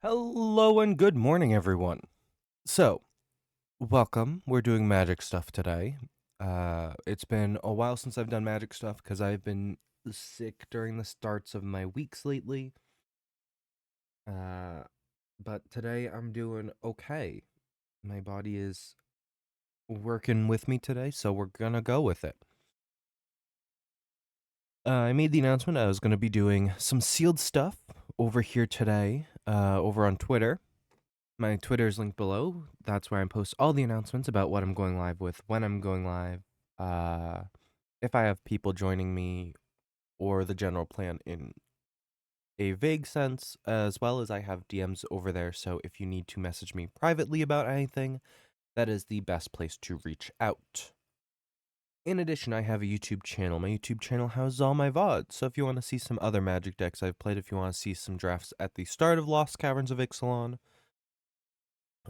Hello and good morning, everyone. So, welcome. We're doing magic stuff today. It's been a while since I've done magic stuff because I've been sick during the starts of my weeks lately. Uh, but today I'm doing okay. My body is working with me today, so we're gonna go with it. I made the announcement I was gonna be doing some sealed stuff over here today, over on Twitter. My Twitter is linked below. That's where I post all the announcements about what I'm going live with, when I'm going live, uh, if I have people joining me, or the general plan in a vague sense, as well as I have DMs over there. So if you need to message me privately about anything, that is the best place to reach out. In addition, I have a YouTube channel. My YouTube channel houses all my VODs. So if you want to see some other Magic decks I've played, if you want to see some drafts at the start of Lost Caverns of Ixalan,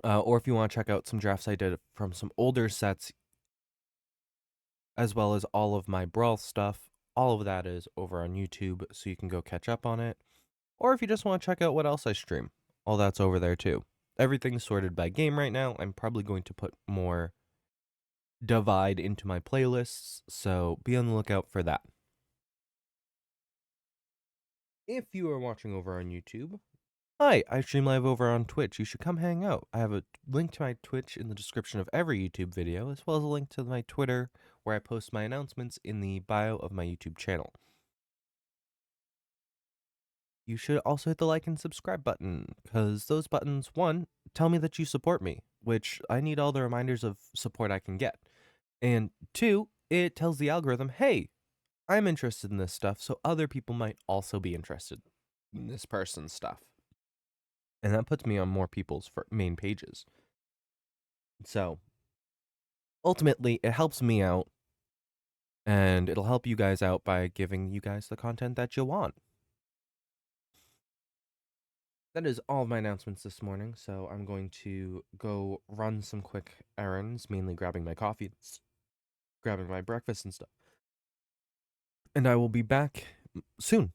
or if you want to check out some drafts I did from some older sets, as well as all of my Brawl stuff, all of that is over on YouTube, so you can go catch up on it. Or if you just want to check out what else I stream, all that's over there too. Everything's sorted by game right now. I'm probably going to put more divide into my playlists, so be on the lookout for that. If you are watching over on YouTube, hi, I stream live over on Twitch. You should come hang out. I have a link to my Twitch in the description of every YouTube video, as well as a link to my Twitter, where I post my announcements in the bio of my YouTube channel. You should also hit the like and subscribe button, because those buttons, one, tell me that you support me, which I need all the reminders of support I can get. And two, it tells the algorithm, hey, I'm interested in this stuff, so other people might also be interested in this person's stuff. And that puts me on more people's main pages. So, ultimately, it helps me out, and it'll help you guys out by giving you guys the content that you want. That is all of my announcements this morning, so I'm going to go run some quick errands, mainly grabbing my coffee, grabbing my breakfast and stuff. And I will be back soon.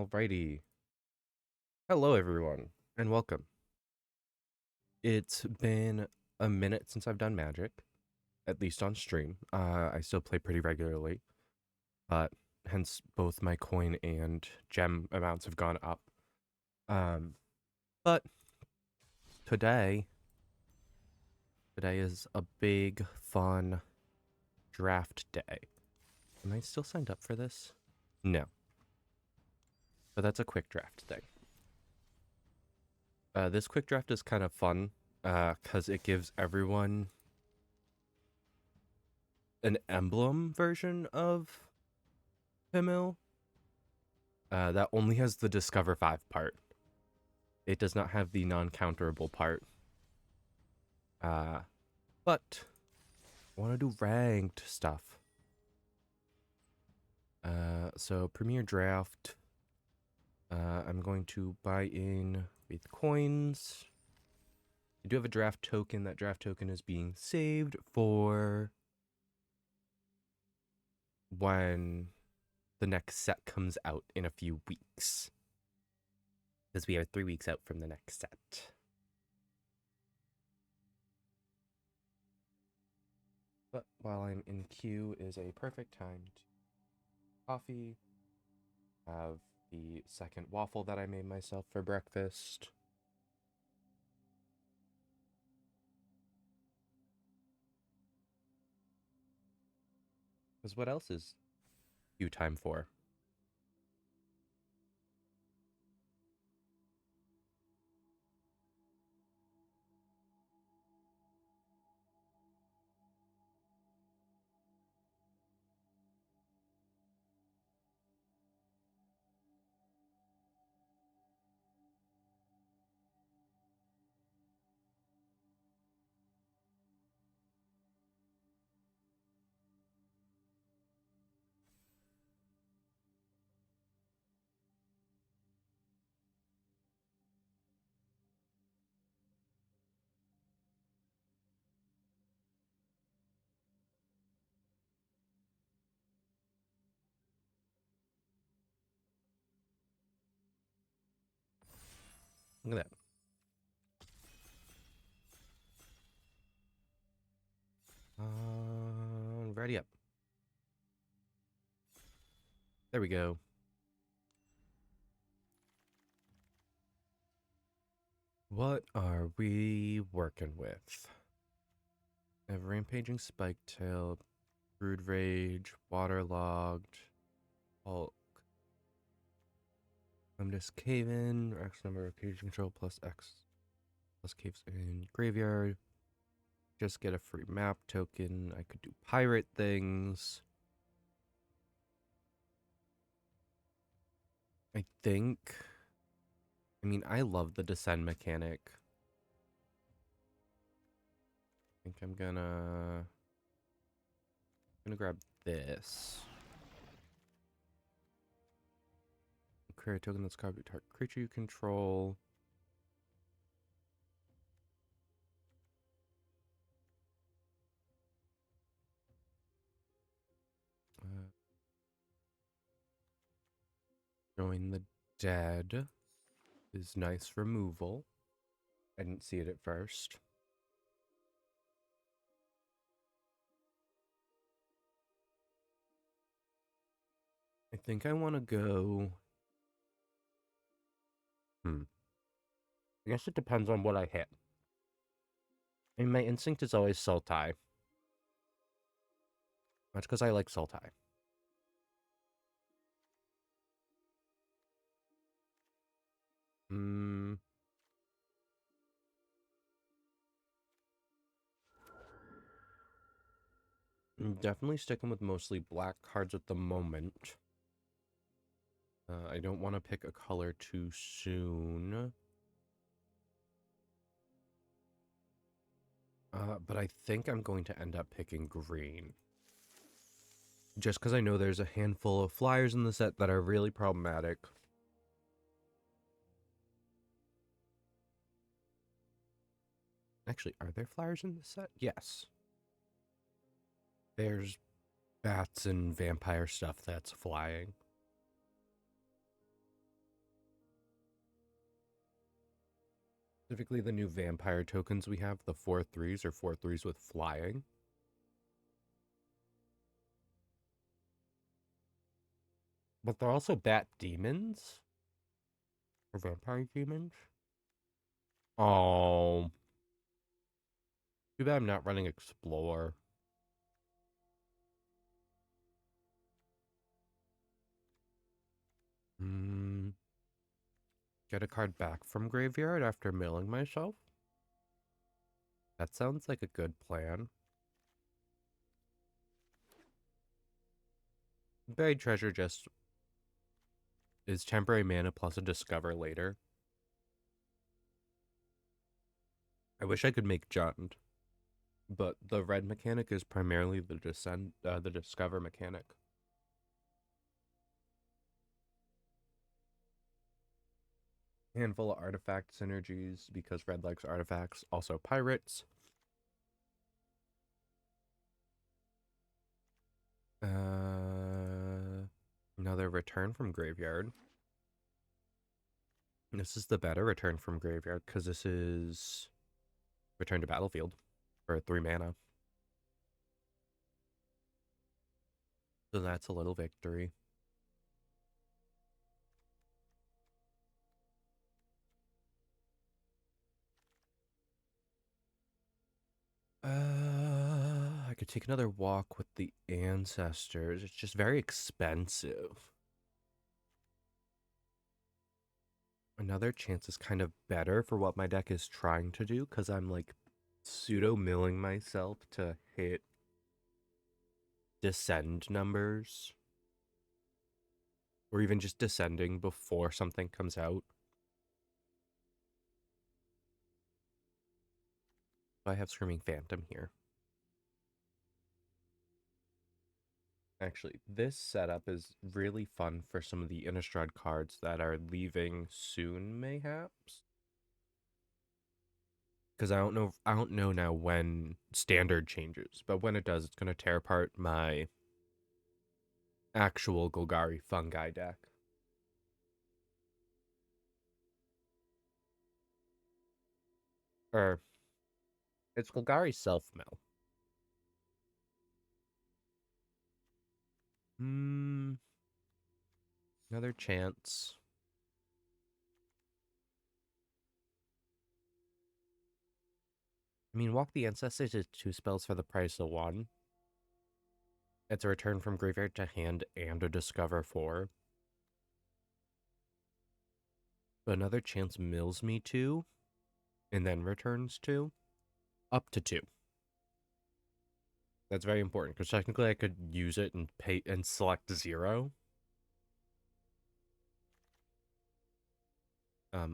Alrighty. Hello, everyone, and welcome. It's been a minute since I've done Magic, at least on stream. I still play pretty regularly, but hence both my coin and gem amounts have gone up. But today is a big, fun draft day. Am I still signed up for this? No. But that's a quick draft thing. This quick draft is kind of fun because it gives everyone an emblem version of Pimil that only has the Discover 5 part. It does not have the non-counterable part. But I want to do ranked stuff. So Premier Draft, I'm going to buy in with coins. I do have a draft token. That draft token is being saved for when the next set comes out in a few weeks. Because we are 3 weeks out from the next set. But while I'm in queue is a perfect time to coffee, have the second waffle that I made myself for breakfast. Because what else is queue time for? Look at that. Ready up. There we go. What are we working with? I have Rampaging Spiketail, Brood Rage, Waterlogged, Hulk. I'm just Cave-In, X number of cage control plus X plus caves in graveyard. Just get a free map token. I could do pirate things. I mean, I love the descend mechanic. I think I'm gonna grab this. Create a token that's copy target creature you control. Join the Dead is nice removal. I didn't see it at first. I think I want to go... I guess it depends on what I hit. I mean, my instinct is always Sultai. That's because I like Sultai. I'm definitely sticking with mostly black cards at the moment. I don't want to pick a color too soon. But I think I'm going to end up picking green. Just because I know there's a handful of flyers in the set that are really problematic. Actually, are there flyers in the set? Yes. There's bats and vampire stuff that's flying. Specifically, the new vampire tokens we have, the 4/3s or 4/3s with flying. But they're also bat demons or vampire demons. Oh, too bad I'm not running Explore. Get a card back from graveyard after milling myself? That sounds like a good plan. Buried treasure just is temporary mana plus a discover later. I wish I could make Jund, but the red mechanic is primarily the the discover mechanic. Handful of artifact synergies because red likes artifacts. Also pirates. Another return from graveyard. This is the better return from graveyard because this is return to battlefield for 3 mana. So that's a little victory. I could take another walk with the ancestors. It's just very expensive. Another chance is kind of better for what my deck is trying to do because I'm like pseudo milling myself to hit descend numbers or even just descending before something comes out. I have Screaming Phantom here. Actually, this setup is really fun for some of the Innistrad cards that are leaving soon, mayhaps. Because I don't know now when standard changes, but when it does, it's gonna tear apart my actual Golgari Fungi deck. Or it's Golgari Self-Mill. Another chance. I mean, Walk the Ancestors is 2 spells for the price of 1. It's a return from graveyard to hand and a discover 4. But another chance mills me 2 and then returns 2. Up to 2. That's very important because technically I could use it and pay and select 0.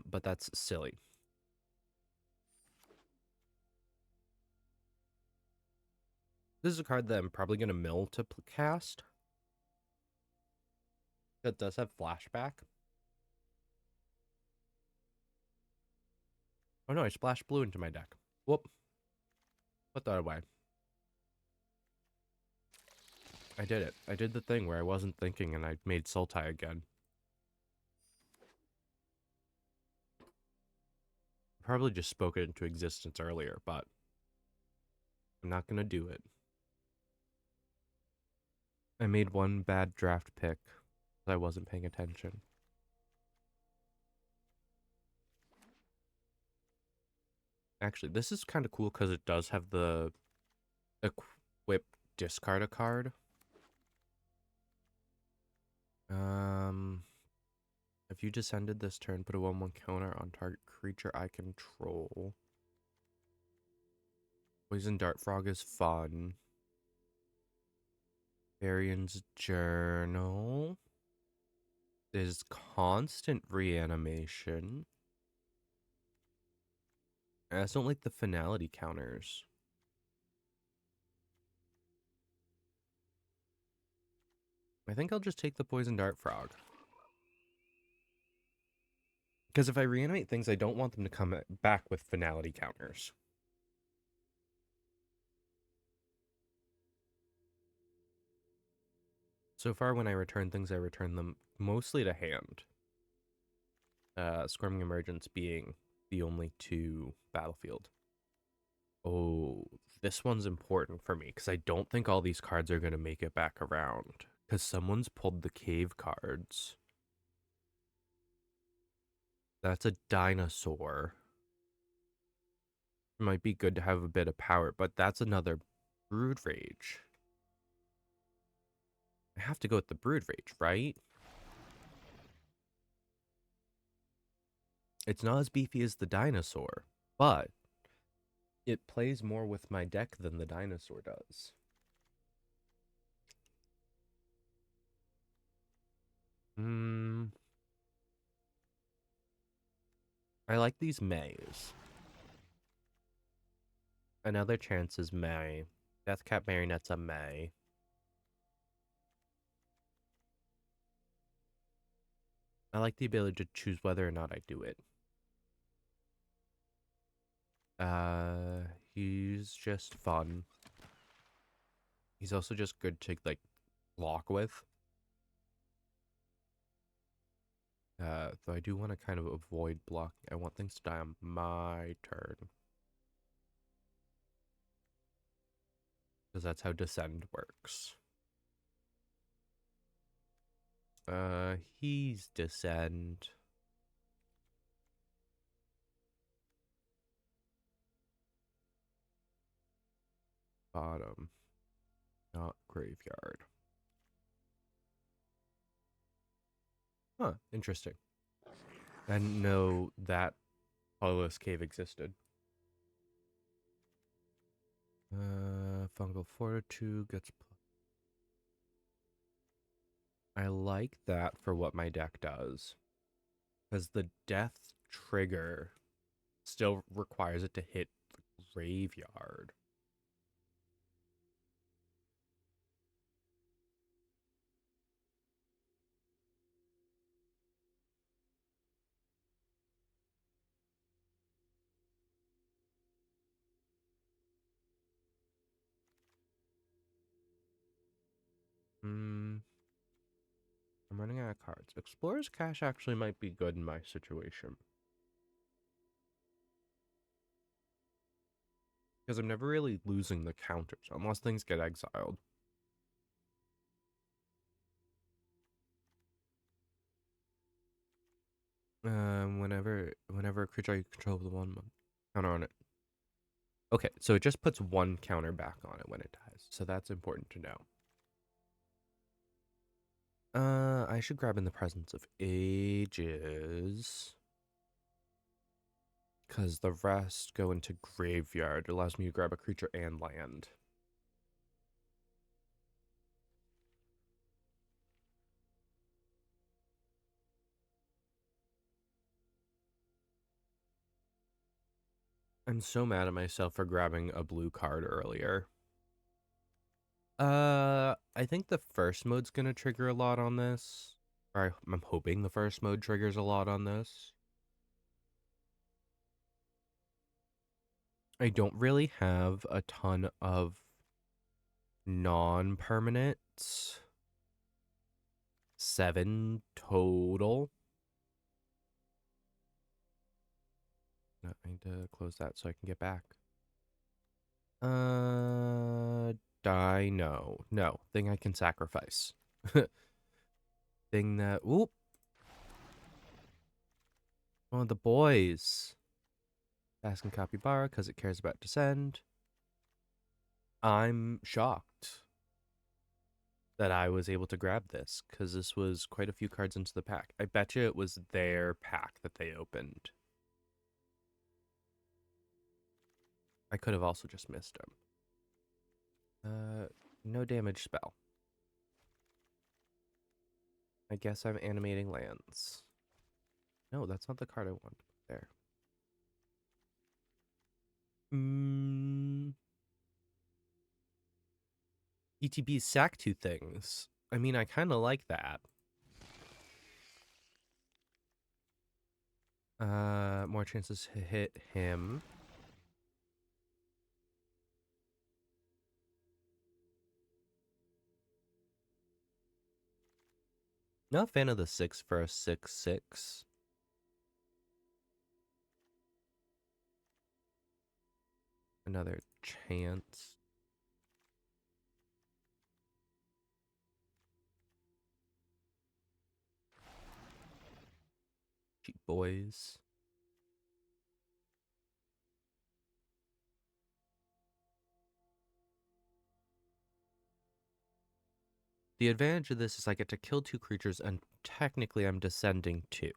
But that's silly. This is a card that I'm probably going to mill to cast. That does have flashback. Oh no, I splashed blue into my deck. Whoop. Put that away. I did it. I did the thing where I wasn't thinking and I made Sultai again. Probably just spoke it into existence earlier, but I'm not going to do it. I made one bad draft pick. I wasn't paying attention. Actually, this is kind of cool because it does have the equip discard a card. If you descended this turn, put a 1/1 counter on target creature I control. Poison Dart Frog is fun. Varian's Journal. There's constant reanimation. I just don't like the finality counters. I think I'll just take the Poison Dart Frog. Because if I reanimate things, I don't want them to come back with finality counters. So far, when I return things, I return them mostly to hand. Squirming Emergence being the only two battlefield. Oh, this one's important for me because I don't think all these cards are going to make it back around because someone's pulled the cave cards. That's a dinosaur. It might be good to have a bit of power, but that's another Brood Rage. I have to go with the Brood Rage, right? It's not as beefy as the dinosaur, but it plays more with my deck than the dinosaur does. I like these Mays. Another chance is May. Deathcap Marionette's a May. I like the ability to choose whether or not I do it. He's just fun. He's also just good to, like, block with. Though I do want to kind of avoid blocking. I want things to die on my turn. Because that's how Descend works. He's Descend. Bottom. Not graveyard. Huh, interesting. I didn't know that Colorless Cave existed. Fungal Fortitude gets... I like that for what my deck does. Because the death trigger still requires it to hit the graveyard. I'm running out of cards. Explorer's Cache actually might be good in my situation. Because I'm never really losing the counters unless things get exiled. Whenever a creature you control with one counter on it. Okay, so it just puts one counter back on it when it dies. So that's important to know. I should grab In the Presence of Ages. Because the rest go into graveyard. It allows me to grab a creature and land. I'm so mad at myself for grabbing a blue card earlier. I think the first mode's gonna trigger a lot on this. Or I'm hoping the first mode triggers a lot on this. I don't really have a ton of non-permanents. 7 total. I need to close that so I can get back. Die, no. No. Thing I can sacrifice. Thing that... Oop. One of the boys. Asking Capybara because it cares about Descend. I'm shocked that I was able to grab this because this was quite a few cards into the pack. I bet you it was their pack that they opened. I could have also just missed him. No damage spell. I guess I'm animating lands. No, that's not the card I want. There. ETB's sack 2 things. I mean, I kind of like that. More chances to hit him. Not a fan of the 6 for a 6/6. another chance. Cheap boys. The advantage of this is I get to kill 2 creatures, and technically I'm descending 2.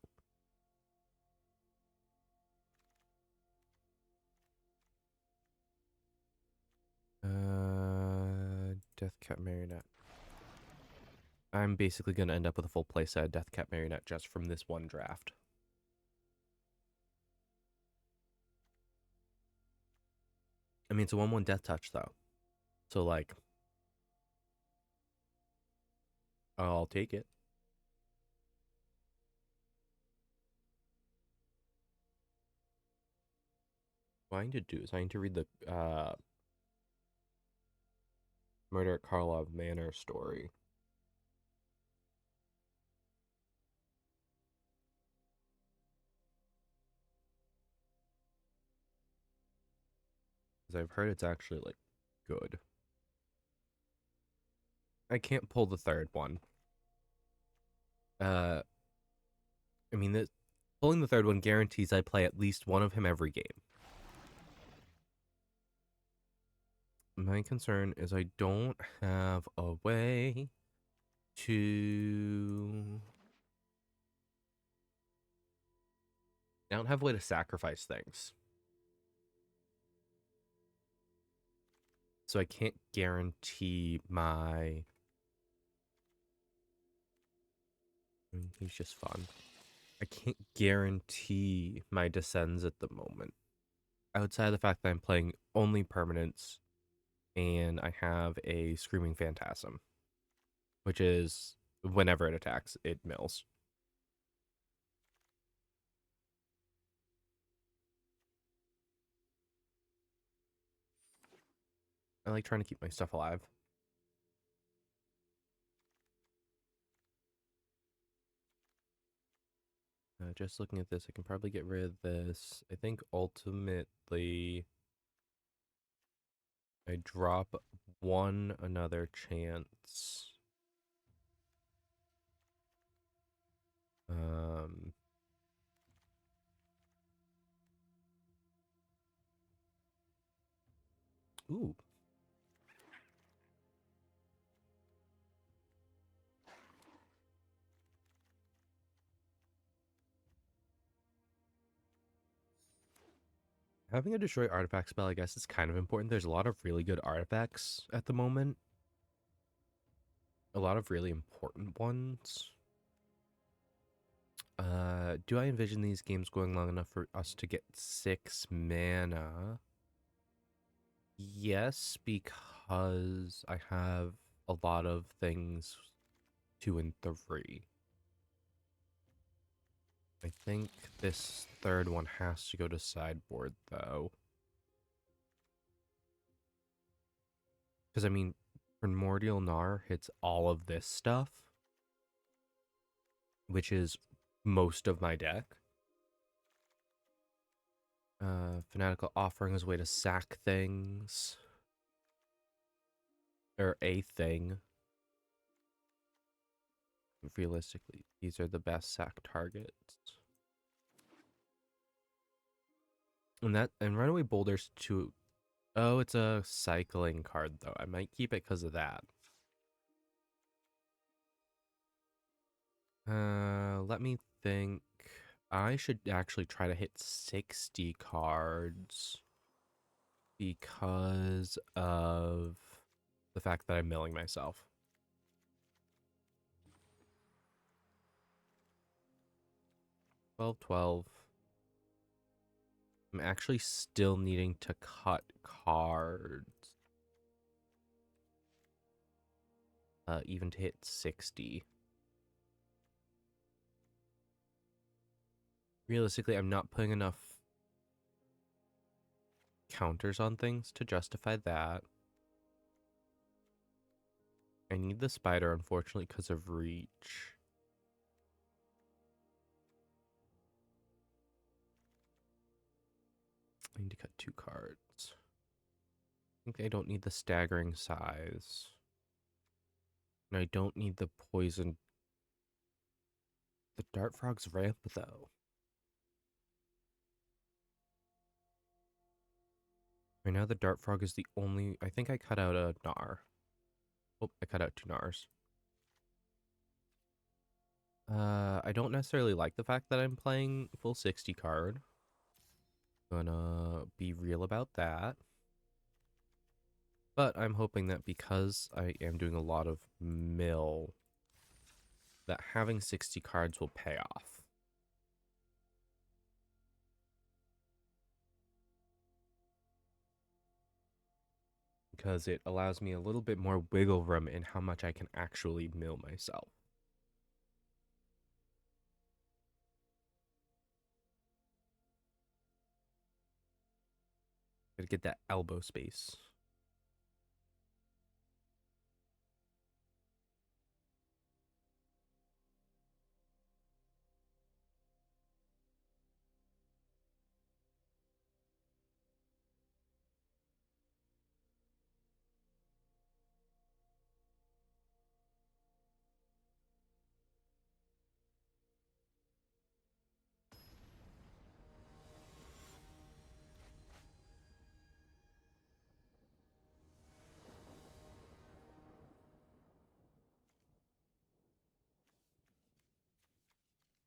Deathcap Marionette. I'm basically going to end up with a full playset of Deathcap Marionette just from this one draft. I mean, it's a 1/1 Death Touch, though. So, like, I'll take it. What I need to do is I need to read the Murder at Karlov Manor story. Because I've heard it's actually, like, good. I can't pull the third one. I mean, pulling the third one guarantees I play at least one of him every game. My concern is I don't have a way to... I don't have a way to sacrifice things. So I can't guarantee my... He's just fun. I can't guarantee my descends at the moment. Outside of the fact that I'm playing only permanents and I have a Screaming Phantasm, which is whenever it attacks, it mills. I like trying to keep my stuff alive. Just looking at this, I can probably get rid of this. I think ultimately I drop one another chance. Ooh. Having a destroy artifact spell, I guess, is kind of important. There's a lot of really good artifacts at the moment. A lot of really important ones. Do I envision these games going long enough for us to get 6 mana? Yes, because I have a lot of things 2 and 3. I think this third one has to go to sideboard, though. Because, I mean, Primordial Gnar hits all of this stuff, which is most of my deck. Fanatical Offering is a way to sack things. Or a thing. Realistically, these are the best sack targets. And Runaway Boulders too. Oh, it's a cycling card though. I might keep it because of that. Let me think. I should actually try to hit 60 cards because of the fact that I'm milling myself. 12. I'm actually still needing to cut cards. Even to hit 60. Realistically, I'm not putting enough counters on things to justify that. I need the spider, unfortunately, because of reach. I need to cut 2 cards. think I don't need the staggering size. And I don't need the poison. The Dart Frog's ramp, though. Right now, the Dart Frog is the only... I think I cut out a Gnar. Oh, I cut out 2 Gnars. I don't necessarily like the fact that I'm playing full 60 card. Gonna be real about that. But I'm hoping that because I am doing a lot of mill, that having 60 cards will pay off. Because it allows me a little bit more wiggle room in how much I can actually mill myself. Gotta get that elbow space.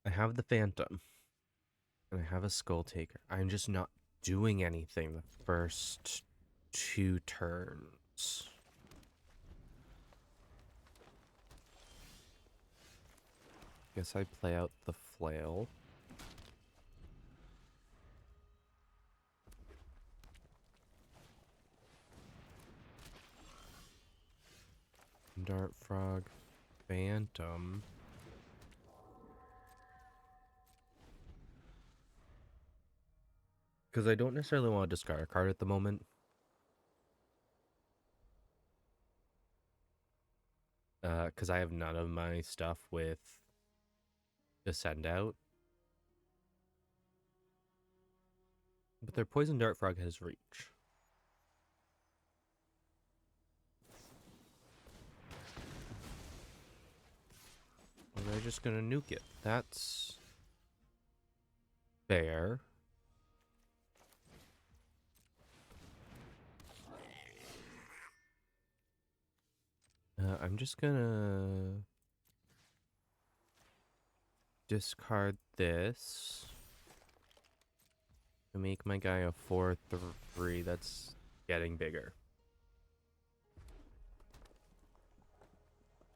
I have the Phantom. And I have a Skull Taker. I'm just not doing anything the first 2 turns. Guess I play out the Flail. Dart Frog, Phantom. Because I don't necessarily want to discard a card at the moment. Because I have none of my stuff with Descend Out. But their Poison Dart Frog has reach. Or they're just gonna nuke it. That's fair. I'm just gonna discard this to make my guy a 4/3. That's getting bigger.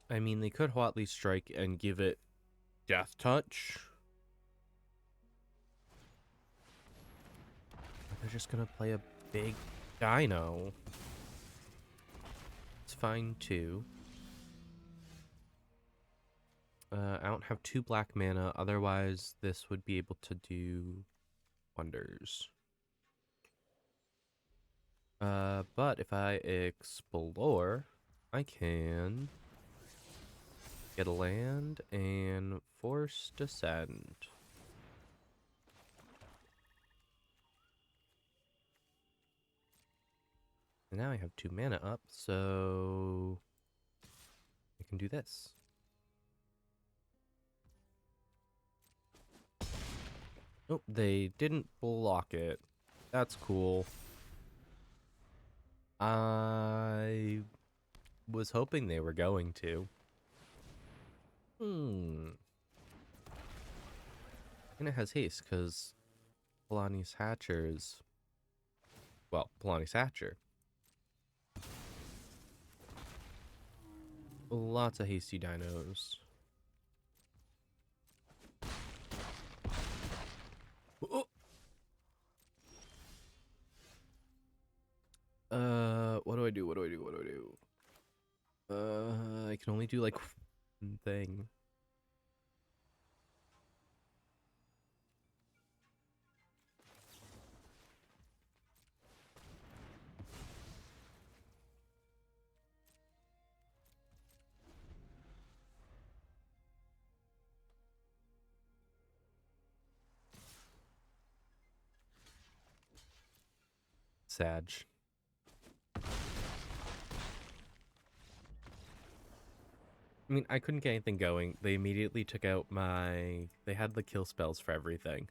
I mean, they could hotly strike and give it Death Touch. But they're just gonna play a big dino. It's fine too. I don't have 2 black mana, otherwise this would be able to do wonders. But if I explore, I can get a land and force Descend. And now I have 2 mana up, so I can do this. Oh, they didn't block it. That's cool. I was hoping they were going to. And it has haste, because Polani's Hatcher is... Well, Polani's Hatcher. Lots of hasty dinos. Oh! What do I do? What do I do? What do I do? I can only do like one thing. Sag. I mean, I couldn't get anything going. They immediately took out my... They had the kill spells for everything.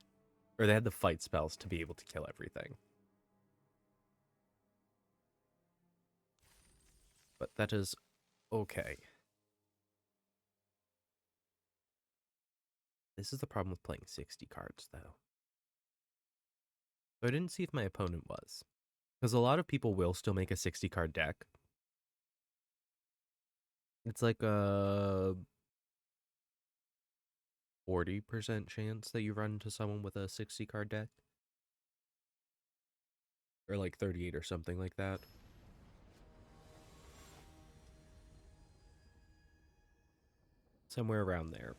Or they had the fight spells to be able to kill everything. But that is okay. This is the problem with playing 60 cards, though. So I didn't see if my opponent was. Because a lot of people will still make a 60 card deck. It's like a 40% chance that you run into someone with a 60 card deck. Or like 38 or something like that. Somewhere around there.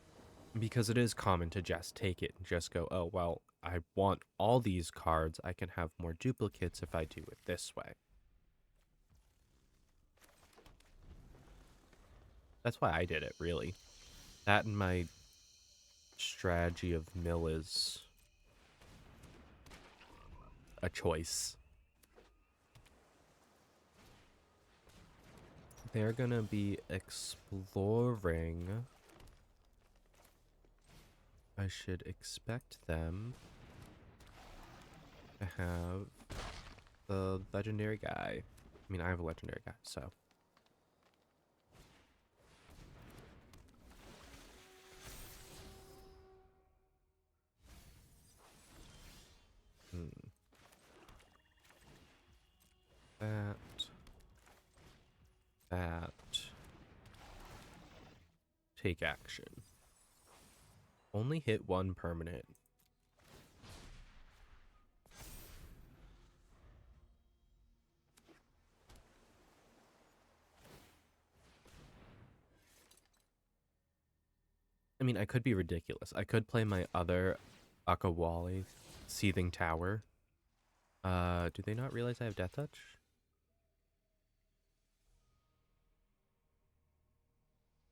Because it is common to just take it and just go, oh, well, I want all these cards. I can have more duplicates if I do it this way. That's why I did it, really. That and my strategy of mill is a choice. They're gonna be exploring. I should expect them to have the legendary guy. I mean, I have a legendary guy, so. That. Take action. Only hit one permanent. I mean, I could be ridiculous. I could play my other Akawali Seething Tower. Do they not realize I have Death Touch?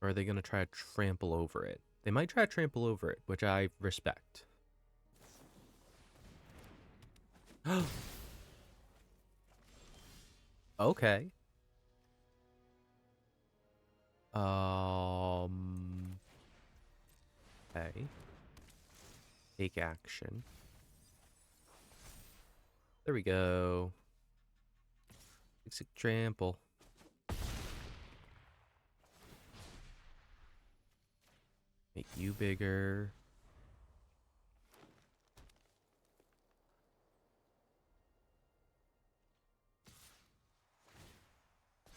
Or are they going to try to trample over it? They might try to trample over it, which I respect. Okay. Okay. Take action. There we go. Basic trample. Make you bigger.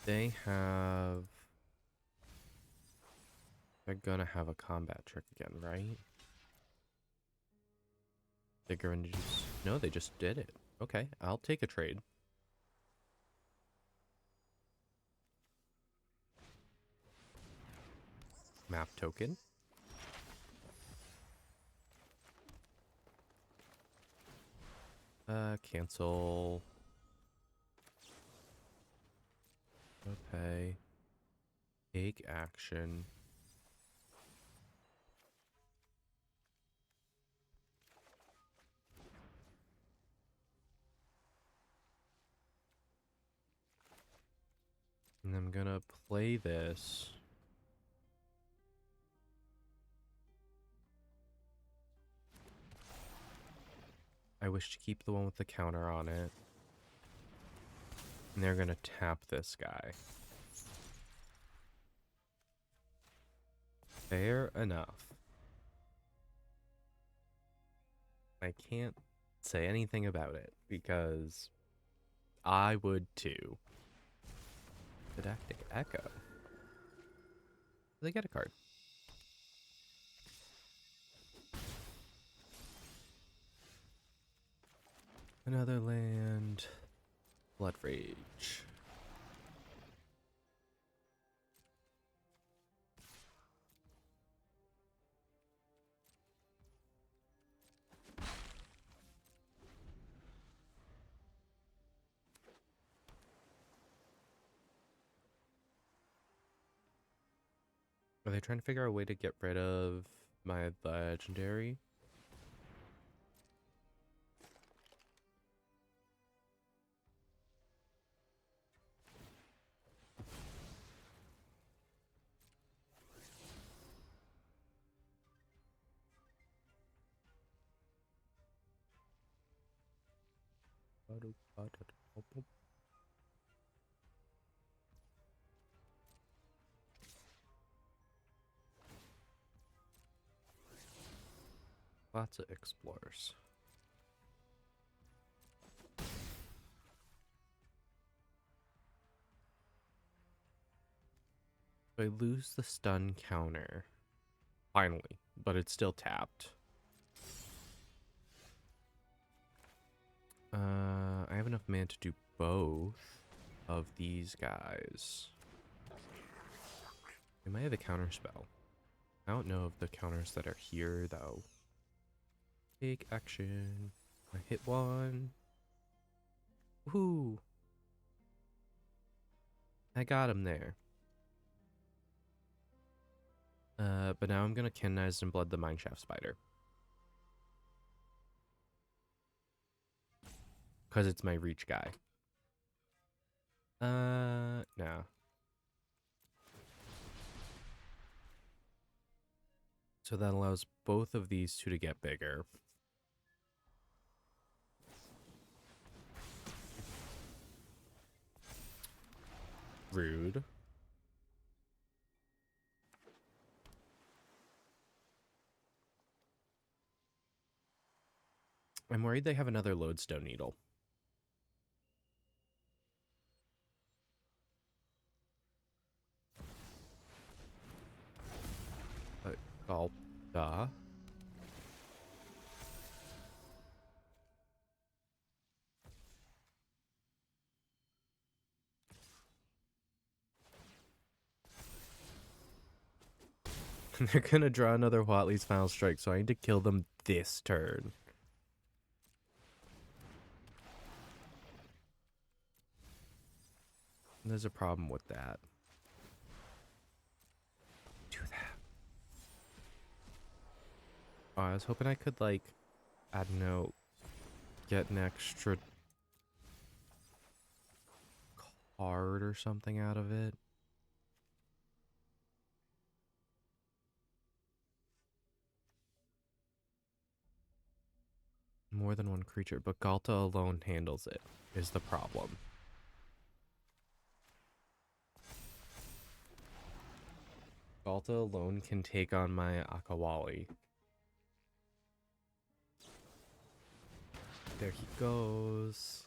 They have... They're gonna have a combat trick again, right? They're going to just... No, they just did it. Okay, I'll take a trade. Map token. Cancel. Okay. Take action. And I'm gonna play this. I wish to keep the one with the counter on it. And they're gonna tap this guy. Fair enough. I can't say anything about it because I would too. Didactic Echo. They get a card. Another land. Blood Rage. Are they trying to figure out a way to get rid of my legendary? Lots of explorers. So I lose the stun counter. Finally, but it's still tapped. I have enough mana to do both of these guys. I might have a counter spell. I don't know of the counters that are here though. Take action. I hit one. Woohoo! I got him there. But now I'm gonna Canonize and Blood the Mineshaft Spider. Because it's my reach guy. No. So that allows both of these two to get bigger. Rude. I'm worried they have another Lodestone Needle. Galta. They're gonna draw another Watley's Final Strike, so I need to kill them this turn. There's a problem with that. Do that. Oh, I was hoping I could, like, I don't know, get an extra card or something out of it. More than one creature, but Galta alone handles it, is the problem. Galta alone can take on my Akawali. There he goes.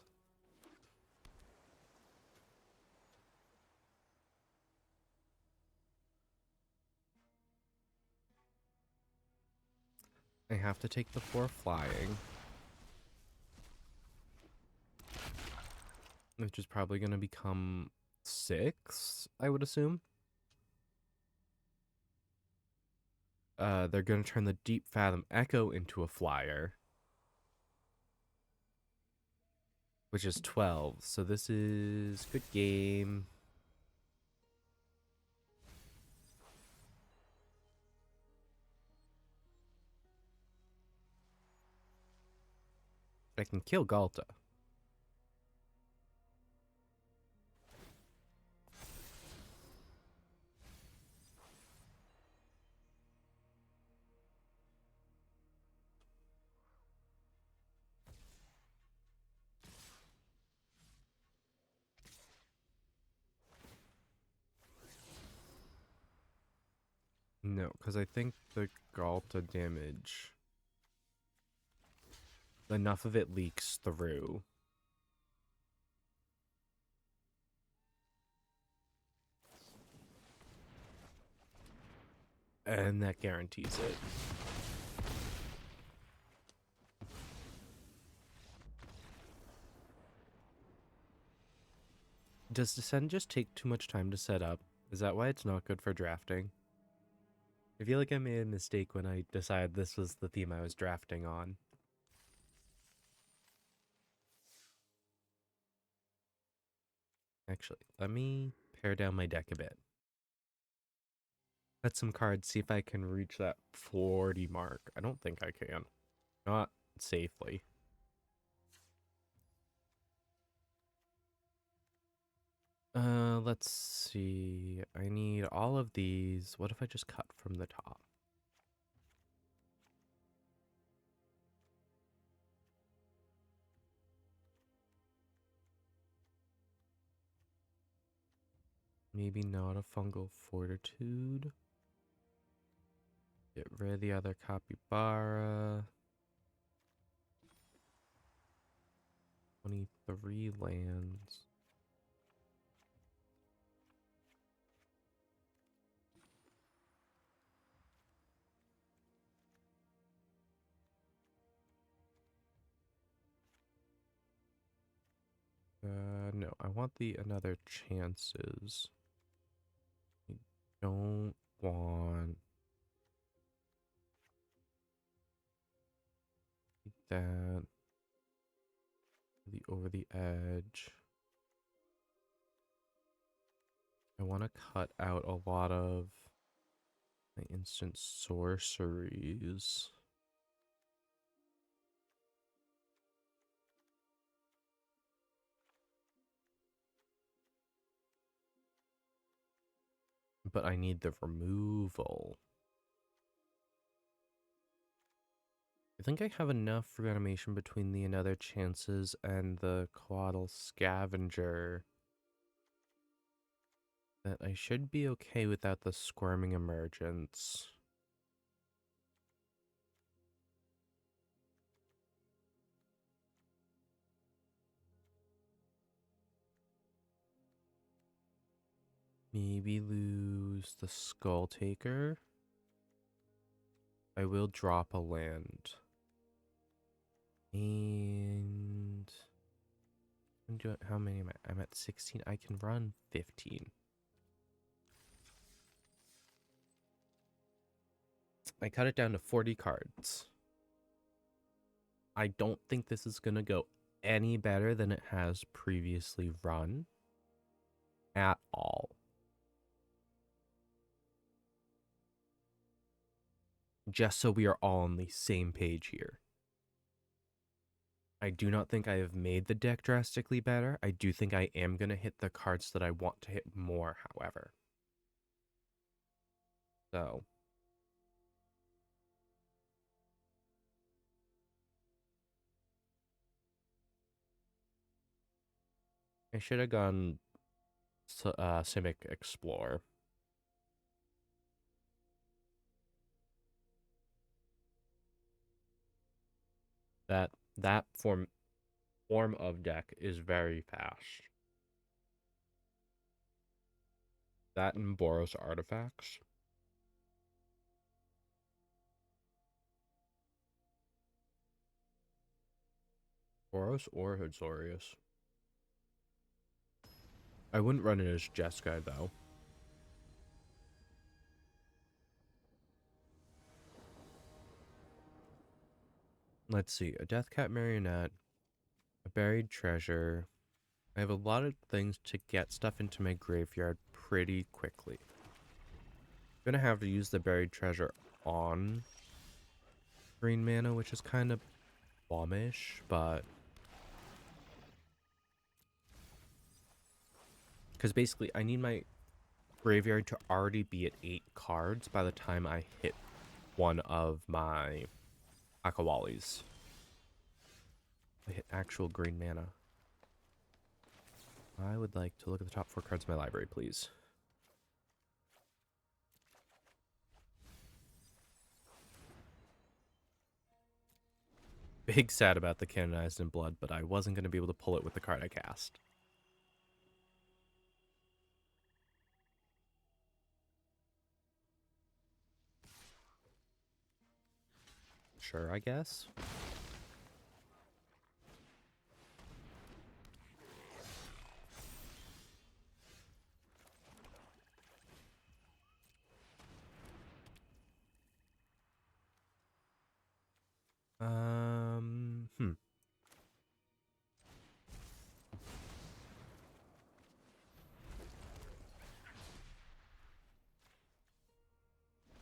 I have to take the 4 flying. Which is probably going to become 6, I would assume. They're going to turn the Deep Fathom Echo into a flyer. Which is 12. So this is good game. I can kill Galta. No, because I think the Galta damage, enough of it leaks through. And that guarantees it. Does Descend just take too much time to set up? Is that why it's not good for drafting? I feel like I made a mistake when I decided this was the theme I was drafting on. Actually, let me pare down my deck a bit. Let some cards, see if I can reach that 40 mark. I don't think I can. Not safely. Let's see. I need all of these. What if I just cut from the top? Maybe not a fungal fortitude. Get rid of the other capybara. 23 lands. No, I want the another chances. I don't want that. The over the edge. I want to cut out a lot of my instant sorceries. But I need the removal. I think I have enough reanimation between the another chances and the Coatl Scavenger that I should be okay without the Squirming Emergence. Maybe lose the Skull Taker. I will drop a land. And how many am I? I'm at 16. I can run 15. I cut it down to 40 cards. I don't think this is going to go any better than it has previously run at all. Just so we are all on the same page here. I do not think I have made the deck drastically better. I do think I am going to hit the cards that I want to hit more, however. So. I should have gone Simic Explore. That form of deck is very fast. That and Boros Artifacts. Boros or Hoodsaurius. I wouldn't run it as Jeskai though. Let's see, a Deathcat Marionette, a Buried Treasure. I have a lot of things to get stuff into my graveyard pretty quickly. I'm gonna have to use the Buried Treasure on green mana, which is kind of bombish, but because basically I need my graveyard to already be at 8 cards by the time I hit one of my Akawalis. I hit actual green mana. I would like to look at the top 4 cards of my library, please. Big sad about the Canonized in Blood, but I wasn't going to be able to pull it with the card I cast. Sure, I guess.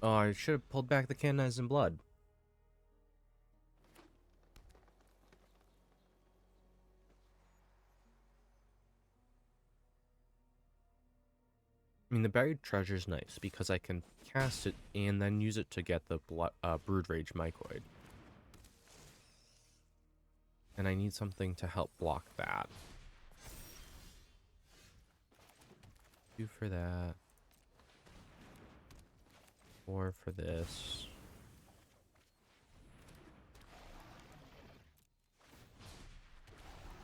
Oh, I should have pulled back the Canonized in Blood. I mean, the Buried Treasure is nice because I can cast it and then use it to get the Brood Rage Mycoid. And I need something to help block that. 2 for that. 4 for this.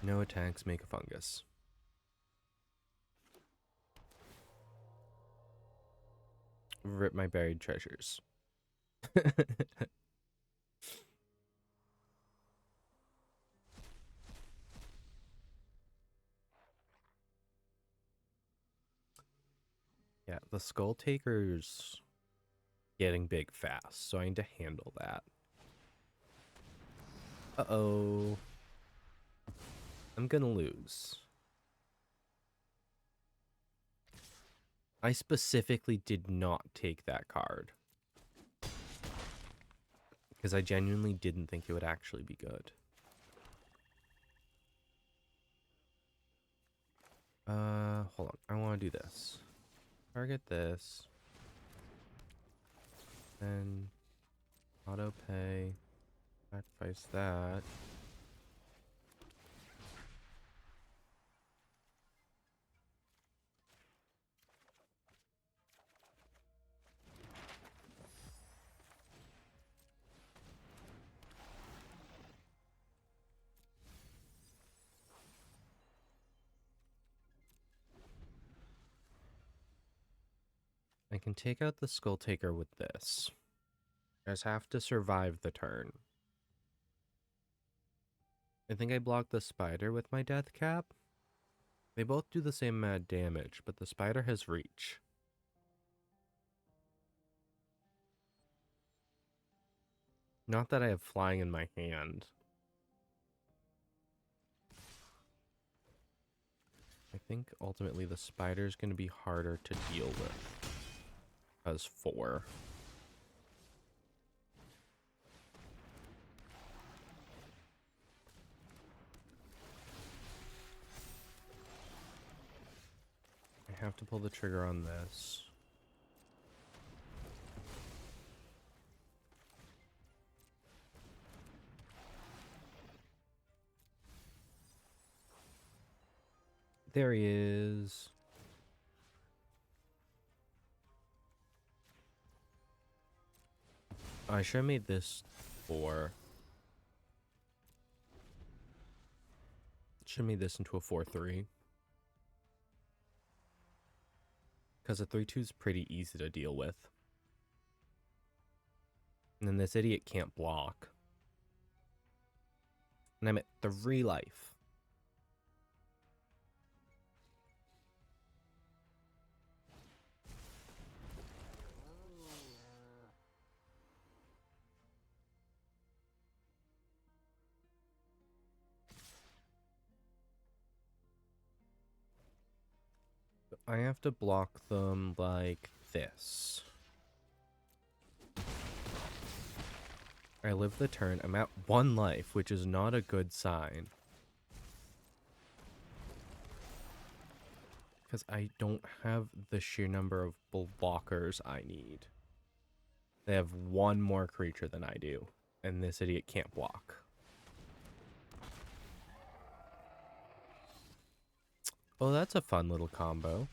No attacks, make a fungus. Rip my buried treasures. Yeah, the Skull Taker's getting big fast, so I need to handle that. Uh-oh. I'm gonna lose. I specifically did not take that card, because I genuinely didn't think it would actually be good. Hold on. I want to do this. Target this. And auto pay. Sacrifice that. I can take out the Skull Taker with this. I just have to survive the turn. I think I blocked the spider with my death cap. They both do the same mad damage, but the spider has reach. Not that I have flying in my hand. I think ultimately the spider is going to be harder to deal with. As 4. I have to pull the trigger on this. There he is. I should have made this 4. Should have made this into a 4-3. Because a 3-2 is pretty easy to deal with. And then this idiot can't block. And I'm at 3 life. I have to block them like this. I live the turn. I'm at 1 life, which is not a good sign. Because I don't have the sheer number of blockers I need. They have 1 more creature than I do. And this idiot can't block. Oh, that's a fun little combo.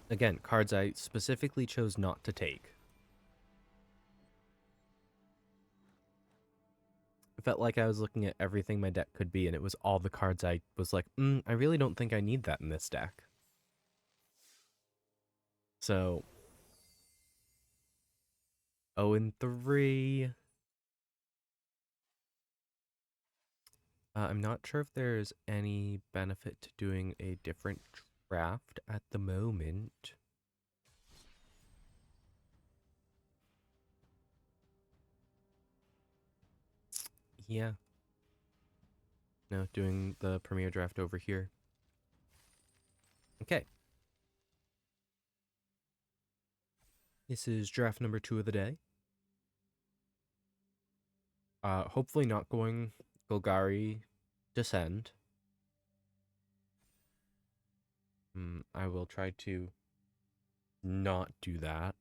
Again, cards I specifically chose not to take. It felt like I was looking at everything my deck could be, and it was all the cards I was like, I really don't think I need that in this deck. So, 0-3. I'm not sure if there's any benefit to doing a different draft at the moment. Yeah. No, doing the Premier draft over here. Okay. This is draft number 2 of the day. Hopefully not going Golgari Descend. I will try to not do that.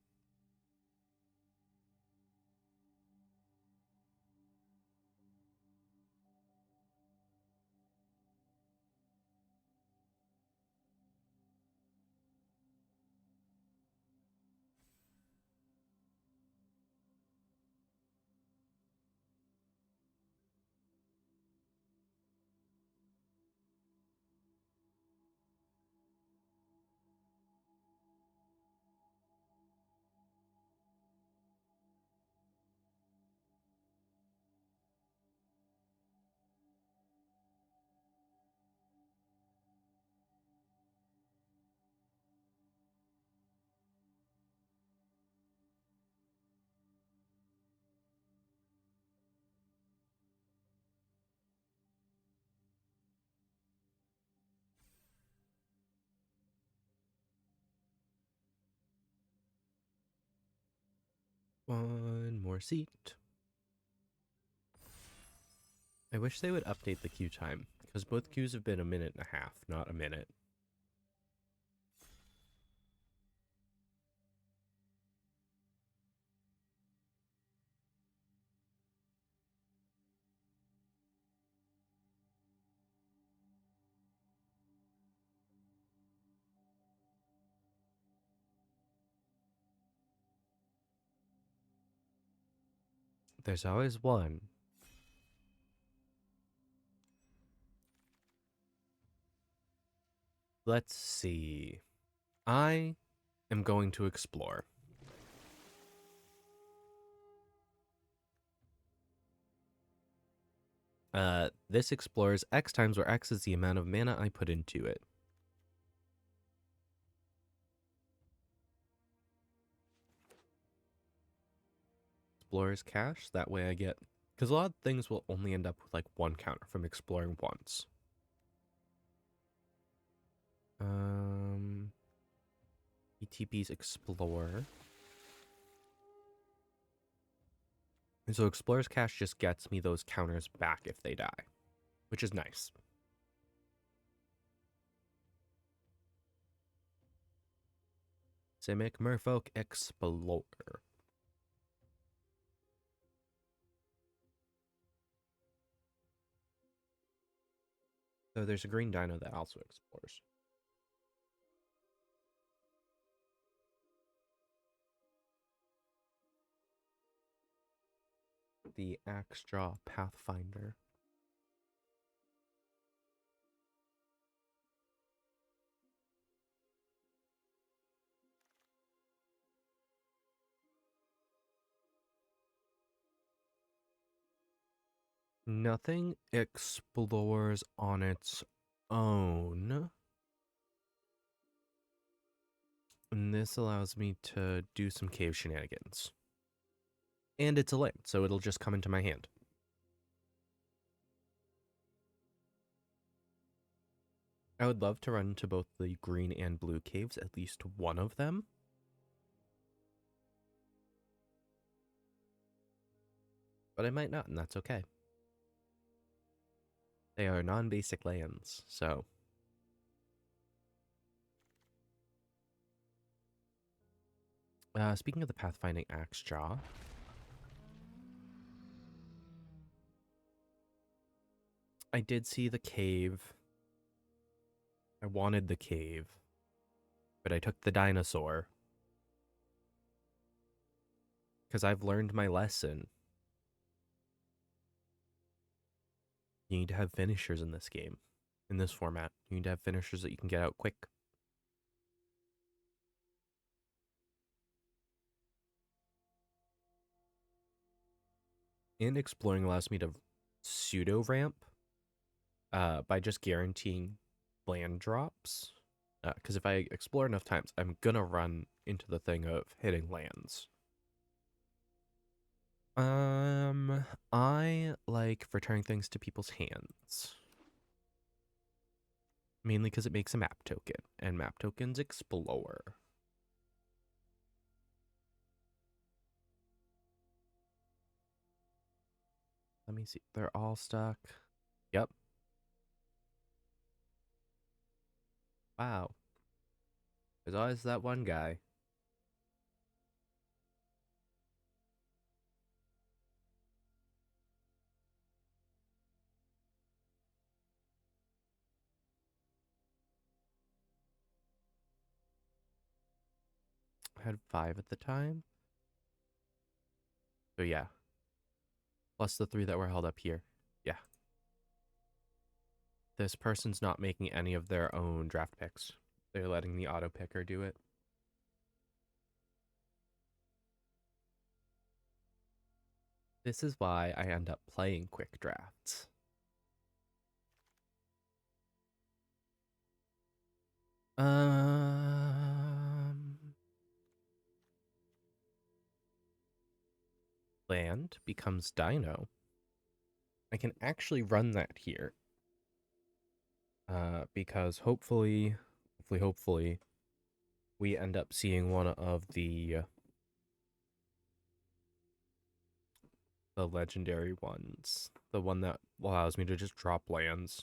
seat. I wish they would update the queue time, because both queues have been a minute and a half, not a minute. There's always one. Let's see. I am going to explore. This explores X times where X is the amount of mana I put into it. Explorer's Cache, that way I get... Because a lot of things will only end up with like one counter from exploring once. ETB's Explorer. And so Explorer's Cache just gets me those counters back if they die, which is nice. Simic Merfolk Explorer. So there's a green dino that also explores. The Axejaw Pathfinder. Nothing explores on its own. And this allows me to do some cave shenanigans. And it's a land, so it'll just come into my hand. I would love to run into both the green and blue caves, at least one of them. But I might not, and that's okay. They are non-basic lands, so... speaking of the pathfinding Axejaw... I did see the cave. I wanted the cave. But I took the dinosaur. Because I've learned my lesson. You need to have finishers in this game. In this format. You need to have finishers that you can get out quick. And exploring allows me to pseudo-ramp. By just guaranteeing land drops. Because if I explore enough times, I'm gonna run into the thing of hitting lands. I like returning things to people's hands. Mainly because it makes a map token, and map tokens explore. Let me see. They're all stuck. Yep. Wow. There's always that one guy. I had 5 at the time. So yeah. Plus the 3 that were held up here. Yeah. This person's not making any of their own draft picks. They're letting the auto picker do it. This is why I end up playing quick drafts. Land becomes dino. I can actually run that here. Because hopefully, we end up seeing one of the the legendary ones. The one that allows me to just drop lands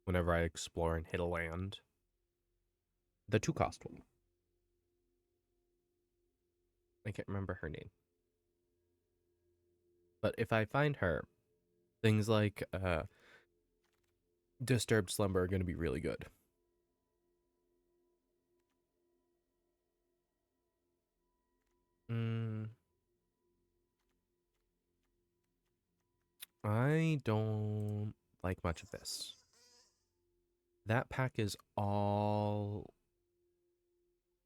whenever I explore and hit a land. The 2-cost one. I can't remember her name. But if I find her, things like Disturbed Slumber are going to be really good. I don't like much of this. That pack is all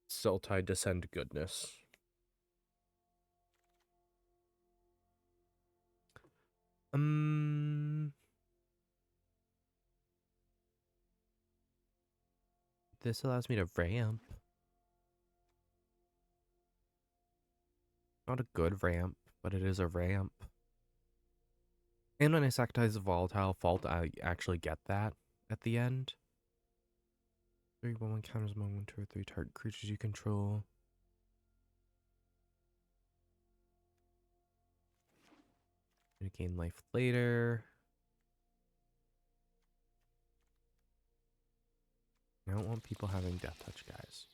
Sultai Descend goodness. This allows me to ramp. Not a good ramp, but it is a ramp. And when I sacrifice a Volatile Fault, I actually get that at the end. 3/1 counters among 1, 2, or 3 target creatures you control. You gain life later. I don't want people having Death Touch, guys.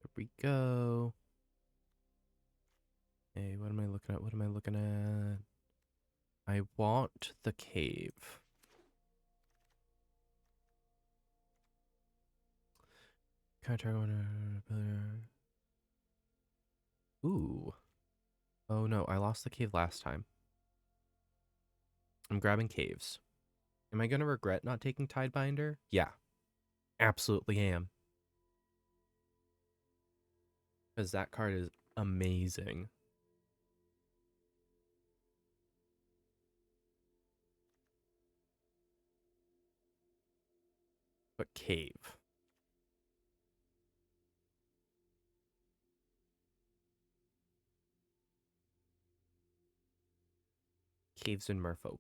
There we go. Hey, what am I looking at? What am I looking at? I want the cave. Ooh. Oh no, I lost the cave last time. I'm grabbing caves. Am I going to regret not taking Tidebinder? Yeah. Absolutely am. Because that card is amazing. But cave. Caves in Merfolk.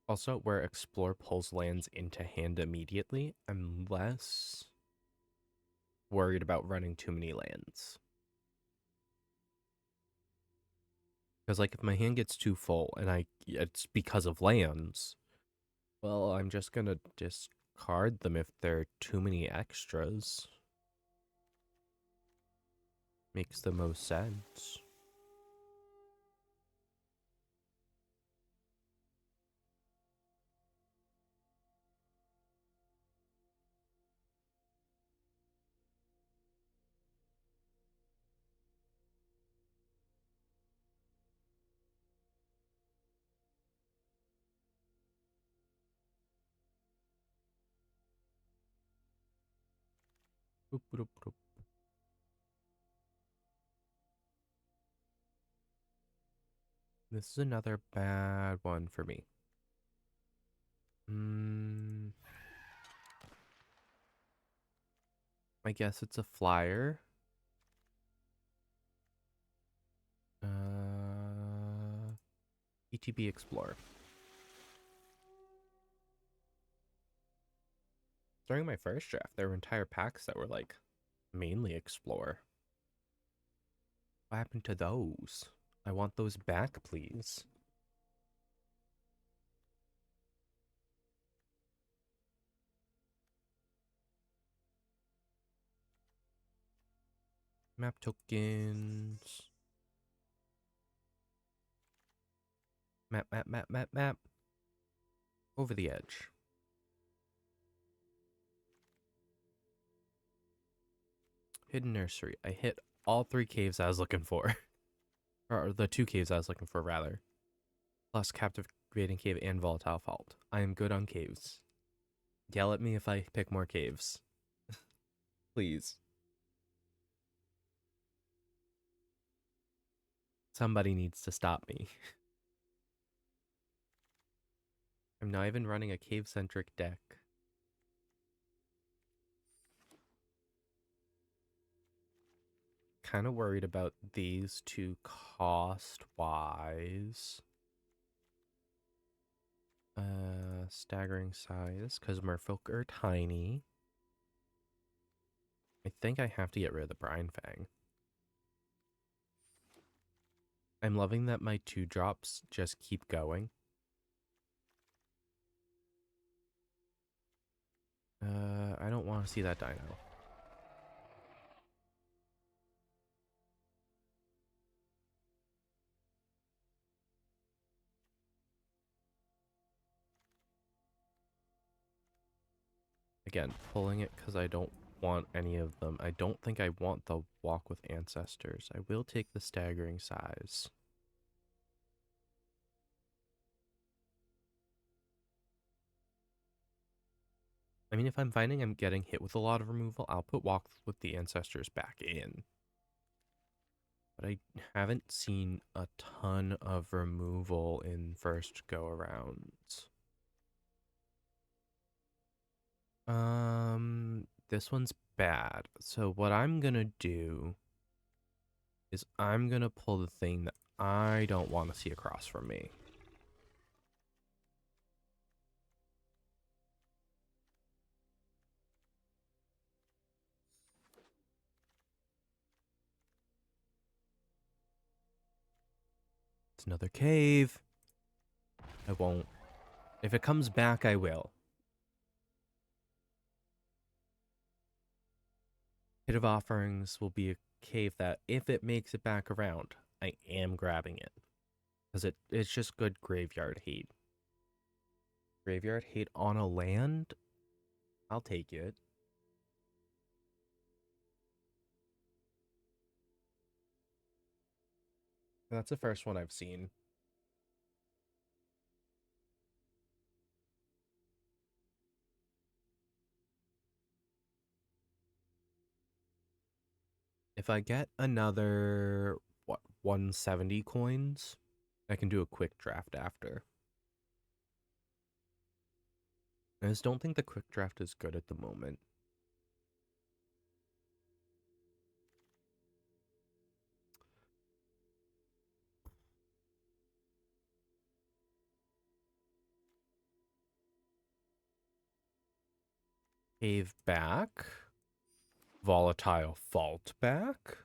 Also, where Explore pulls lands into hand immediately, I'm less worried about running too many lands. Because, like, if my hand gets too full and it's because of lands, well, I'm just gonna discard them if there are too many extras. Makes the most sense. Boop, boop, boop. This is another bad one for me. I guess it's a flyer. ETB Explorer. During my first draft, there were entire packs that were like mainly Explore. What happened to those? I want those back, please. Map tokens. Map, map, map, map, map. Over the edge. Hidden Nursery. I hit all 3 caves I was looking for. Or the 2 caves I was looking for, rather. Plus Captivating Cave and Volatile Fault. I am good on caves. Yell at me if I pick more caves. Please. Somebody needs to stop me. I'm not even running a cave-centric deck. Kind of worried about these two cost-wise. Staggering size, because merfolk are tiny. I think I have to get rid of the Brine Fang. I'm loving that my 2-drops just keep going. I don't want to see that dino. Again, pulling it because I don't want any of them. I don't think I want the Walk with Ancestors. I will take the Staggering Size. I mean, if I'm finding I'm getting hit with a lot of removal, I'll put Walk with the Ancestors back in. But I haven't seen a ton of removal in first go-arounds. This one's bad. So what I'm gonna do is I'm gonna pull the thing that I don't want to see across from me. It's another cave. I won't. If it comes back, I will. Pit of Offerings will be a cave that, if it makes it back around, I am grabbing it. Because it's just good graveyard hate. Graveyard hate on a land? I'll take it. That's the first one I've seen. If I get another, 170 coins, I can do a quick draft after. I just don't think the quick draft is good at the moment. Cave back. Volatile Fault back.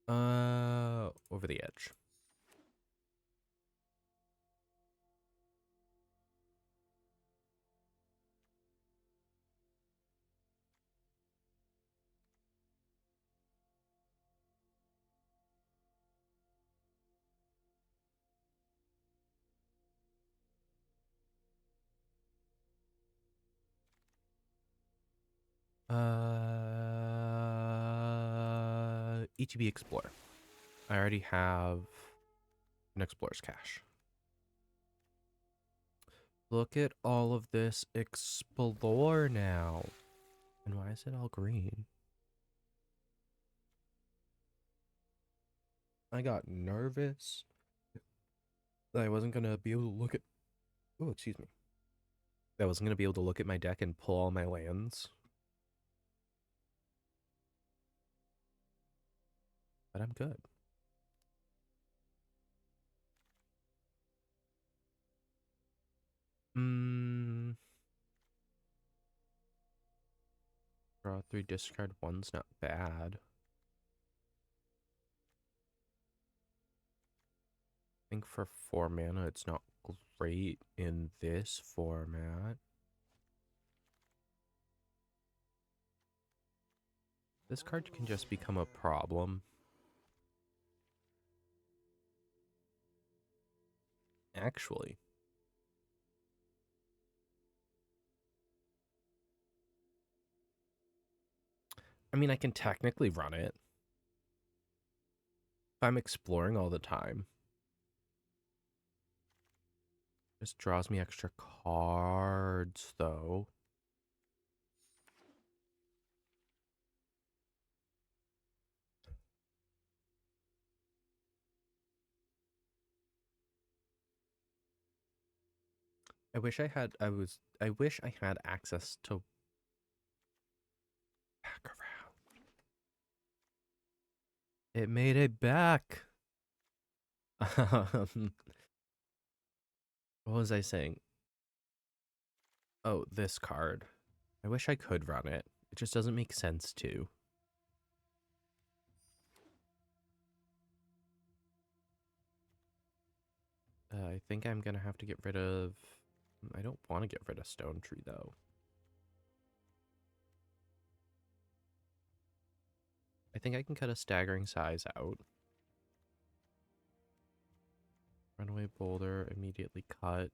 Over the edge. ETB Explorer. I already have an Explorer's Cache. Look at all of this Explore now. And why is it all green? I got nervous that I wasn't going to be able to look at... Oh, excuse me. That I wasn't going to be able to look at my deck and pull all my lands. But I'm good. Draw 3, discard 1's not bad. I think for 4 mana, it's not great in this format. This card can just become a problem. Actually. I mean, I can technically run it. If I'm exploring all the time. Just draws me extra cards, though. I wish I had access to back around. It made it back. What was I saying? Oh, this card. I wish I could run it. It just doesn't make sense to. I think I'm gonna have to get rid of... I don't want to get rid of Stone Tree, though. I think I can cut a staggering size out. Runaway Boulder, immediately cut.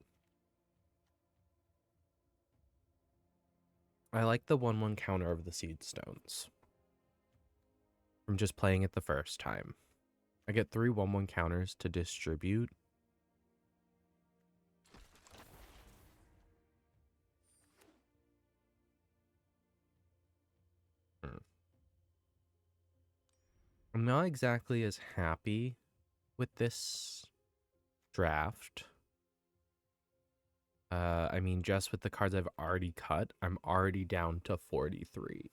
I like the 1/1 counter of the Seed Stones from just playing it the first time. I get 3 1/1 counters to distribute. I'm not exactly as happy with this draft. I mean, just with the cards I've already cut, I'm already down to 43.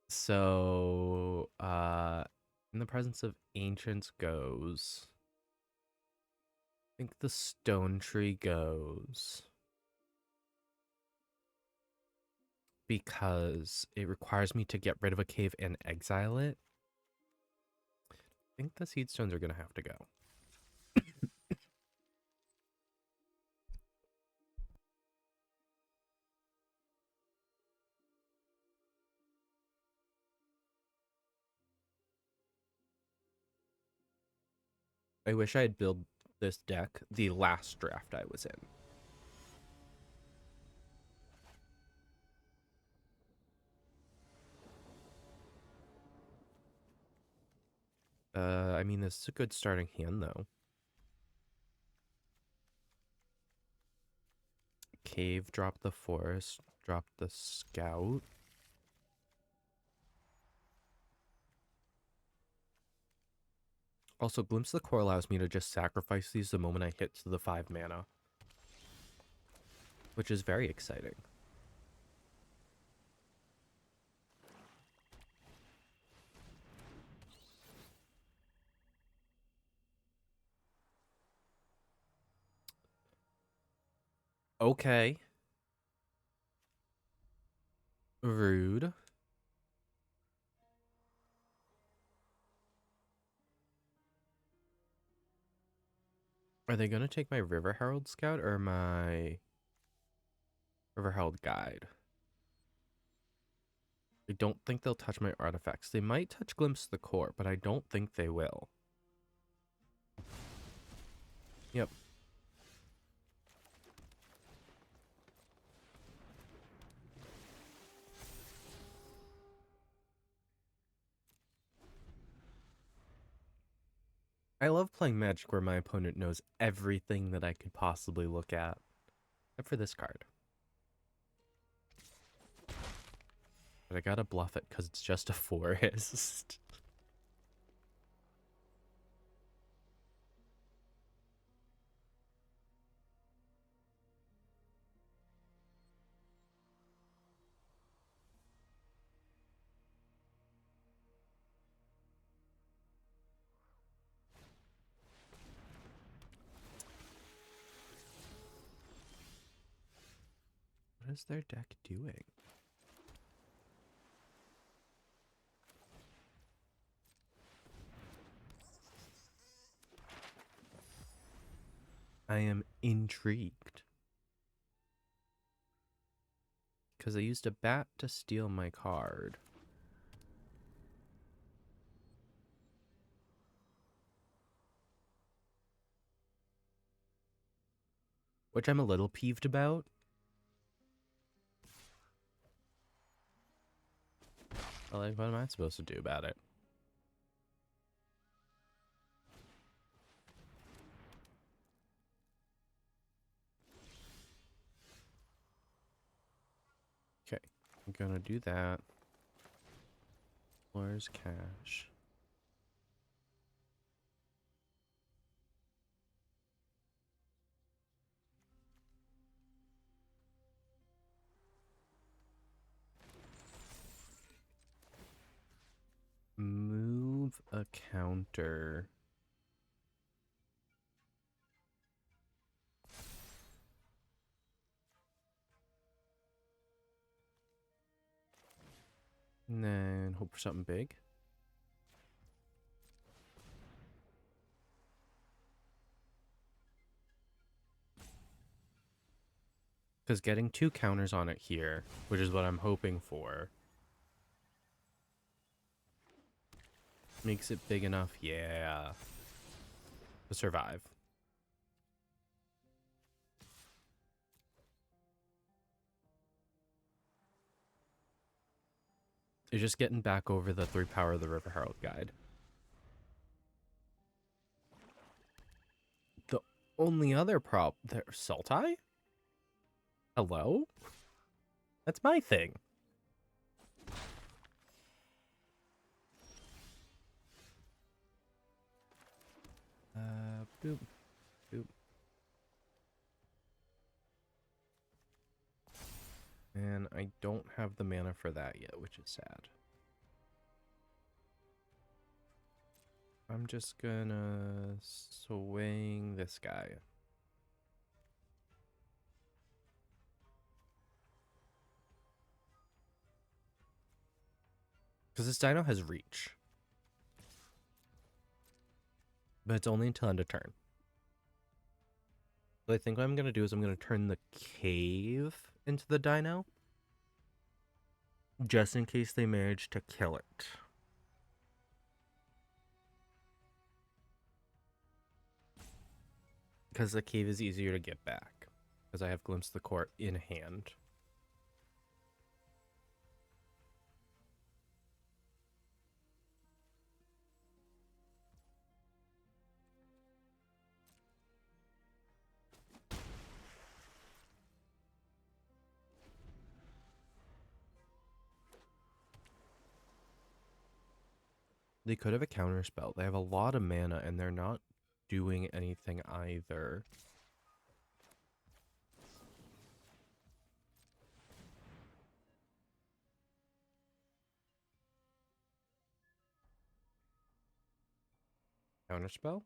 So, in the presence of Ancients goes. I think the Stone Tree goes. Because it requires me to get rid of a cave and exile it. I think the Seed Stones are going to have to go. I wish I had built this deck the last draft I was in. I mean, this is a good starting hand, though. Cave, drop the forest, drop the scout. Also, Glimpse of the Core allows me to just sacrifice these the moment I hit to the 5 mana, which is very exciting. Okay. Rude. Are they going to take my River Herald Scout or my River Herald Guide? I don't think they'll touch my artifacts. They might touch Glimpse of the Core, but I don't think they will. Yep. I love playing Magic where my opponent knows everything that I could possibly look at. Except for this card. But I gotta bluff it because it's just a forest. What is their deck doing? I am intrigued. Because I used a bat to steal my card. Which I'm a little peeved about. Like, what am I supposed to do about it? Okay, I'm gonna do that. Where's cash? a counter. And then hope for something big. Because getting 2 counters on it here, which is what I'm hoping for, makes it big enough, yeah, to survive. It's just getting back over the 3 power of the River Herald guide. The only other prop there, Sultai? Hello? That's my thing. Boop, boop. And I don't have the mana for that yet, which is sad. I'm just gonna swing this guy. Because this dino has reach. But it's only until end of turn. So I think what I'm going to do is I'm going to turn the cave into the dino. Just in case they manage to kill it. Because the cave is easier to get back. Because I have Glimpse of the Court in hand. They could have a counter spell. They have a lot of mana and they're not doing anything either. Counter spell?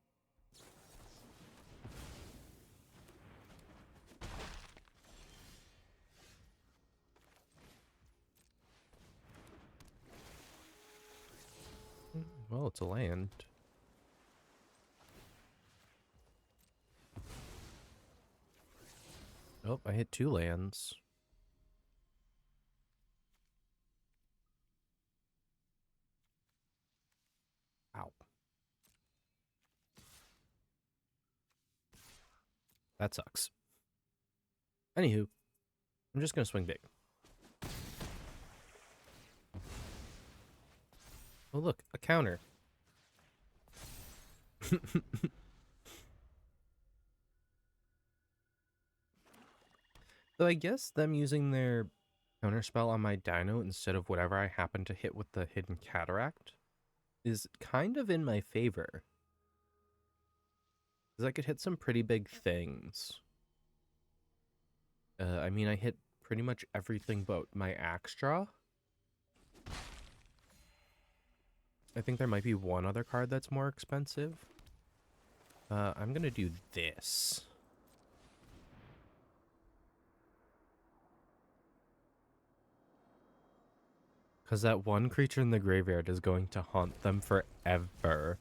Well, it's a land. Oh, I hit 2 lands. Ow. That sucks. Anywho, I'm just going to swing big. Oh, look, a counter. So I guess them using their counterspell on my dino instead of whatever I happen to hit with the Hidden Cataract is kind of in my favor. Because I could hit some pretty big things. I mean, I hit pretty much everything but my Axe Draw. I think there might be one other card that's more expensive. I'm going to do this. Because that one creature in the graveyard is going to haunt them forever.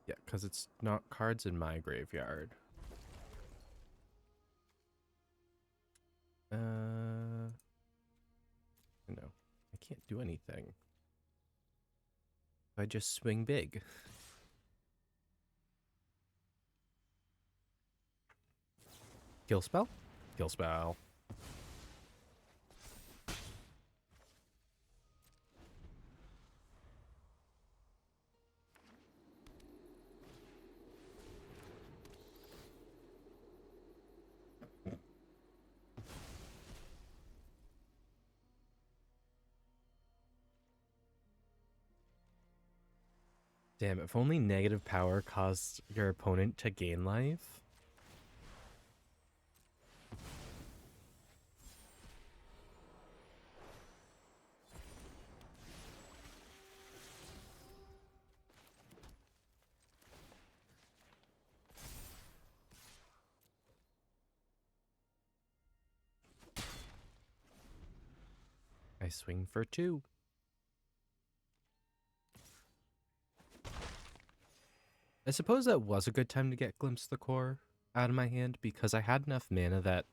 Yeah, because it's not cards in my graveyard. No. I can't do anything. I just swing big. Kill spell? Kill spell. Damn, if only negative power caused your opponent to gain life. I swing for 2. I suppose that was a good time to get Glimpse the Core out of my hand because I had enough mana that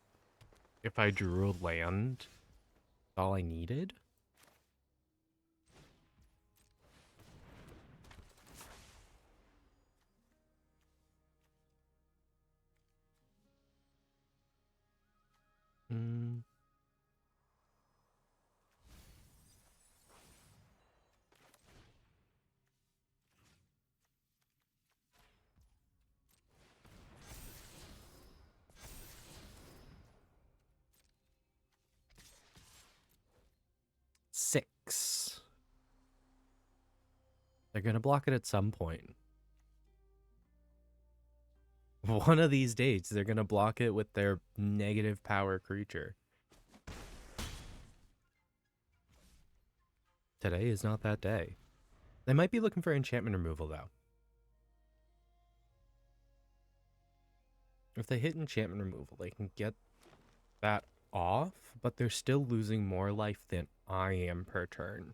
if I drew a land, all I needed. Mm. Six. They're gonna block it at some point. One of these days, they're gonna block it with their negative power creature. Today is not that day. They might be looking for enchantment removal, though. If they hit enchantment removal, they can get that off, but they're still losing more life than I am per turn.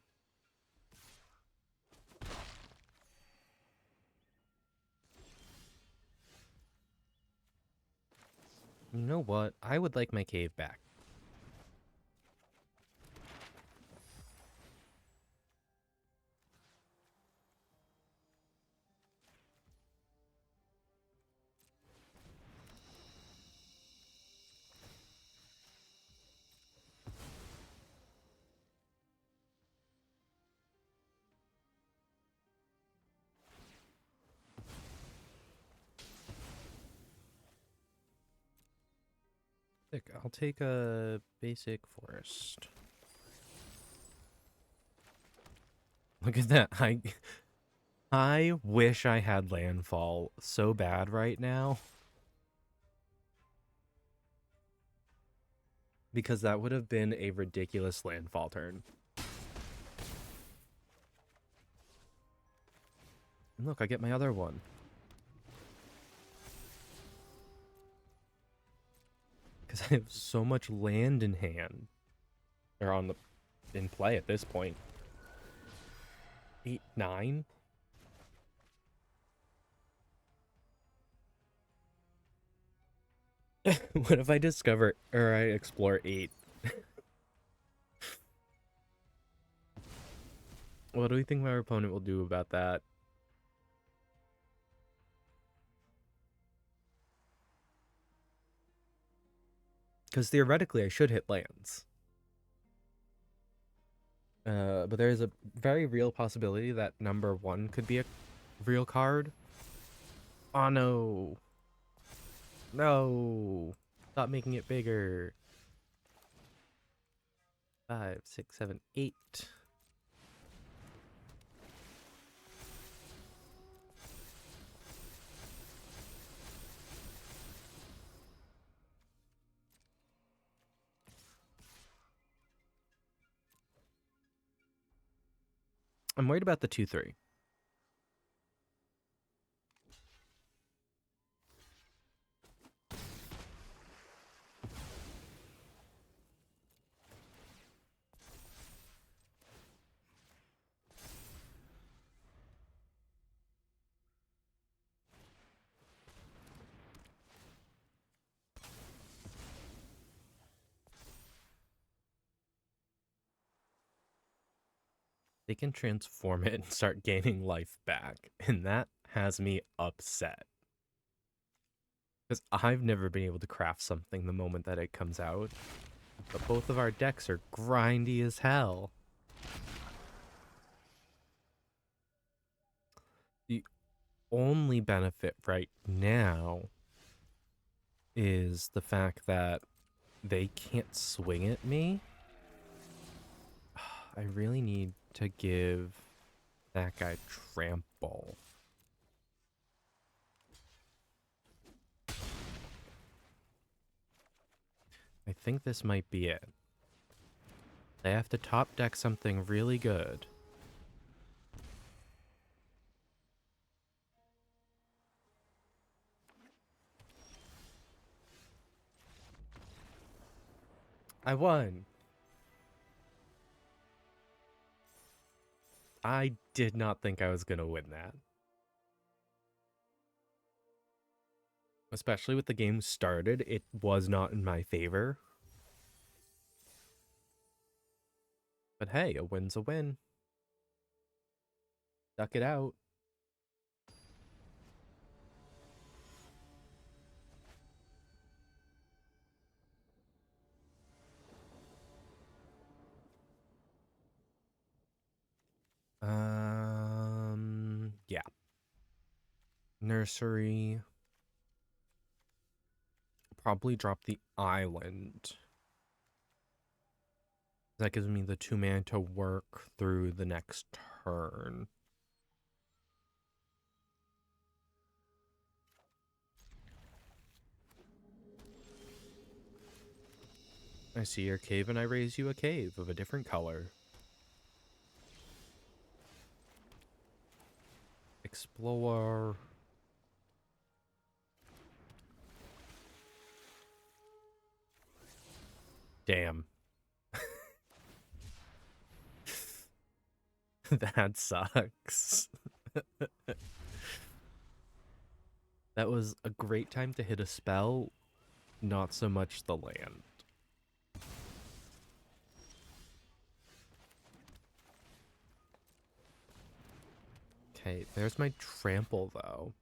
You know what? I would like my cave back. I'll take a basic forest. Look at that. I wish I had landfall so bad right now. Because that would have been a ridiculous landfall turn. And look, I get my other one. Because I have so much land in hand. Or in play at this point. 8, 9? What if I discover or I explore 8? What do we think my opponent will do about that? Because theoretically, I should hit lands. But there is a very real possibility that number 1 could be a real card. Oh no. No. Stop making it bigger. 5, 6, 7, 8. I'm worried about the 2-3. They can transform it and start gaining life back, and that has me upset. Because I've never been able to craft something the moment that it comes out. But both of our decks are grindy as hell. The only benefit right now is the fact that they can't swing at me. I really need to give that guy trample. I think this might be it. They have to top deck something really good. I won. I did not think I was going to win that. Especially with the game started, it was not in my favor. But hey, a win's a win. Duck it out. Yeah. Nursery. Probably drop the island. That gives me the 2 mana to work through the next turn. I see your cave and I raise you a cave of a different color. Explore. Damn. That sucks. That was a great time to hit a spell, not so much the land. Okay, there's my trample, though.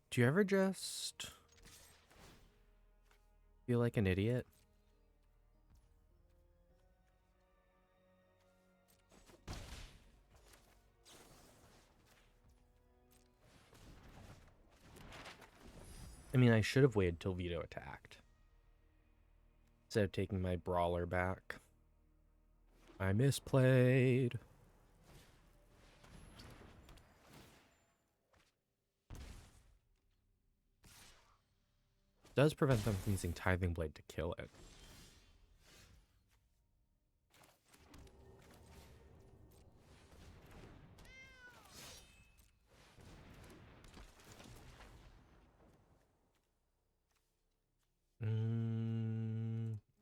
Do you ever just feel like an idiot? I mean, I should have waited till Veto attacked instead of taking my brawler back. I misplayed. Does prevent them from using Tithing Blade to kill it.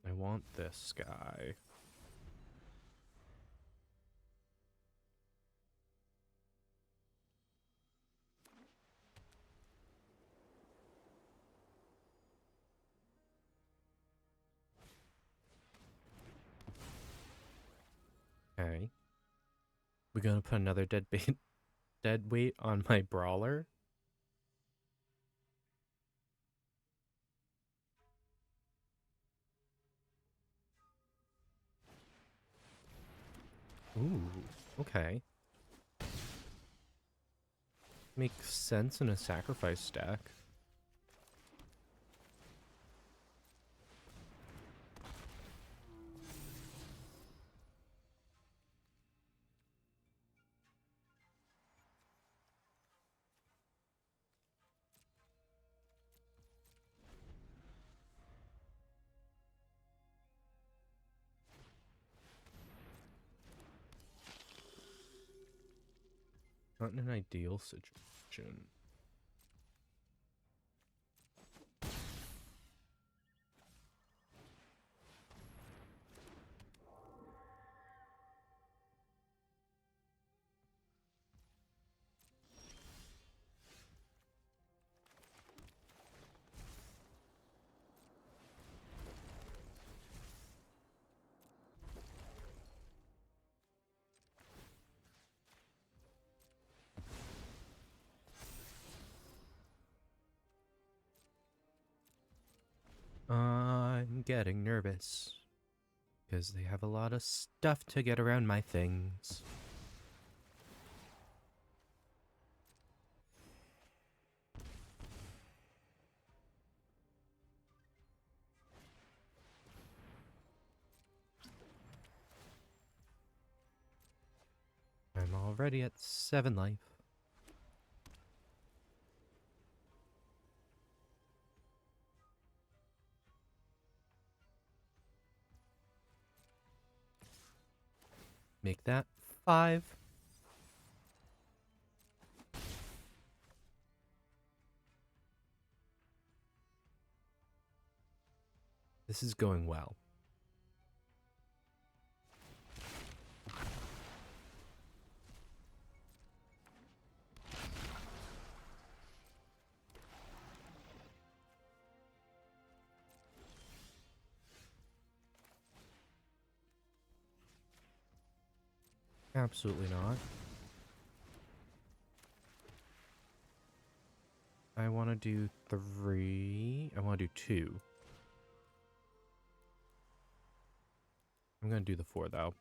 I want this guy. Okay. We're gonna put another dead weight on my brawler. Ooh, okay. Makes sense in a sacrifice stack. Not in an ideal situation. I'm getting nervous because they have a lot of stuff to get around my things. I'm already at 7 life. Make that 5. This is going well. Absolutely not. I want to do 3. I want to do 2. I'm going to do the 4, though.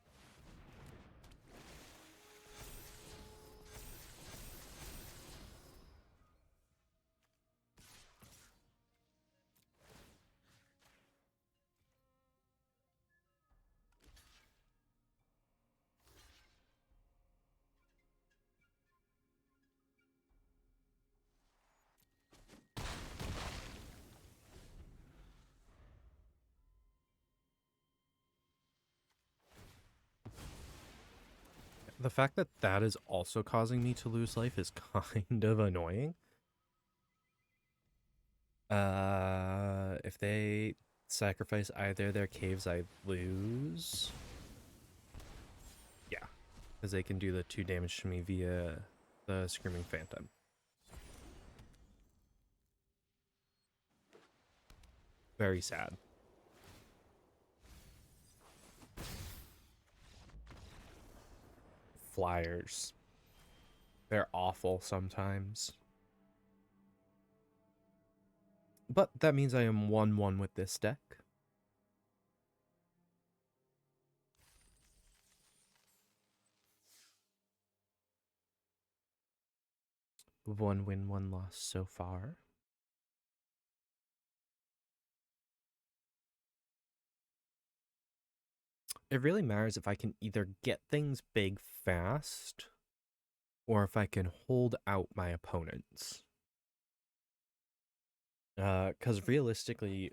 The fact that that is also causing me to lose life is kind of annoying. If they sacrifice either their caves, I lose. Yeah, because they can do the 2 damage to me via the Screaming Phantom. Very sad. Flyers. They're awful sometimes. But that means I am 1-1 with this deck. One win, 1 loss so far. It really matters if I can either get things big fast or if I can hold out my opponents. Because realistically,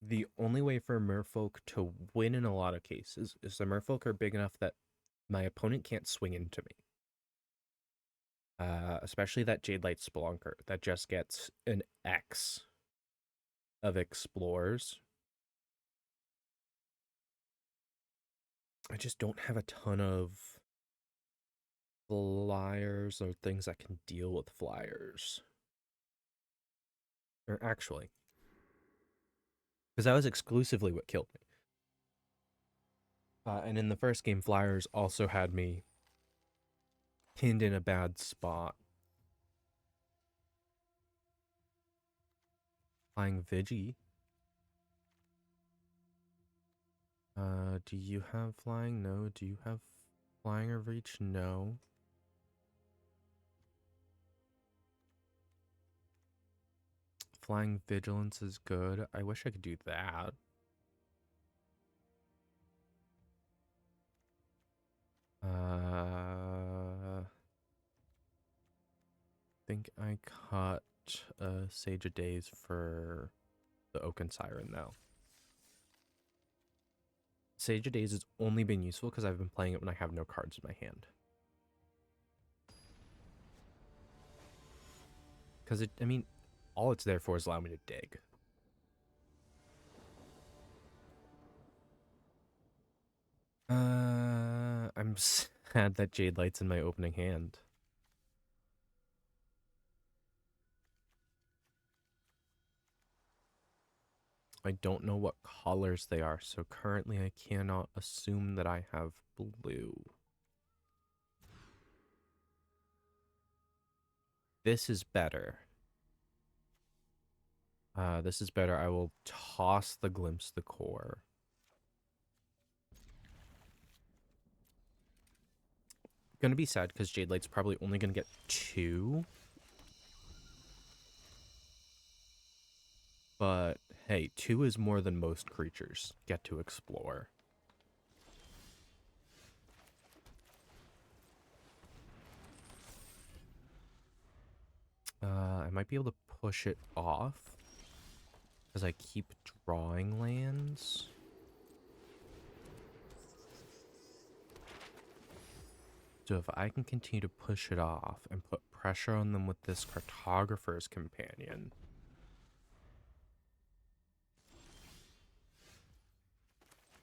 the only way for Merfolk to win in a lot of cases is the Merfolk are big enough that my opponent can't swing into me. Especially that Jadelight Spelunker that just gets an X of Explores. I just don't have a ton of flyers or things that can deal with flyers. Or actually, because that was exclusively what killed me. And in the first game, flyers also had me pinned in a bad spot. Flying Vigi. Do you have flying? No. Do you have flying or reach? No. Flying Vigilance is good. I wish I could do that. Think I caught Sage of Days for the Oaken Siren, though. Sage of Days has only been useful because I've been playing it when I have no cards in my hand. Because I mean, all it's there for is allow me to dig. I'm sad that Jadelight's in my opening hand. I don't know what colors they are, so currently I cannot assume that I have blue. This is better. This is better. I will toss the Glimpse the Core. Gonna be sad because Jadelight's probably only gonna get 2. But hey, 2 is more than most creatures get to explore. I might be able to push it off because I keep drawing lands. So if I can continue to push it off and put pressure on them with this Cartographer's Companion.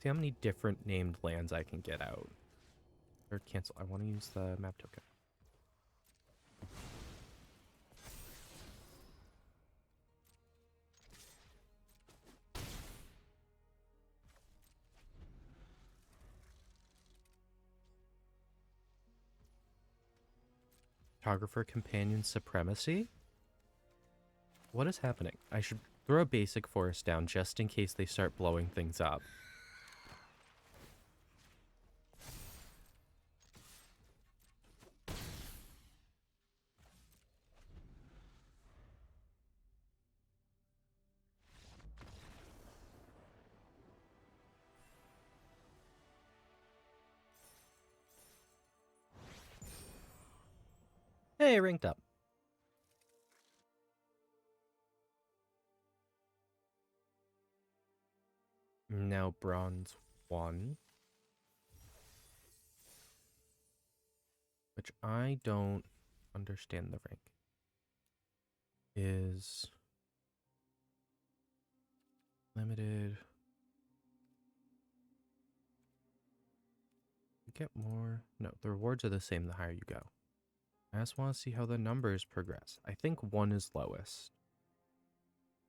See how many different named lands I can get out. Or cancel. I want to use the map token. Cartographer Companion Supremacy? What is happening? I should throw a basic forest down just in case they start blowing things up. Hey, ranked up. Now bronze 1. Which I don't understand the rank. Is limited. You get more. No, the rewards are the same the higher you go. I just want to see how the numbers progress. I think 1 is lowest.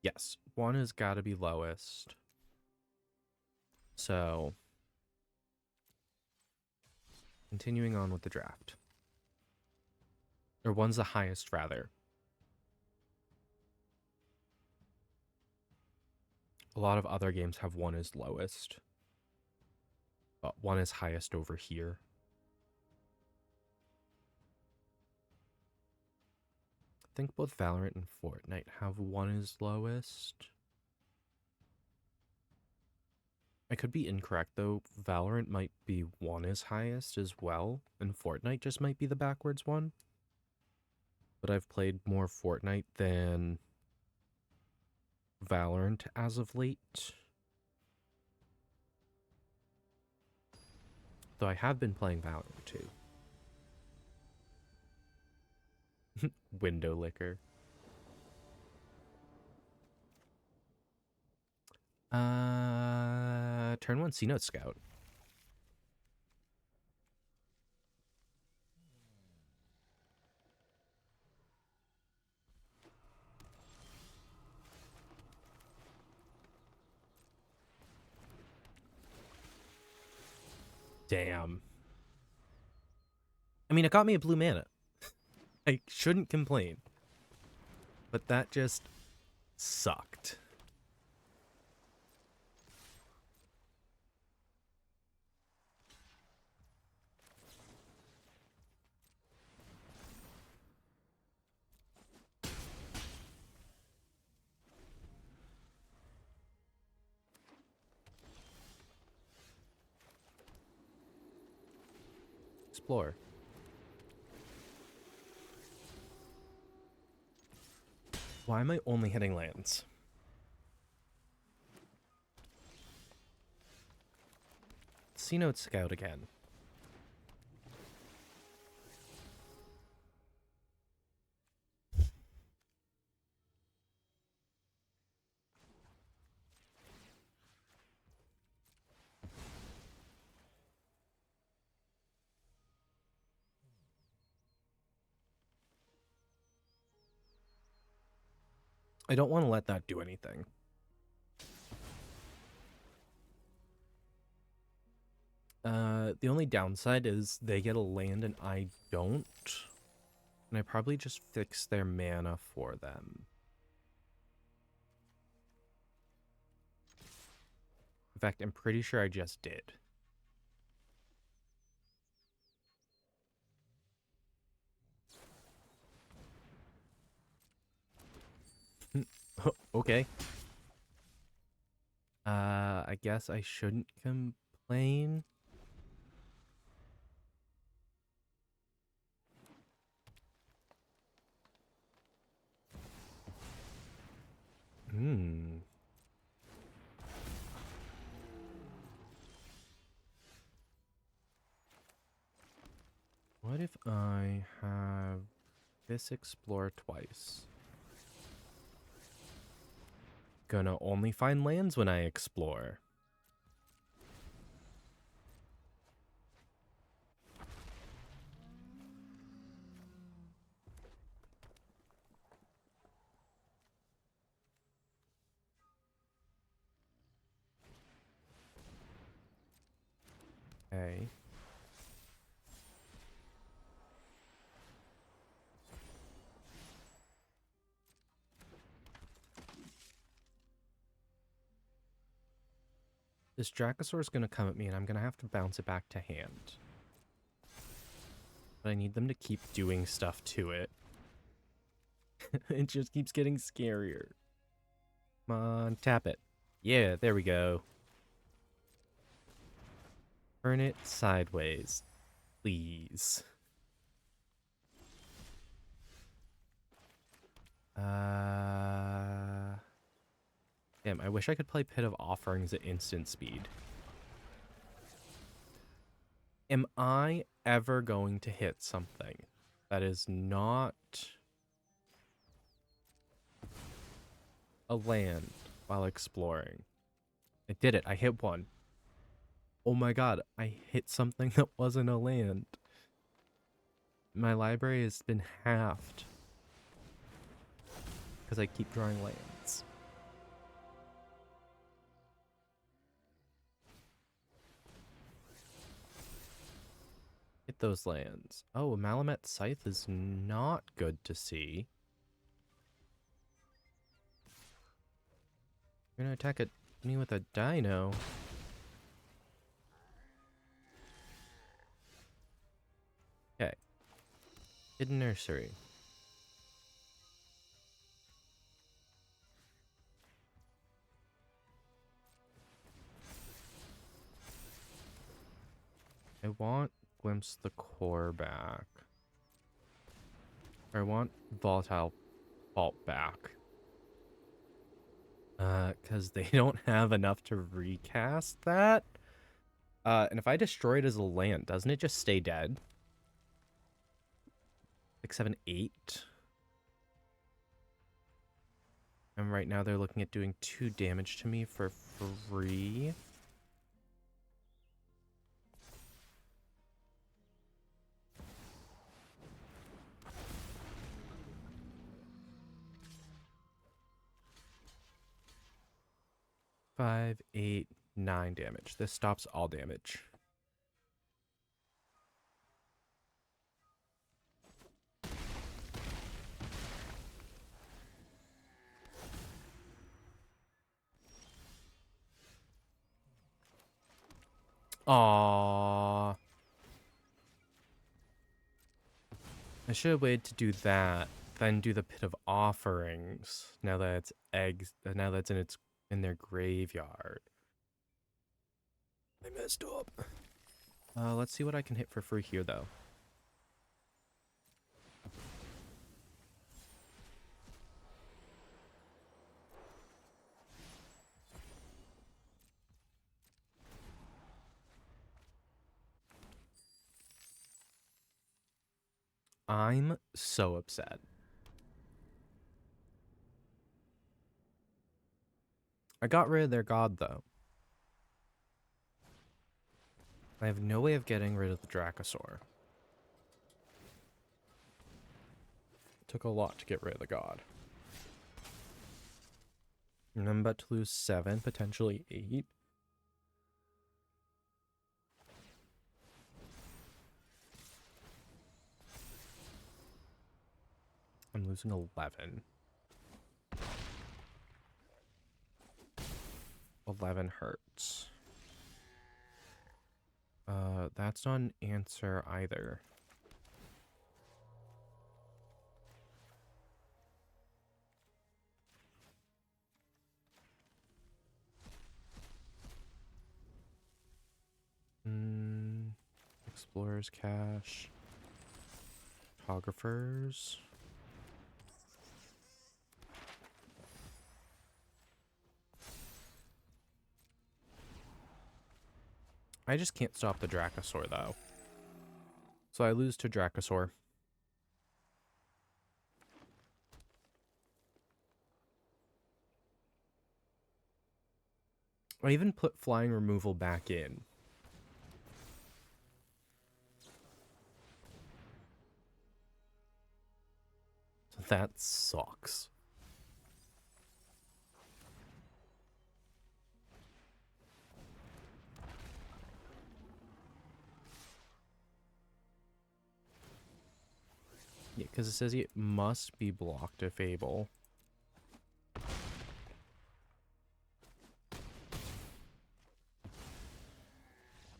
Yes, 1 has got to be lowest. So, continuing on with the draft. Or 1's the highest, rather. A lot of other games have 1 as lowest. But 1 is highest over here. I think both Valorant and Fortnite have 1 as lowest. I could be incorrect though. Valorant might be 1 as highest as well, and Fortnite just might be the backwards one. But I've played more Fortnite than Valorant as of late. Though I have been playing Valorant too. Window licker. Turn 1 C-Note Scout. Damn. I mean, it got me a blue mana. I shouldn't complain. But that just sucked. Explore. Why am I only hitting lands? C-Note Scout again. I don't want to let that do anything. The only downside is they get a land and I don't. And I probably just fix their mana for them. In fact, I'm pretty sure I just did. Okay. I guess I shouldn't complain. What What if I have this explore twice? Gonna only find lands when I explore. Okay. This Dracosaur is going to come at me and I'm going to have to bounce it back to hand. But I need them to keep doing stuff to it. It just keeps getting scarier. Come on, tap it. Yeah, there we go. Turn it sideways, please. Damn, I wish I could play Pit of Offerings at instant speed. Am I ever going to hit something that is not a land while exploring? I did it. I hit one. Oh my god, I hit something that wasn't a land. My library has been halved because I keep drawing lands. Hit those lands. Oh, Malamet Scythe is not good to see. You're gonna attack me with a dino. Okay. Hidden Nursery. I want Glimpse the Core back. Or I want Volatile Vault back. Because they don't have enough to recast that. And if I destroy it as a land, doesn't it just stay dead? 6, 7, 8. And right now they're looking at doing 2 damage to me for free. Five, 8, 9 damage. This stops all damage. Aww. I should have waited to do that, then do the Pit of Offerings. Now that it's eggs, now that's in their graveyard. I messed up. Let's see what I can hit for free here, though. I'm so upset. I got rid of their god, though. I have no way of getting rid of the Dracosaur. It took a lot to get rid of the god. And I'm about to lose 7, potentially 8. I'm losing 11. 11 hurts. That's not an answer either. Explorer's Cache. Photographers. I just can't stop the Dracosaur, though. So I lose to Dracosaur. I even put flying removal back in. That sucks. Yeah, because it says it must be blocked if able.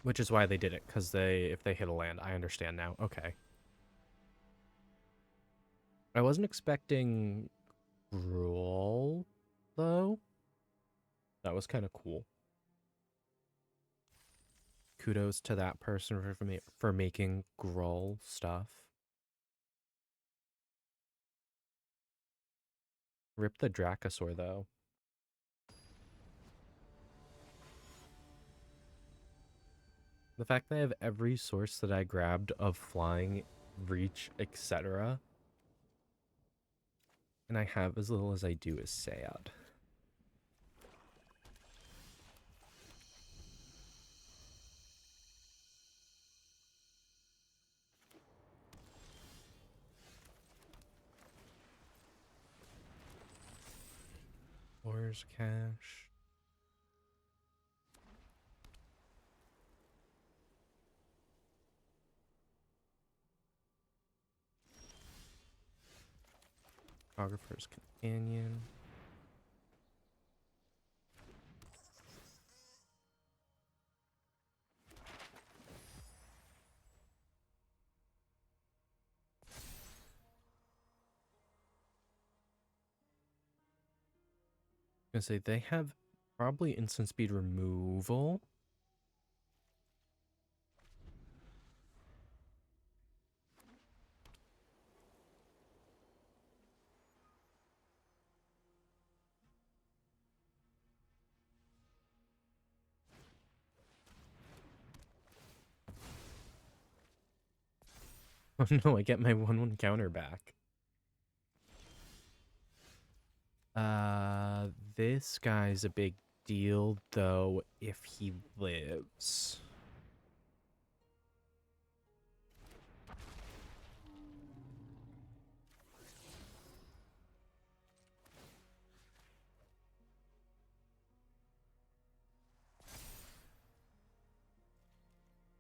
Which is why they did it, because if they hit a land, I understand now. Okay. I wasn't expecting Gruul, though. That was kind of cool. Kudos to that person for making Gruul stuff. Rip the Dracosaur, though. The fact that I have every source that I grabbed of flying, reach, etc., and I have as little as I do is sad. Where's cash? Photographer's Companion. I'm gonna say they have probably instant speed removal. Oh no, I get my 1/1 counter back. This guy's a big deal, though, if he lives.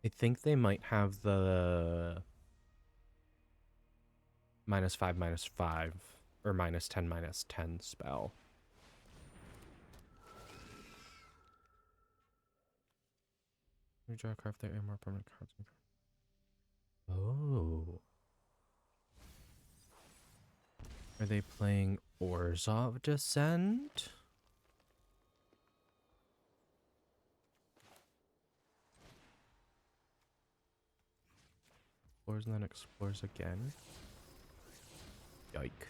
I think they might have the -5/-5 or -10/-10 spell. We draw a card if there are more permanent cards. Oh. Are they playing Orzhov Descent? Explores and then explores again. Yike.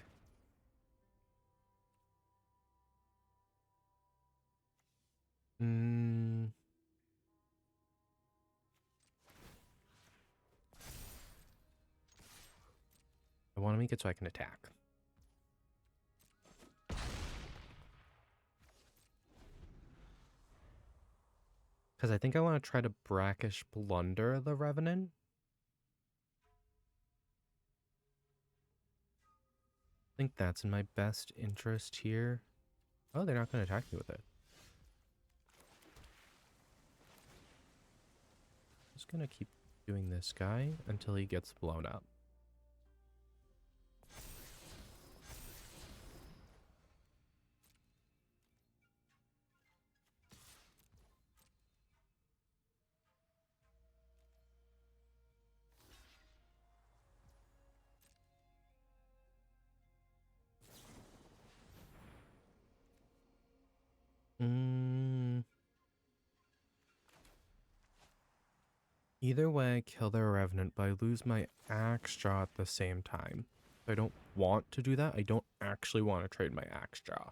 I want to make it so I can attack. Because I think I want to try to Brackish Blunder the Revenant. I think that's in my best interest here. Oh, they're not going to attack me with it. Just going to keep doing this guy until he gets blown up. Either way, I kill their Revenant, but I lose my Axe Jaw at the same time. I don't want to do that. I don't actually want to trade my Axe Jaw.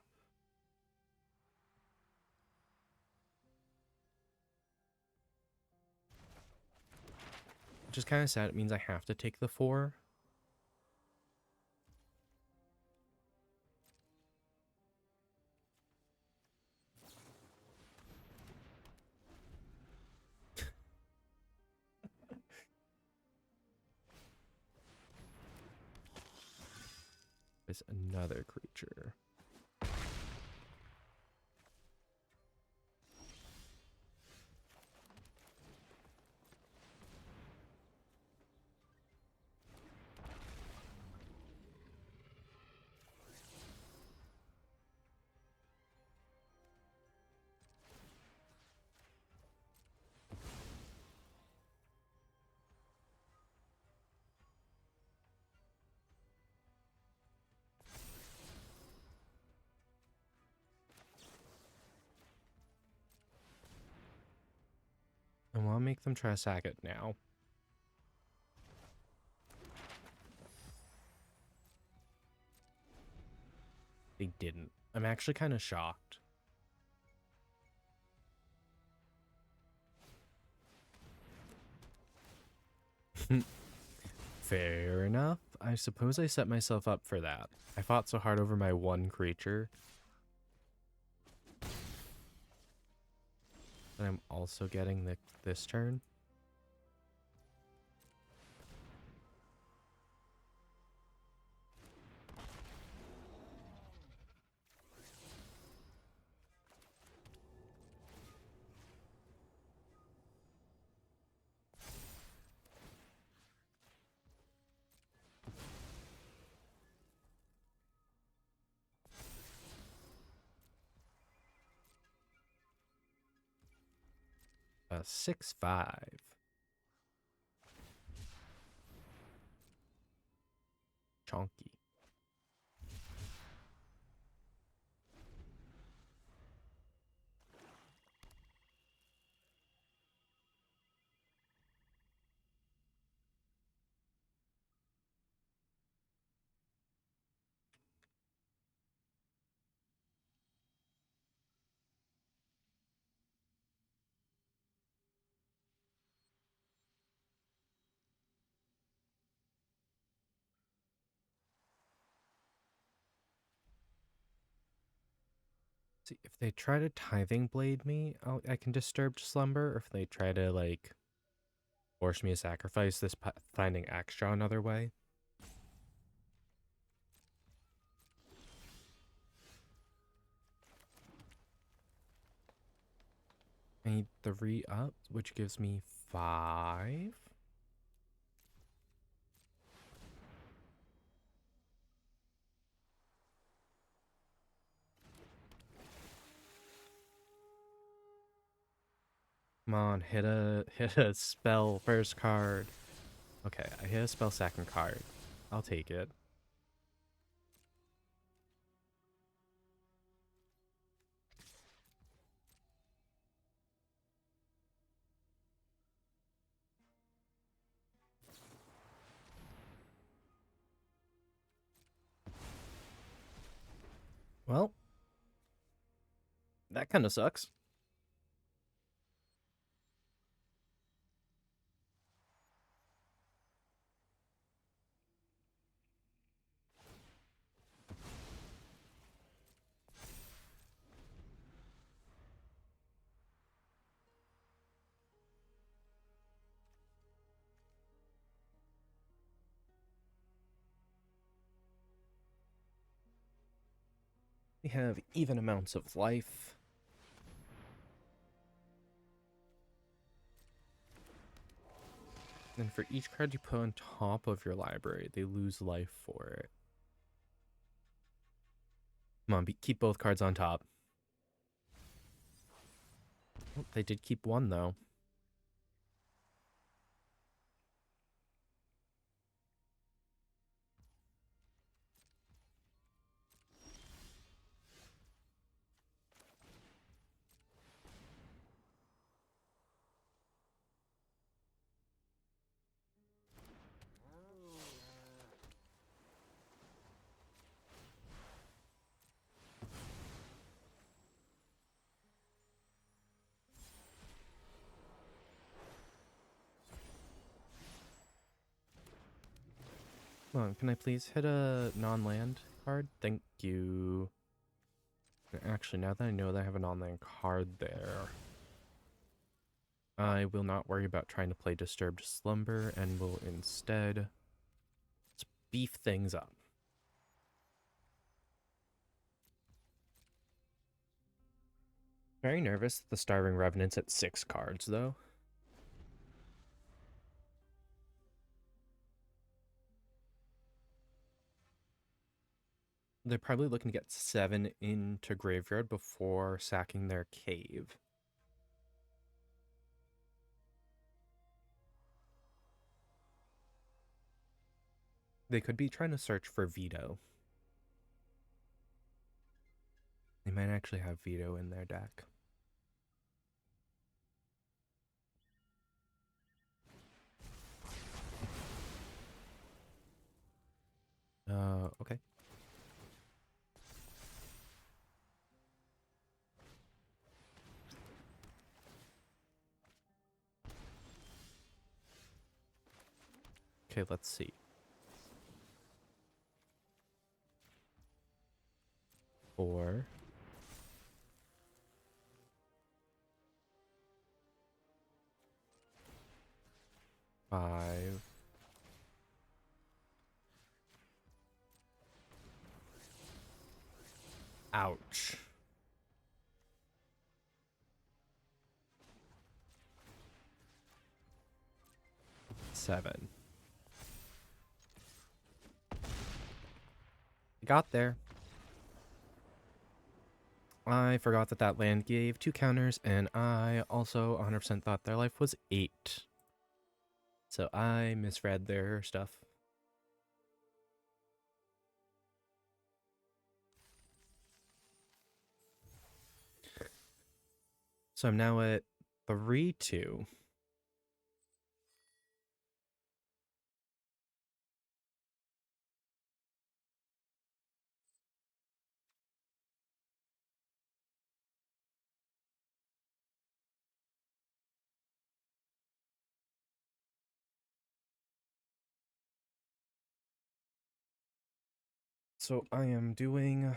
which is kind of sad. It means I have to take the 4. There's another creature. I want to make them try to sack it now. They didn't. I'm actually kind of shocked. Fair enough. I suppose I set myself up for that. I fought so hard over my 1 creature. And I'm also getting this turn. A 6/5. Chonky. See, if they try to Tithing Blade me, I can Disturbed Slumber. Or if they try to, like, force me to sacrifice this Finding Axstraw another way. I need 3 up, which gives me 5. Come on, hit a spell first card. Okay, I hit a spell second card. I'll take it. Well, that kind of sucks. We have even amounts of life. And for each card you put on top of your library, they lose life for it. Come on, keep both cards on top. Oh, they did keep 1, though. Come on, can I please hit a non-land card? Thank you. Actually, now that I know that I have a non-land card there, I will not worry about trying to play Disturbed Slumber and will instead beef things up. Very nervous that the Starving Revenant's at 6 cards, though. They're probably looking to get 7 into Graveyard before sacking their cave. They could be trying to search for Veto. They might actually have Veto in their deck. Okay. Okay, let's see. Four. Five. Ouch. Seven. Got there. I forgot that that land gave 2 counters, and I also 100% thought their life was 8. So I misread their stuff. So I'm now at 3-2. So I am doing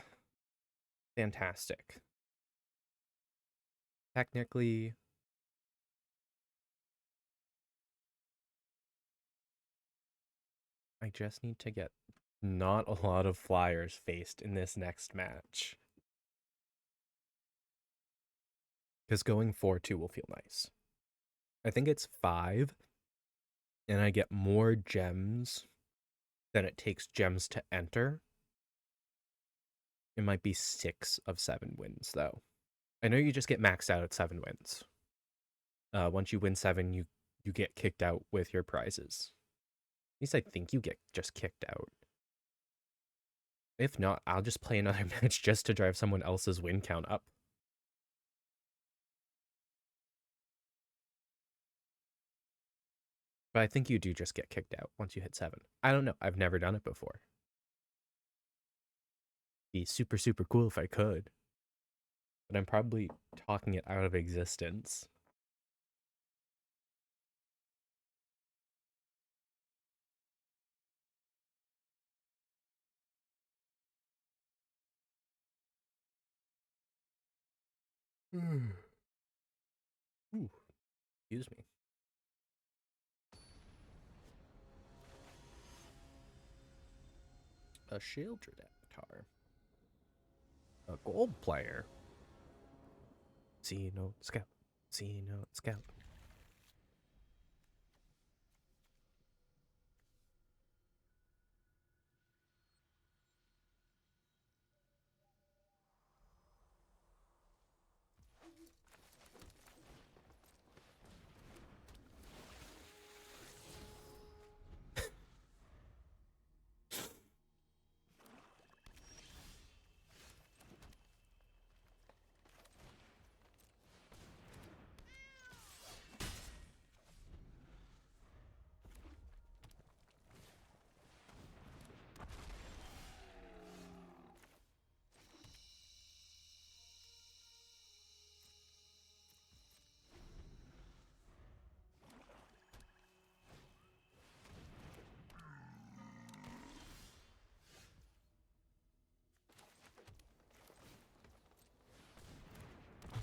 fantastic. Technically, I just need to get not a lot of flyers faced in this next match. Because going 4-2 will feel nice. I think it's 5, and I get more gems than it takes gems to enter. It might be 6 of 7 wins, though. I know you just get maxed out at 7 wins. Once you win 7, you get kicked out with your prizes. At least I think you get just kicked out. If not, I'll just play another match just to drive someone else's win count up. But I think you do just get kicked out once you hit 7. I don't know. I've never done it before. Be super, super cool if I could. But I'm probably talking it out of existence. Ooh, excuse me. A Shieldred avatar. A gold player. C note scout. C note scout.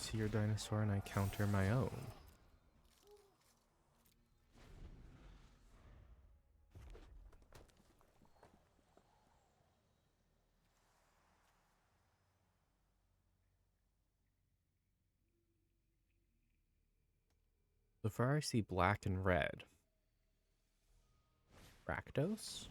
see your dinosaur and I counter my own. So far I see black and red. Rakdos?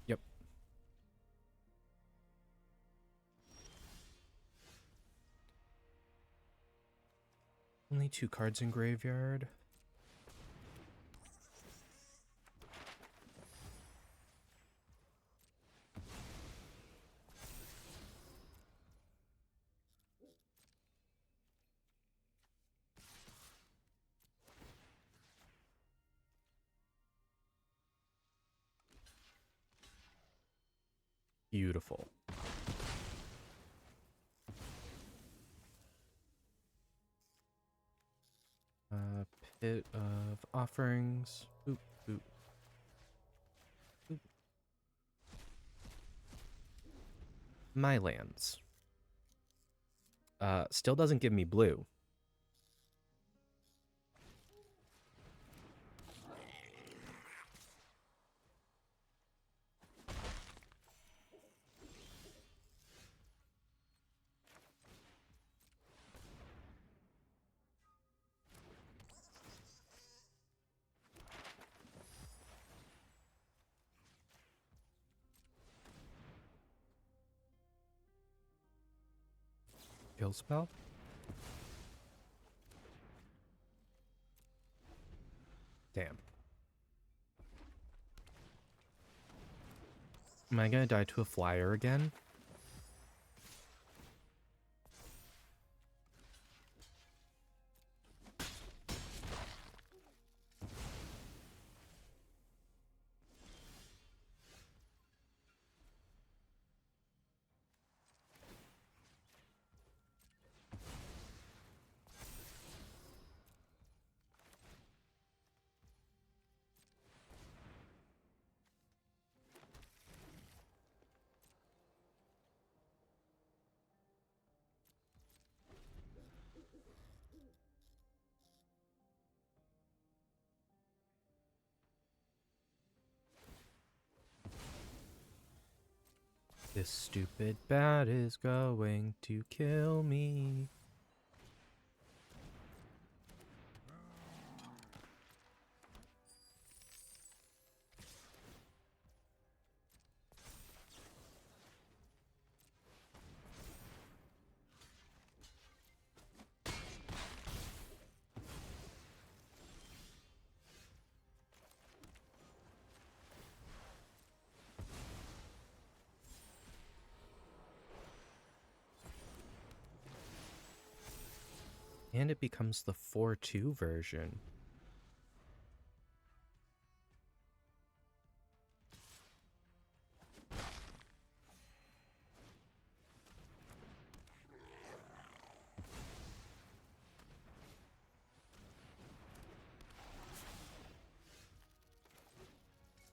Yep. Only 2 cards in graveyard. Beautiful. Pit of offerings. Oop, oop, oop. My lands. Still doesn't give me blue. Kill spell? Damn. Am I gonna die to a flyer again? This stupid bat is going to kill me. And it becomes the 4-2 version.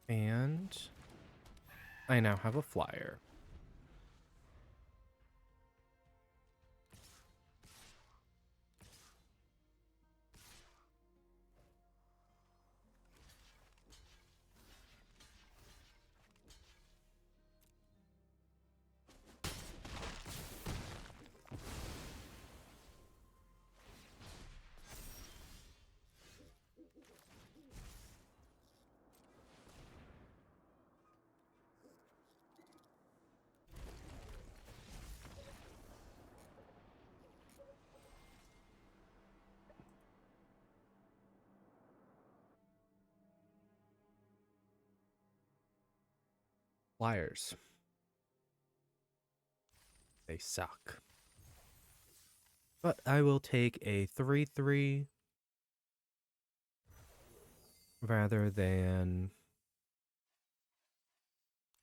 And I now have a flyer. Flyers. They suck. But I will take a 3-3 rather than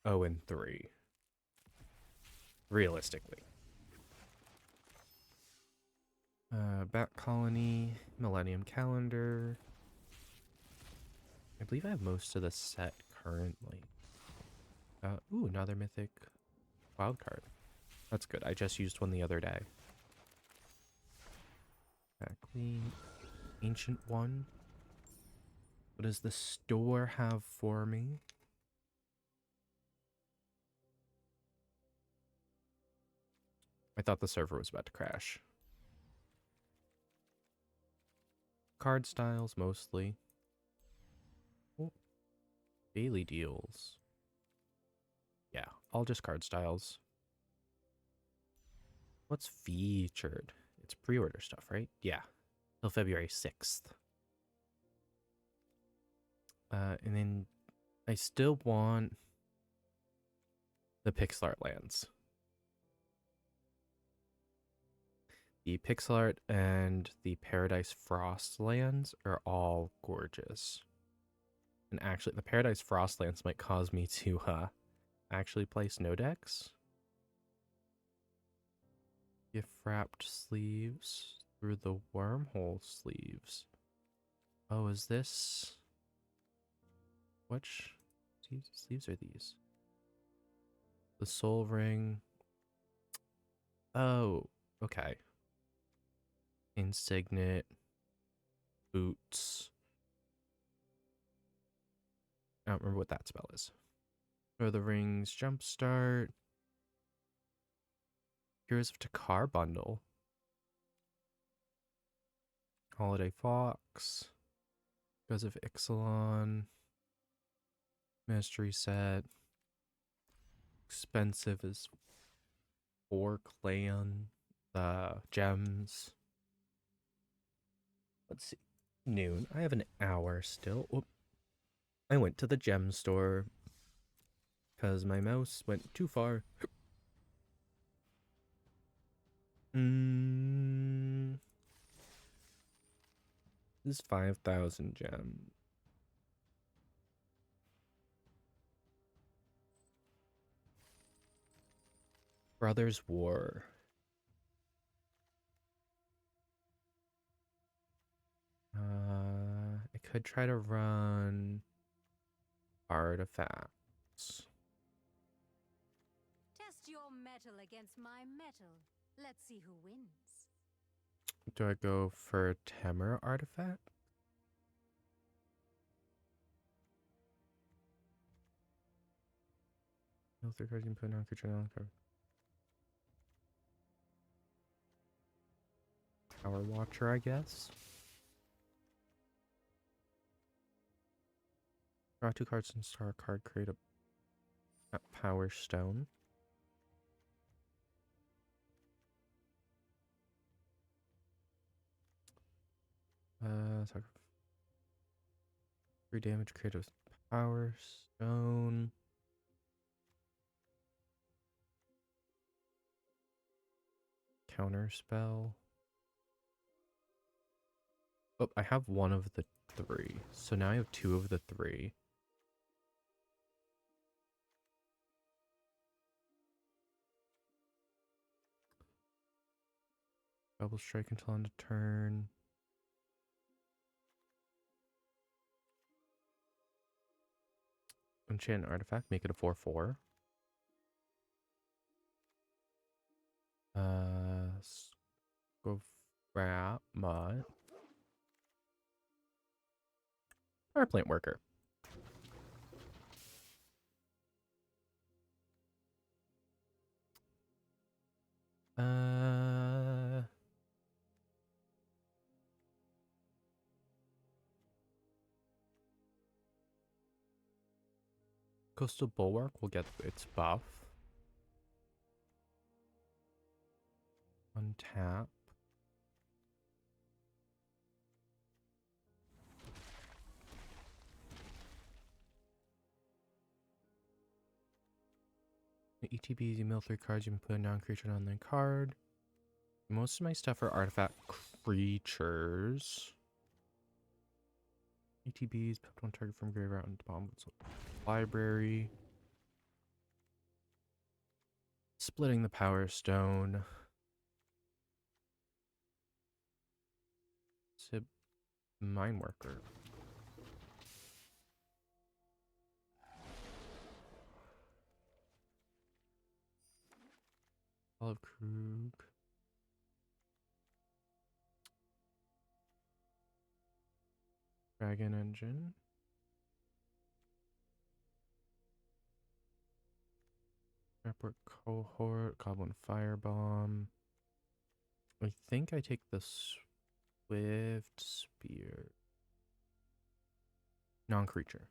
0-3. Realistically. Bat Colony, Millennium Calendar. I believe I have most of the set currently. Ooh, another mythic wild card. That's good. I just used one the other day. Exactly. Ancient one. What does the store have for me? I thought the server was about to crash. Card styles mostly. Oh, daily deals. Yeah, all just card styles. What's featured? It's pre-order stuff, right? Yeah, till February 6th. And then I still want the pixel art lands. The pixel art and the Paradise Frost lands are all gorgeous. And actually, the Paradise Frost lands might cause me to actually play Snow decks. Gift wrapped sleeves through the wormhole sleeves. Oh, is this... Which sleeves are these? The soul ring. Oh, okay. Insignet. Boots. I don't remember what that spell is. Or the rings, jumpstart. Heroes of Takar bundle. Holiday Fox. Because of Ixalan. Mystery set. Expensive as 4 clan. Gems. Let's see. Noon. I have an hour still. Oop. I went to the gem store because my mouse went too far. This is 5,000 gems. Brothers War. I could try to run artifacts. Test your metal against my metal. Let's see who wins. Do I go for Temur artifact? No, 3 cards you can put on creature on card. Power Watcher, I guess. Draw 2 cards and star a card, create a Power Stone. Sorry. 3 damage, create a Power Stone. Counter spell. Oh, I have 1 of the 3. So now I have 2 of the 3. Double strike until end of turn. Enchant an artifact, make it a 4/4. Go wrap mud. Power plant worker. Coastal Bulwark will get its buff. Untap. The ETBs, you mill 3 cards, you can put a non-creature on the card. Most of my stuff are artifact creatures. ETBs, put 1 target from graveyard into bomb. Library. Splitting the Power Stone. Mine worker. Olive Krug. Dragon Engine. Airport Cohort. Goblin Firebomb. I think I take the Swift Spear. Non-creature.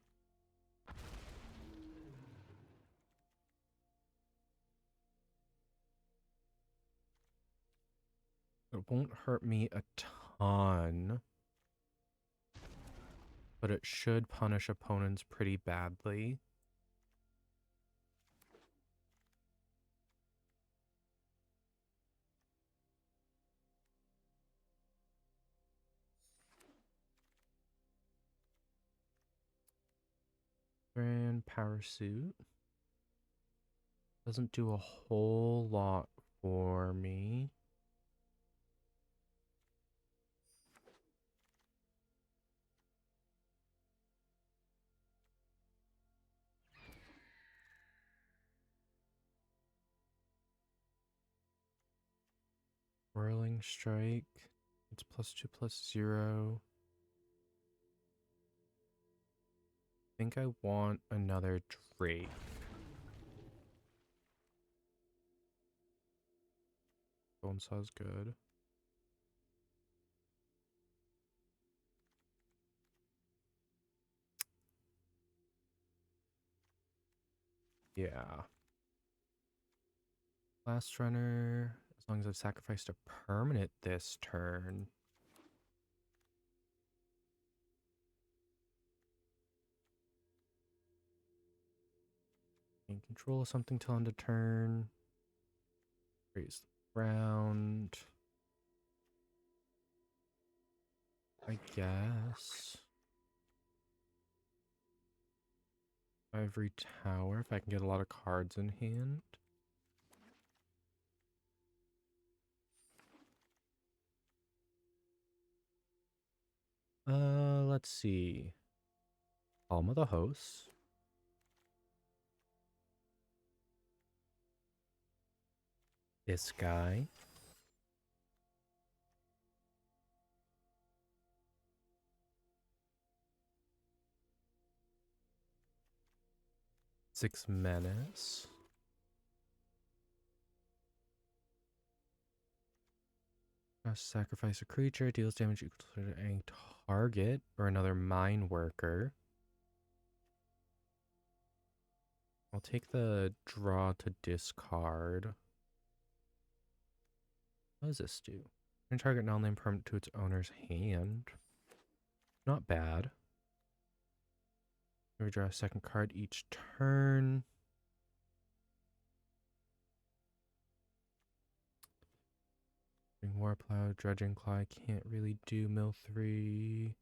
It won't hurt me a ton, but it should punish opponents pretty badly. Grand Power Suit. Doesn't do a whole lot for me. Whirling Strike. It's +2/+0. I think I want another Drake. Bone Saw's good. Yeah. Last Runner. As long as I've sacrificed a permanent this turn. Gain control of something till end of turn. Raise the ground. I guess. Ivory Tower, if I can get a lot of cards in hand. Let's see. Alma the Host. This guy. Six Menace. Sacrifice a creature, deals damage equal to any target, or another mine worker. I'll take the draw to discard. What does this do? Turn target non-land permanent to its owner's hand. Not bad. We draw a second card each turn. Warplow, Dredging Claw, I can't really do mill 3.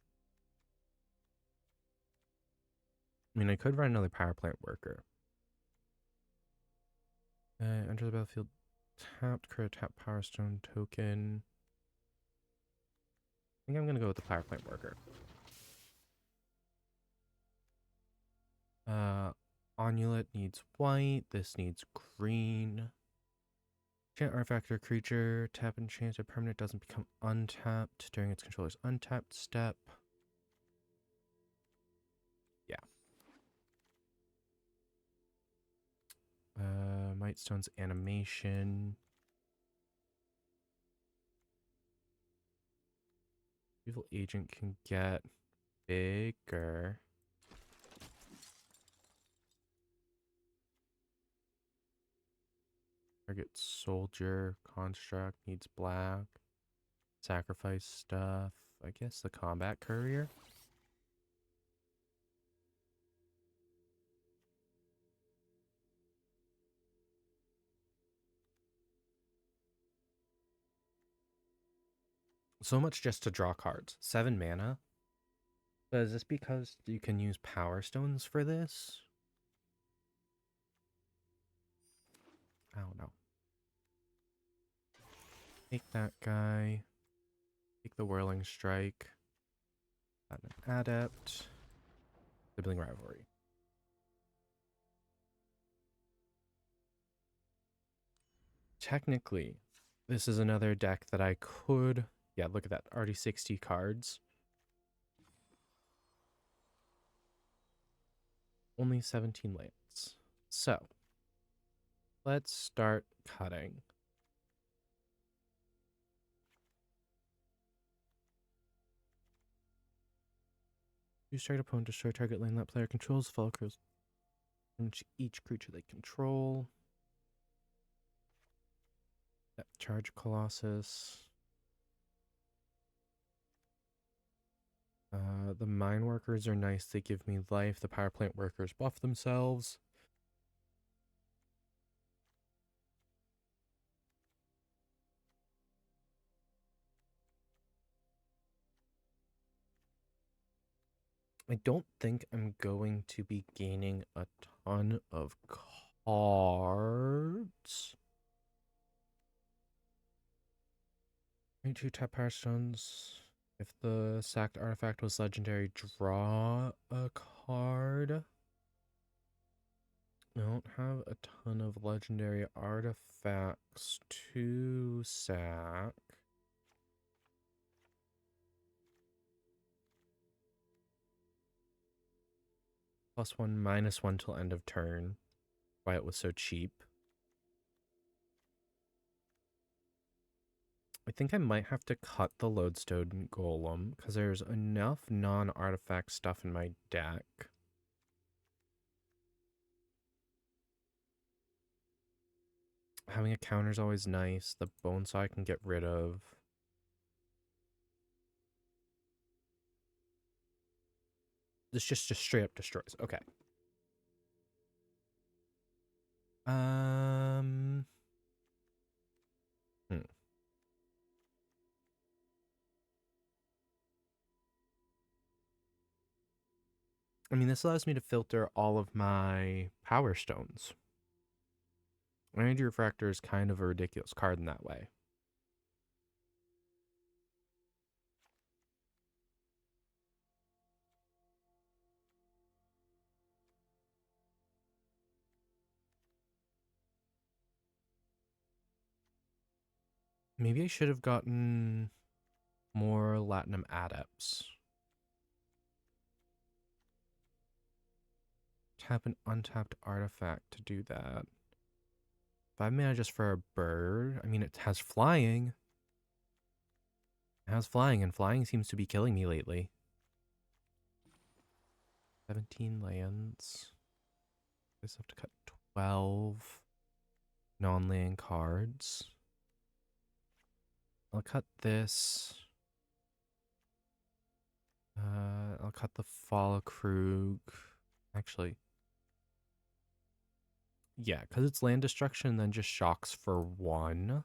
I mean, I could run another power plant worker. Enter the battlefield tapped, create a tap Power Stone token. I think I'm going to go with the power plant worker. Onulet needs white. This needs green. Enchant artifact or creature. Tap enchanted permanent doesn't become untapped during its controller's untapped step. Yeah. Mightstone's animation. Evil Agent can get bigger. Target soldier construct needs black. Sacrifice stuff. I guess the combat courier. So much just to draw cards. 7 mana. But is this because you can use Power Stones for this? I don't know. Take that guy. Take the Whirling Strike. An adept. Sibling rivalry. Technically, this is another deck that I could... Yeah, look at that. Already 60 cards. Only 17 lands. So, let's start cutting. You start opponent, destroy target land that player controls, follow each creature they control. Charge Colossus. The mine workers are nice. They give me life. The power plant workers buff themselves. I don't think I'm going to be gaining a ton of cards. 2 tap Power Stones. If the sacked artifact was legendary, draw a card. I don't have a ton of legendary artifacts to sack. +1, -1 till end of turn. Why it was so cheap. I think I might have to cut the Lodestone Golem because there's enough non-artifact stuff in my deck. Having a counter is always nice. The Bonesaw I can get rid of. This just straight up destroys. Okay. I mean, this allows me to filter all of my Power Stones. Energy Refractor is kind of a ridiculous card in that way. Maybe I should have gotten more Latinum Adepts. Tap an untapped artifact to do that. 5 mana just for a bird. I mean, it has flying. It has flying, and flying seems to be killing me lately. 17 lands. I just have to cut 12 non-land cards. I'll cut this. I'll cut the Fallkrug. Actually, yeah, because it's land destruction, then just shocks for 1.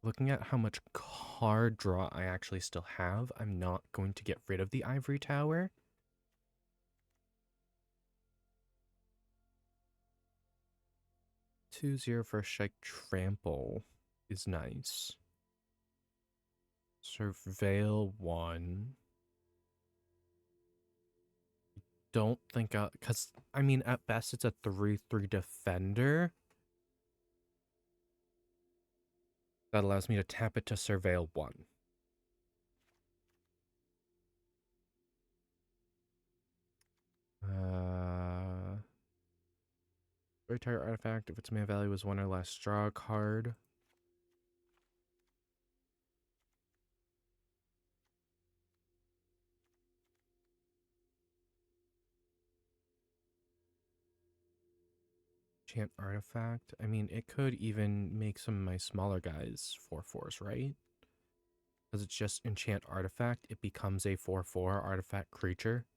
Looking at how much card draw I actually still have, I'm not going to get rid of the Ivory Tower. 2/0 for Strike Trample is nice. Surveil 1. Don't think because I mean, at best it's a 3/3 defender. That allows me to tap it to Surveil 1. Retire artifact. If its mana value is 1 or less, draw a card. Chant artifact. I mean, it could even make some of my smaller guys 4/4s, right? Because it's just enchant artifact. It becomes a 4/4 artifact creature.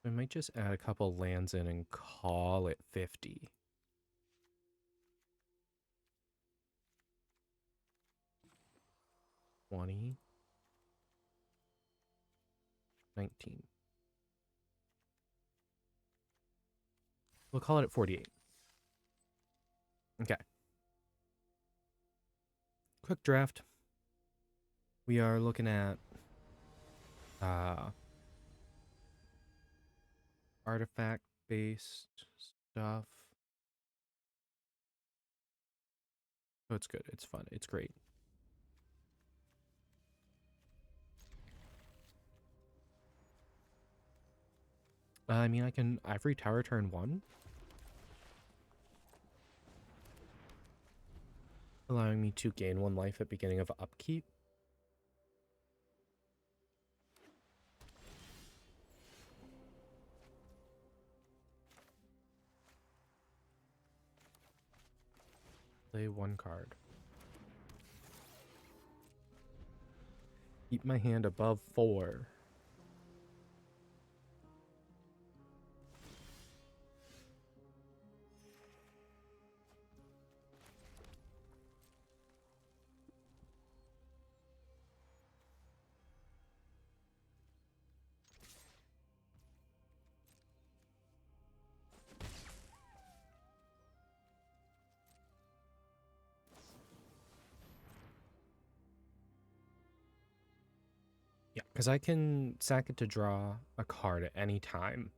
I might just add a couple lands in and call it 50. 20, 19. We'll call it at 48. Okay. Quick draft. We are looking at artifact-based stuff. So it's good. It's fun. It's great. I mean, I can Ivory Tower turn 1. Allowing me to gain 1 life at beginning of upkeep. Play 1 card. Keep my hand above 4. Yeah, because I can sack it to draw a card at any time.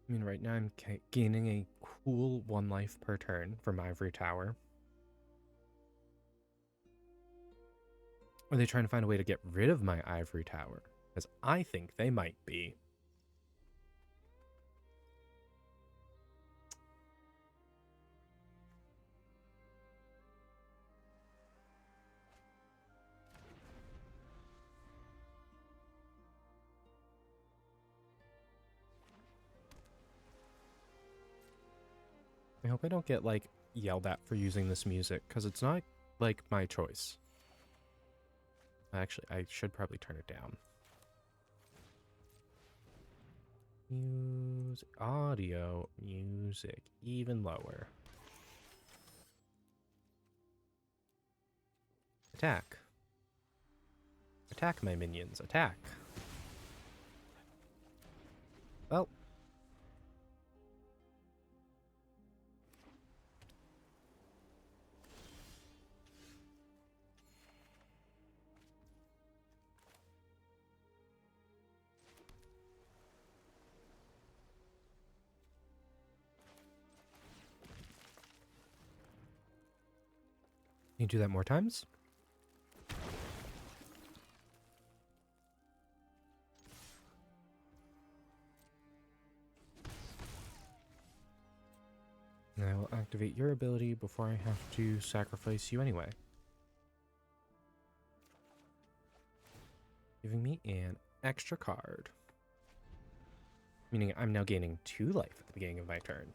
I mean, right now I'm gaining a cool 1 life per turn from Ivory Tower. Are they trying to find a way to get rid of my Ivory Tower? Because I think they might be. I hope I don't get, like, yelled at for using this music, because it's not, like, my choice. Actually, I should probably turn it down. Music, audio, music, even lower. Attack. Attack, my minions, attack. Well. Can you do that more times? And I will activate your ability before I have to sacrifice you anyway. Giving me an extra card. Meaning I'm now gaining 2 life at the beginning of my turn.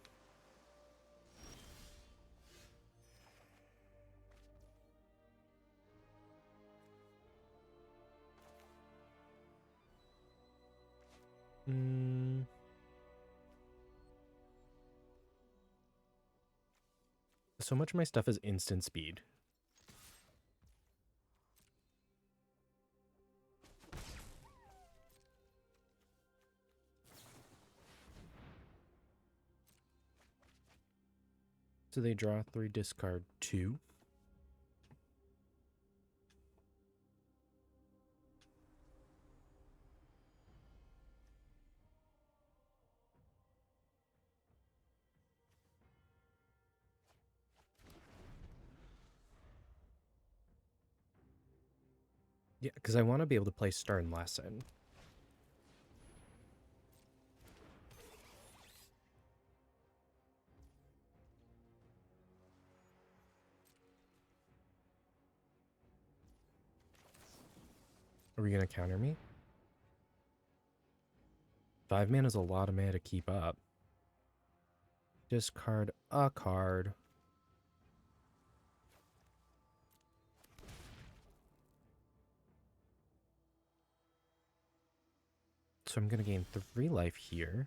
So much of my stuff is instant speed. So they draw 3, discard 2. Yeah, because I want to be able to play Stern Lesson. Are we going to counter me? 5 mana is a lot of mana to keep up. Discard a card. So I'm going to gain 3 life here.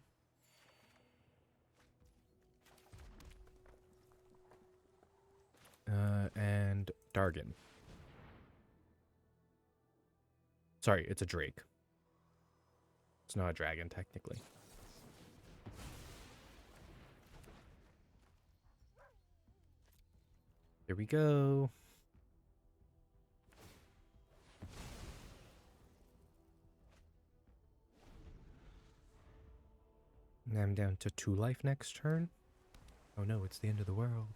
And Dargon. Sorry, it's a Drake. It's not a dragon, technically. Here we go. And I'm down to 2 life next turn. Oh no, it's the end of the world.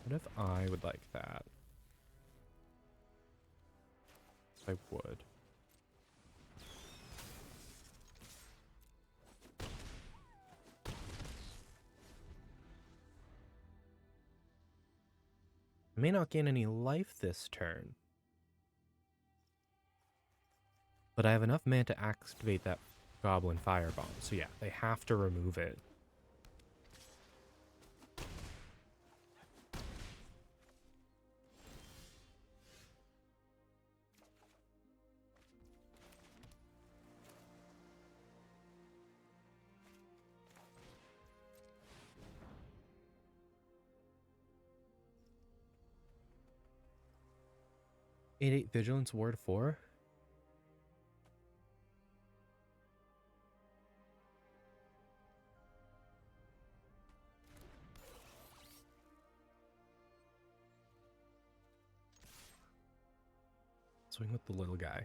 What if I would like that? I would. I may not gain any life this turn. But I have enough mana to activate that Goblin Firebomb. So yeah, they have to remove it. Eight Vigilance Ward 4. Swing with the little guy.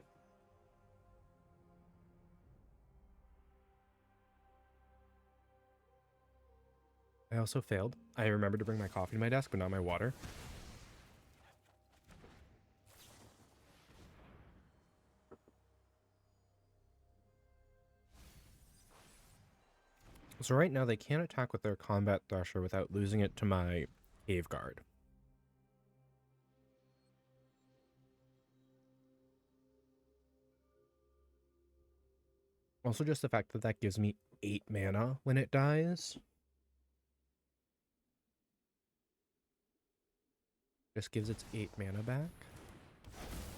I also failed. I remembered to bring my coffee to my desk, but not my water. So right now they can't attack with their Combat Thresher without losing it to my Cave Guard. Also just the fact that that gives me 8 mana when it dies. Just gives its 8 mana back.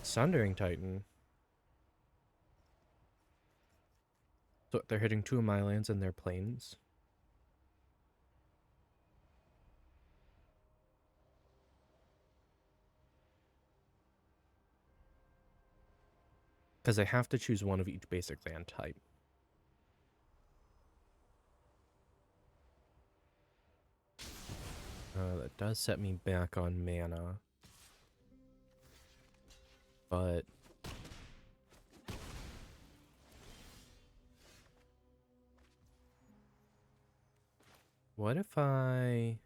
Sundering Titan. So they're hitting 2 of my lands and their planes. Because they have to choose one of each basic land type. That does set me back on mana. But what if I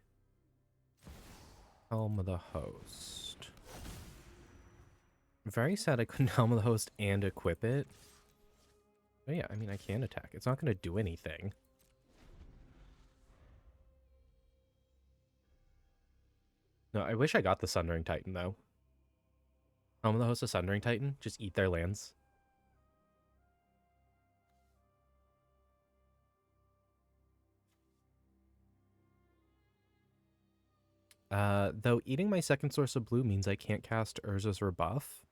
Helm of the Host? I'm very sad I couldn't Helm of the Host and equip it. But yeah, I mean, I can attack. It's not going to do anything. No, I wish I got the Sundering Titan, though. Helm of the Host of Sundering Titan. Just eat their lands. Though eating my second source of blue means I can't cast Urza's Rebuff.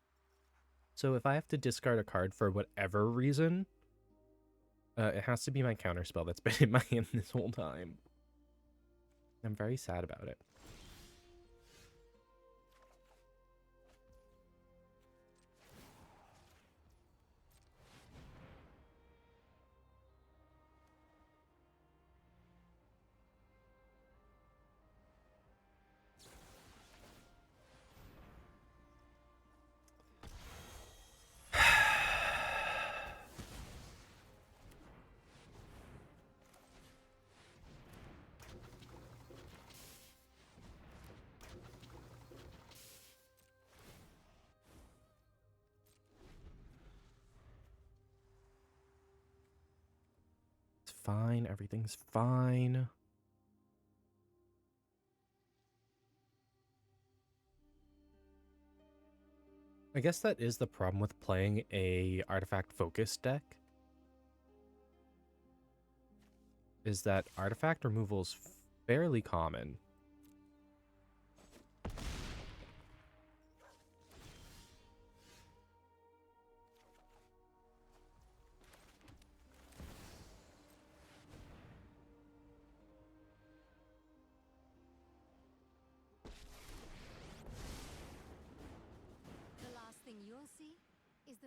So if I have to discard a card for whatever reason, it has to be my counterspell that's been in my hand this whole time. I'm very sad about it. It's fine. Everything's fine. I guess that is the problem with playing a artifact focused deck. Is that artifact removal is fairly common.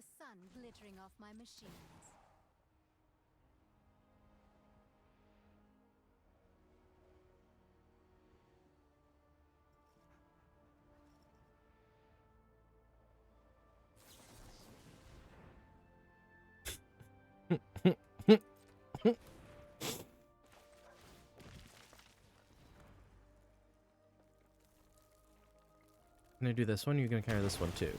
the sun glittering off my machines. Gonna do this one, you're gonna carry this one too.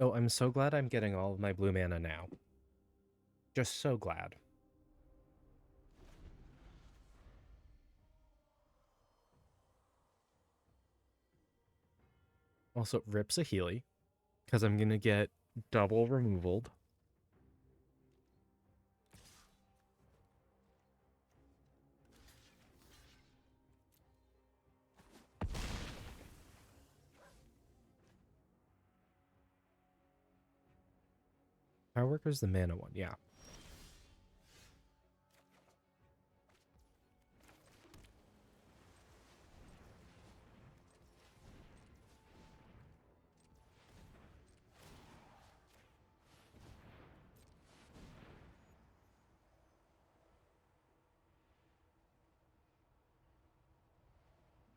Oh, I'm so glad I'm getting all of my blue mana now. Just so glad. Also, rips a Healy, because I'm gonna get double removaled. Fireworker's the mana one, yeah.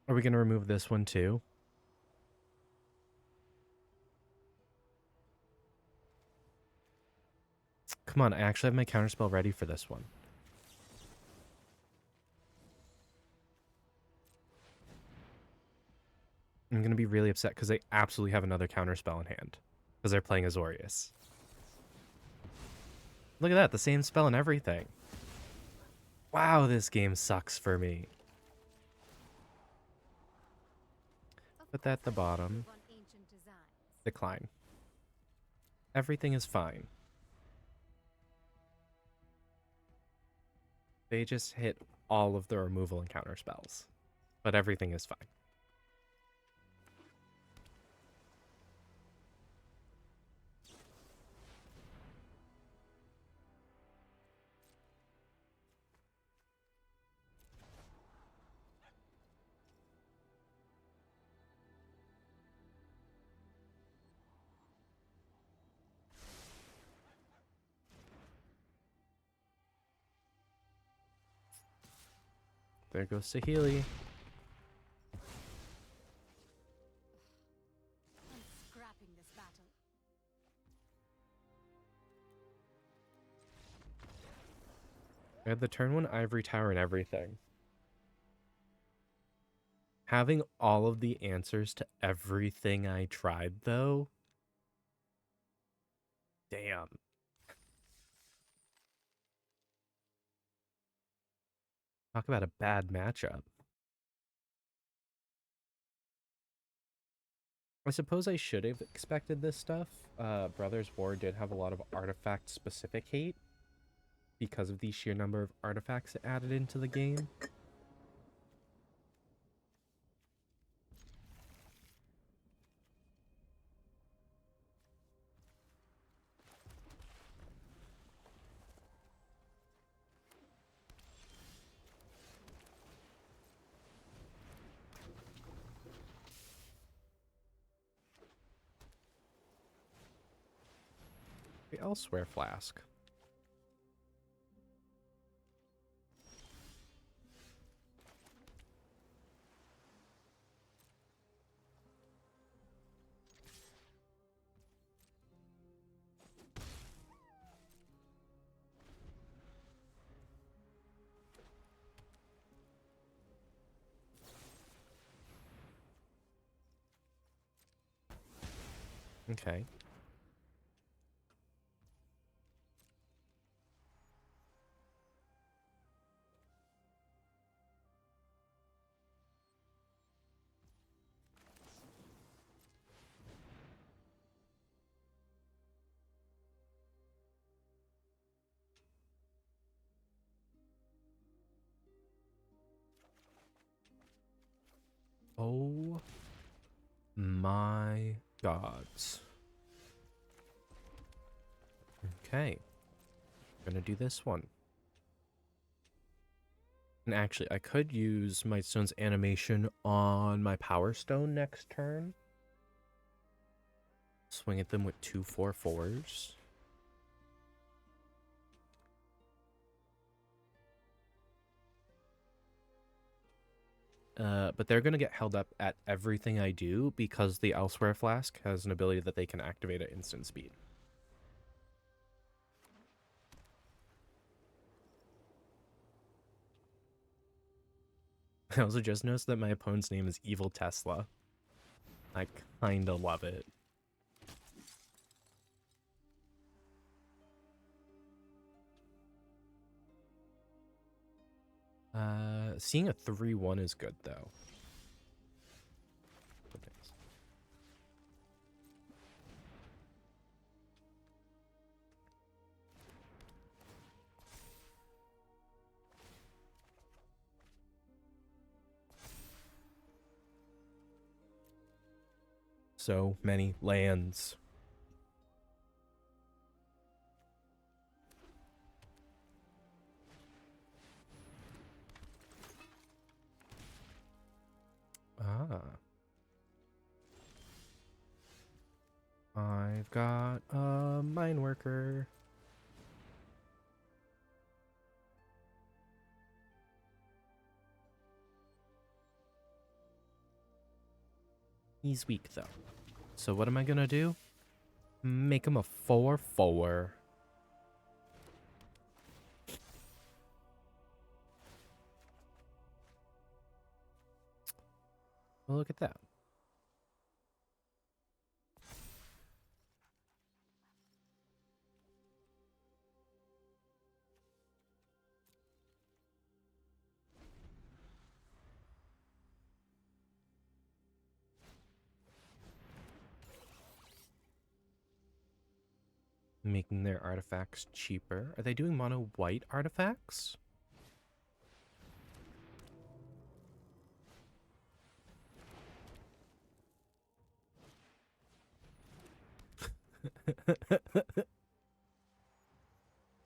Are we gonna remove this one too? Come on, I actually have my counterspell ready for this one. I'm gonna be really upset because they absolutely have another counterspell in hand. Because they're playing Azorius. Look at that, the same spell and everything. Wow, this game sucks for me. Put that at the bottom. Decline. Everything is fine. They just hit all of the removal and counter spells. But everything is fine. There goes Saheeli. I'm scrapping this battle. I had the turn 1 Ivory Tower and everything. Having all of the answers to everything I tried, though. Damn. Talk about a bad matchup. I suppose I should have expected this stuff. Brothers War did have a lot of artifact-specific hate because of the sheer number of artifacts it added into the game. The Elsewhere Flask. Okay. Oh my gods. Okay. Gonna do this one. And actually, I could use Mightstone's animation on my Power Stone next turn. Swing at them with 2 4/4s. But they're going to get held up at everything I do because the Elsewhere Flask has an ability that they can activate at instant speed. I also just noticed that my opponent's name is Evil Tesla. I kinda love it. Seeing a 3/1 is good, though. So many lands. Ah. I've got a mine worker. He's weak, though. So what am I gonna do? Make him a 4/4. Well, look at that. Making their artifacts cheaper. Are they doing mono white artifacts?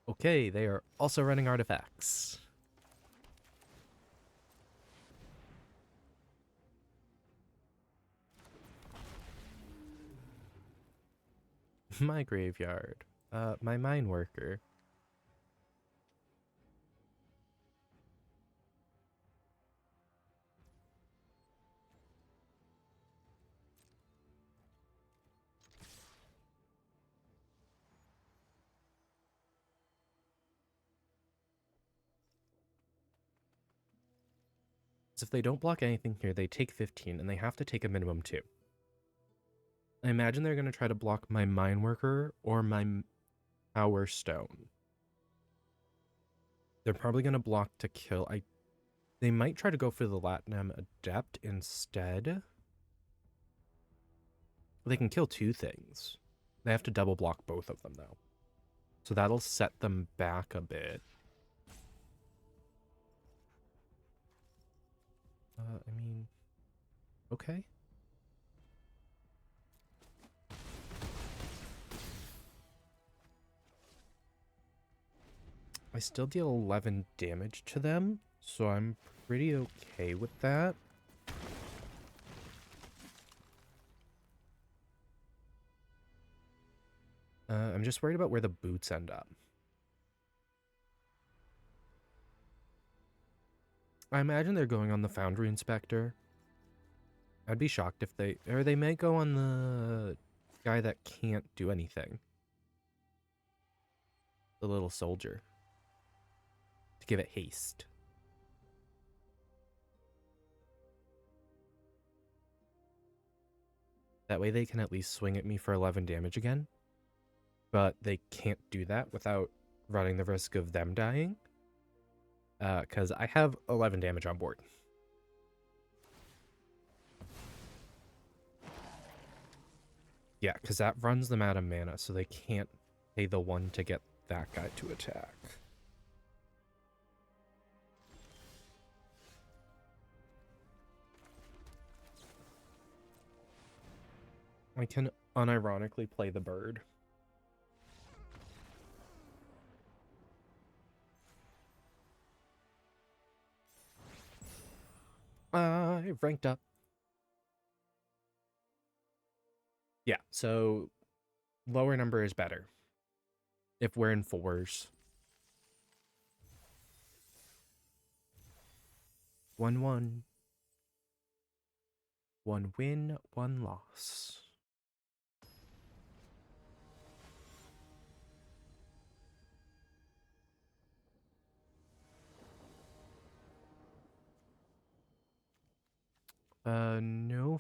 Okay, they are also running artifacts. My graveyard. My mine worker. So if they don't block anything here, they take 15, and they have to take a minimum 2. I imagine they're going to try to block my mine worker or my power stone. They're probably going to block to kill. They might try to go for the Latinum Adept instead. They can kill 2 things. They have to double block both of them, though. So that'll set them back a bit. I mean, okay. I still deal 11 damage to them, so I'm pretty okay with that. I'm just worried about where the boots end up. I imagine they're going on the Foundry Inspector. I'd be shocked if they may go on the guy that can't do anything. The little soldier. To give it haste. That way they can at least swing at me for 11 damage again. But they can't do that without running the risk of them dying. Because I have 11 damage on board. Yeah, because that runs them out of mana, so they can't pay the 1 to get that guy to attack. I can unironically play the bird. I've ranked up. Yeah, so lower number is better. If we're in 4s. 1-1. 1 win, 1 loss. No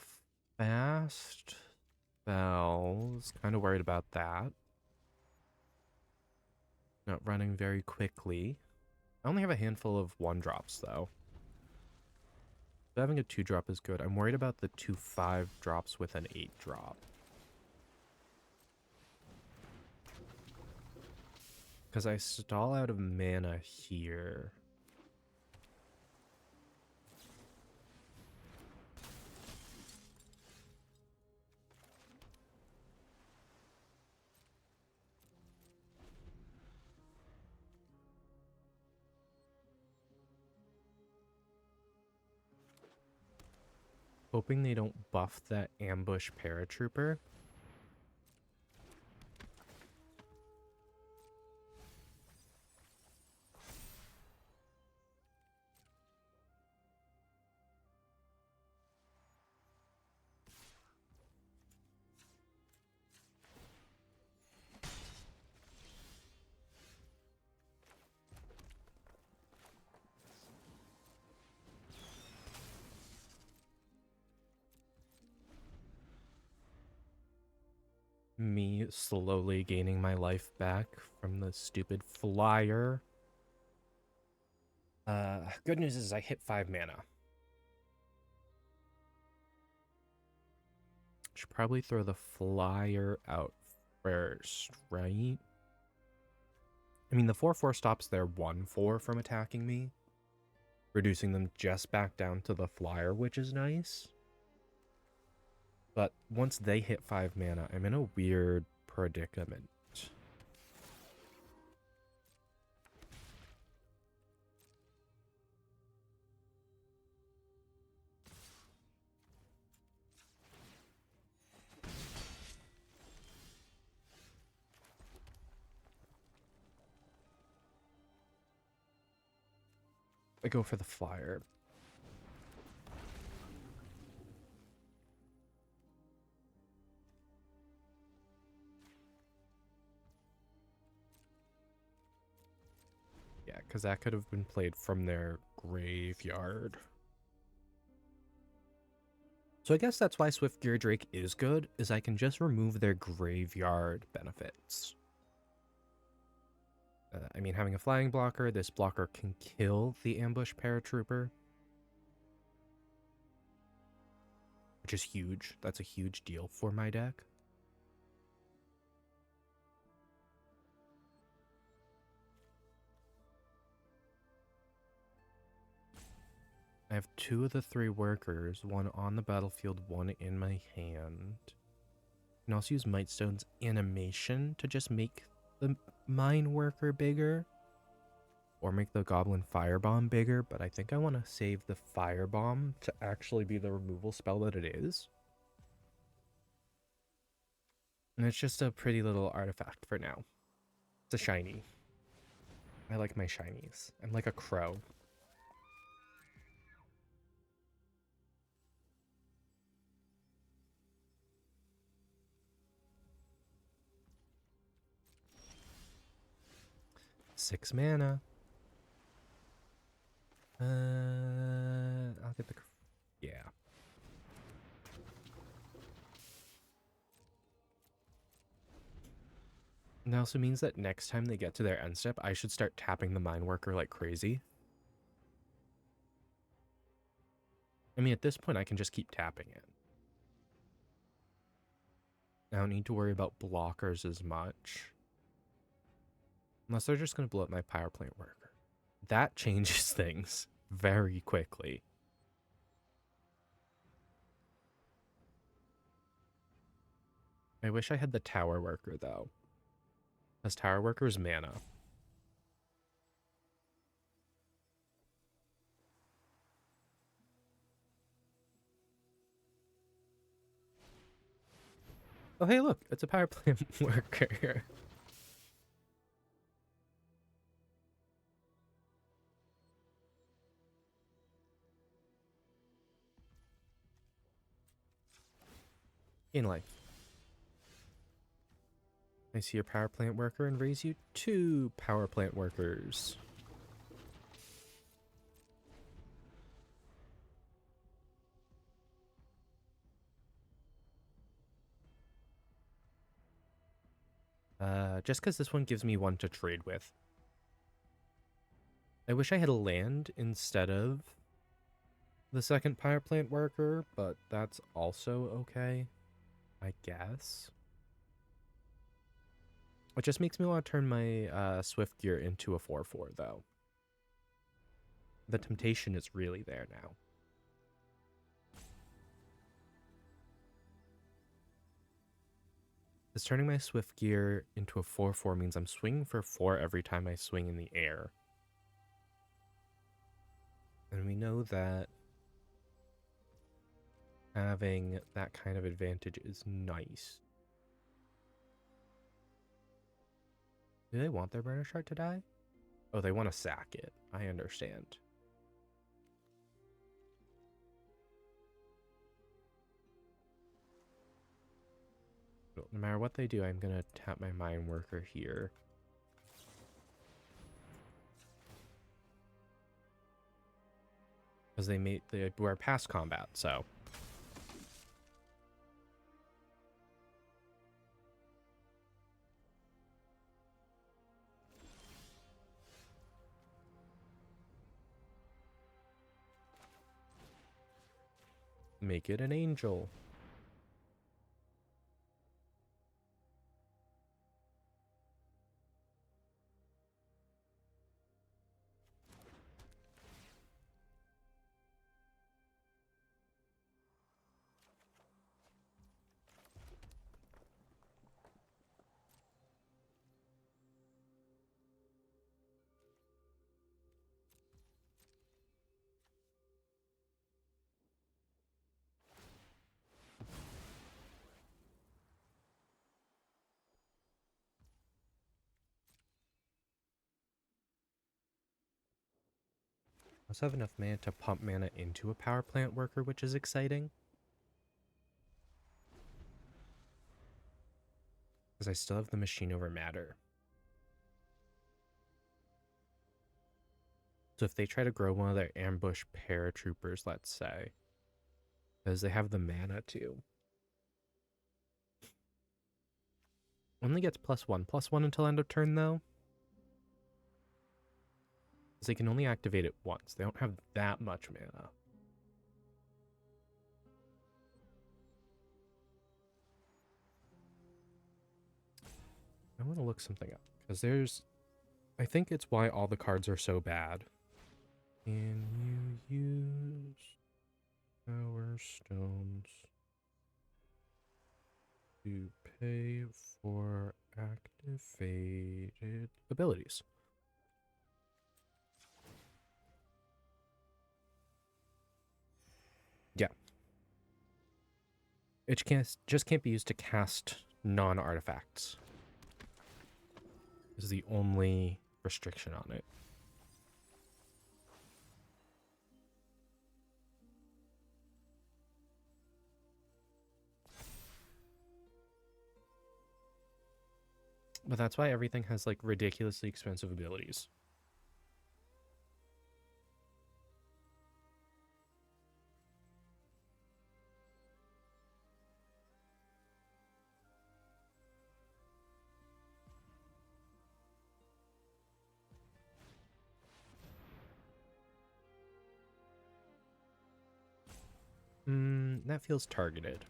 fast spells. Kind of worried about that. Not running very quickly. I only have a handful of 1-drops, though. So having a 2-drop is good. I'm worried about the 2 5-drops with an 8-drop. Because I stall out of mana here. Hoping they don't buff that ambush paratrooper. Me slowly gaining my life back from the stupid flyer. Good news is I hit 5 mana. Should probably throw the flyer out first, right? I mean, the 4/4 stops their 1/4 from attacking me, reducing them just back down to the flyer, which is nice. But once they hit 5 mana, I'm in a weird predicament. I go for the flyer. Yeah, because that could have been played from their graveyard. So I guess that's why Swiftgear Drake is good, is I can just remove their graveyard benefits. I mean, having a flying blocker, this blocker can kill the ambush paratrooper, which is huge. That's a huge deal for my deck. I have 2 of the 3 workers, 1 on the battlefield, 1 in my hand. I can also use Mightstone's animation to just make the mine worker bigger, or make the goblin firebomb bigger, but I think I want to save the firebomb to actually be the removal spell that it is. And it's just a pretty little artifact for now. It's a shiny. I like my shinies. I'm like a crow. Six mana. I'll get the... Yeah. It also means that next time they get to their end step, I should start tapping the mine worker like crazy. I mean, at this point, I can just keep tapping it. I don't need to worry about blockers as much. Unless they're just going to blow up my power plant worker. That changes things very quickly. I wish I had the tower worker, though. Because tower worker is mana. Oh, hey, look. It's a power plant worker. In life. I see your power plant worker and raise you 2 power plant workers. Just because this one gives me 1 to trade with. I wish I had a land instead of the second power plant worker, but that's also okay, I guess. It just makes me want to turn my Swift Gear into a 4/4, though. The temptation is really there now. Because turning my Swift Gear into a 4/4 means I'm swinging for 4 every time I swing in the air. And we know that having that kind of advantage is nice. Do they want their burner shard to die? Oh, they want to sack it. I understand. No matter what they do, I'm going to tap my mine worker here. Because we're past combat, so. Make it an angel. I also have enough mana to pump mana into a power plant worker, which is exciting. Because I still have the machine over matter. So if they try to grow one of their ambush paratroopers, let's say, because they have the mana to. Only gets +1/+1 until end of turn, though. Because they can only activate it once. They don't have that much mana. I want to look something up. Because I think it's why all the cards are so bad. Can you use power stones to pay for activated abilities? Yeah. It just can't be used to cast non-artifacts. Is the only restriction on it. But that's why everything has like ridiculously expensive abilities. That feels targeted.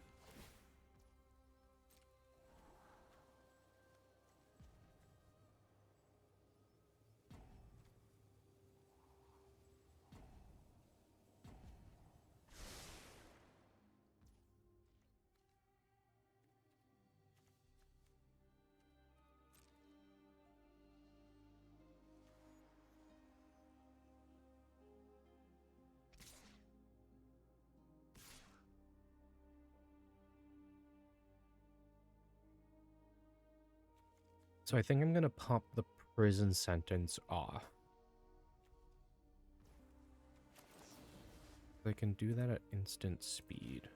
So I think I'm gonna pop the prison sentence off. I can do that at instant speed.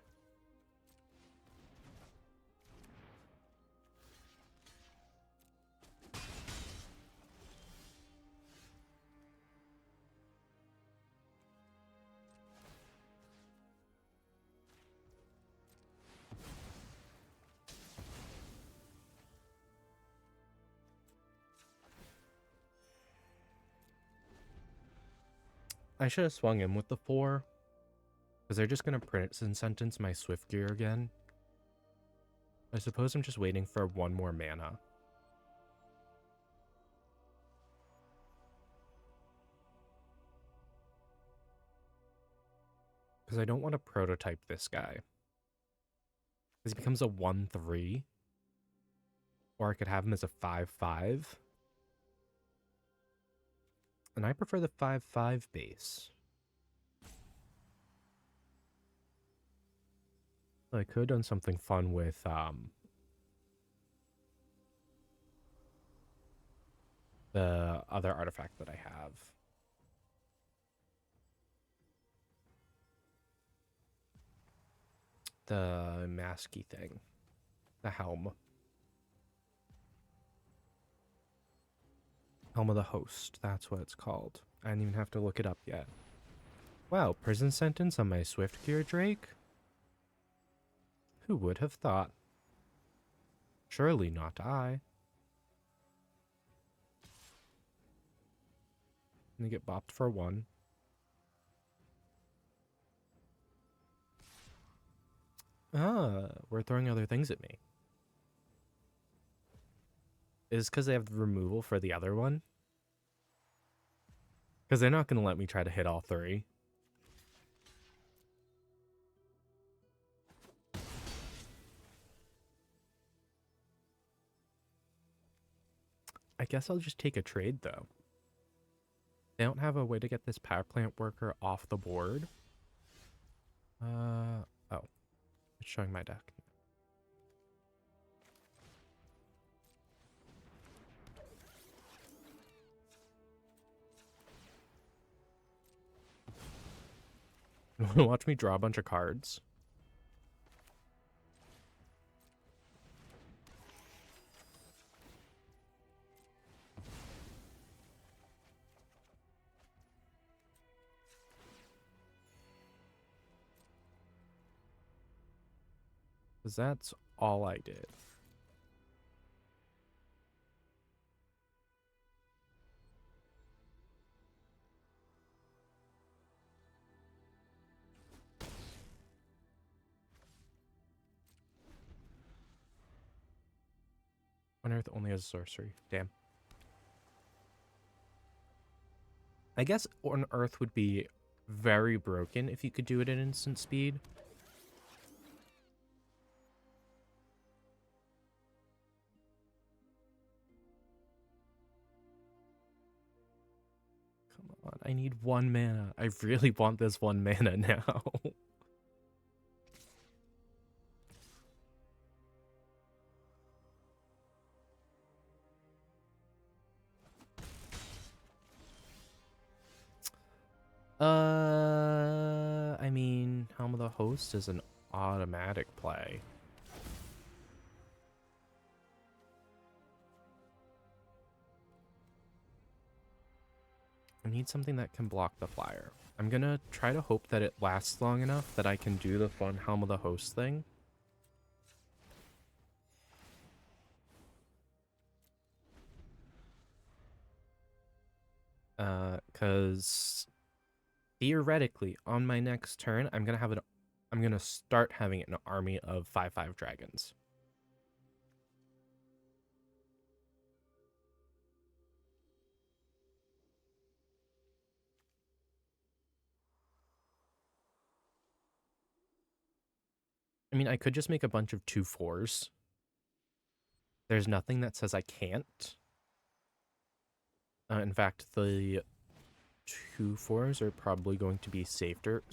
I should have swung in with the 4. Because they're just going to prison sentence my Swift Gear again. I suppose I'm just waiting for 1 more mana. Because I don't want to prototype this guy. Because he becomes a 1/3. Or I could have him as a 5/5. And I prefer the 5/5 base. I could have done something fun with the other artifact that I have. The masky thing. The helm. Helm of the Host. That's what it's called. I didn't even have to look it up yet. Wow, prison sentence on my Swift Gear Drake? Who would have thought? Surely not I. And they get bopped for 1. Ah, we're throwing other things at me. Is because they have the removal for the other one? Because they're not going to let me try to hit all 3. I guess I'll just take a trade, though. They don't have a way to get this power plant worker off the board. Oh. It's showing my deck. Watch me draw a bunch of cards. Because that's all I did. On Earth only has sorcery. Damn. I guess on Earth would be very broken if you could do it at instant speed. Come on, I need 1 mana. I really want this 1 mana now. I mean, Helm of the Host is an automatic play. I need something that can block the flyer. I'm gonna try to hope that it lasts long enough that I can do the fun Helm of the Host thing. Because theoretically, on my next turn, I'm gonna start having an army of 5/5 dragons. I mean, I could just make a bunch of 2/4s. There's nothing that says I can't. In fact, the 2/4s are probably going to be safer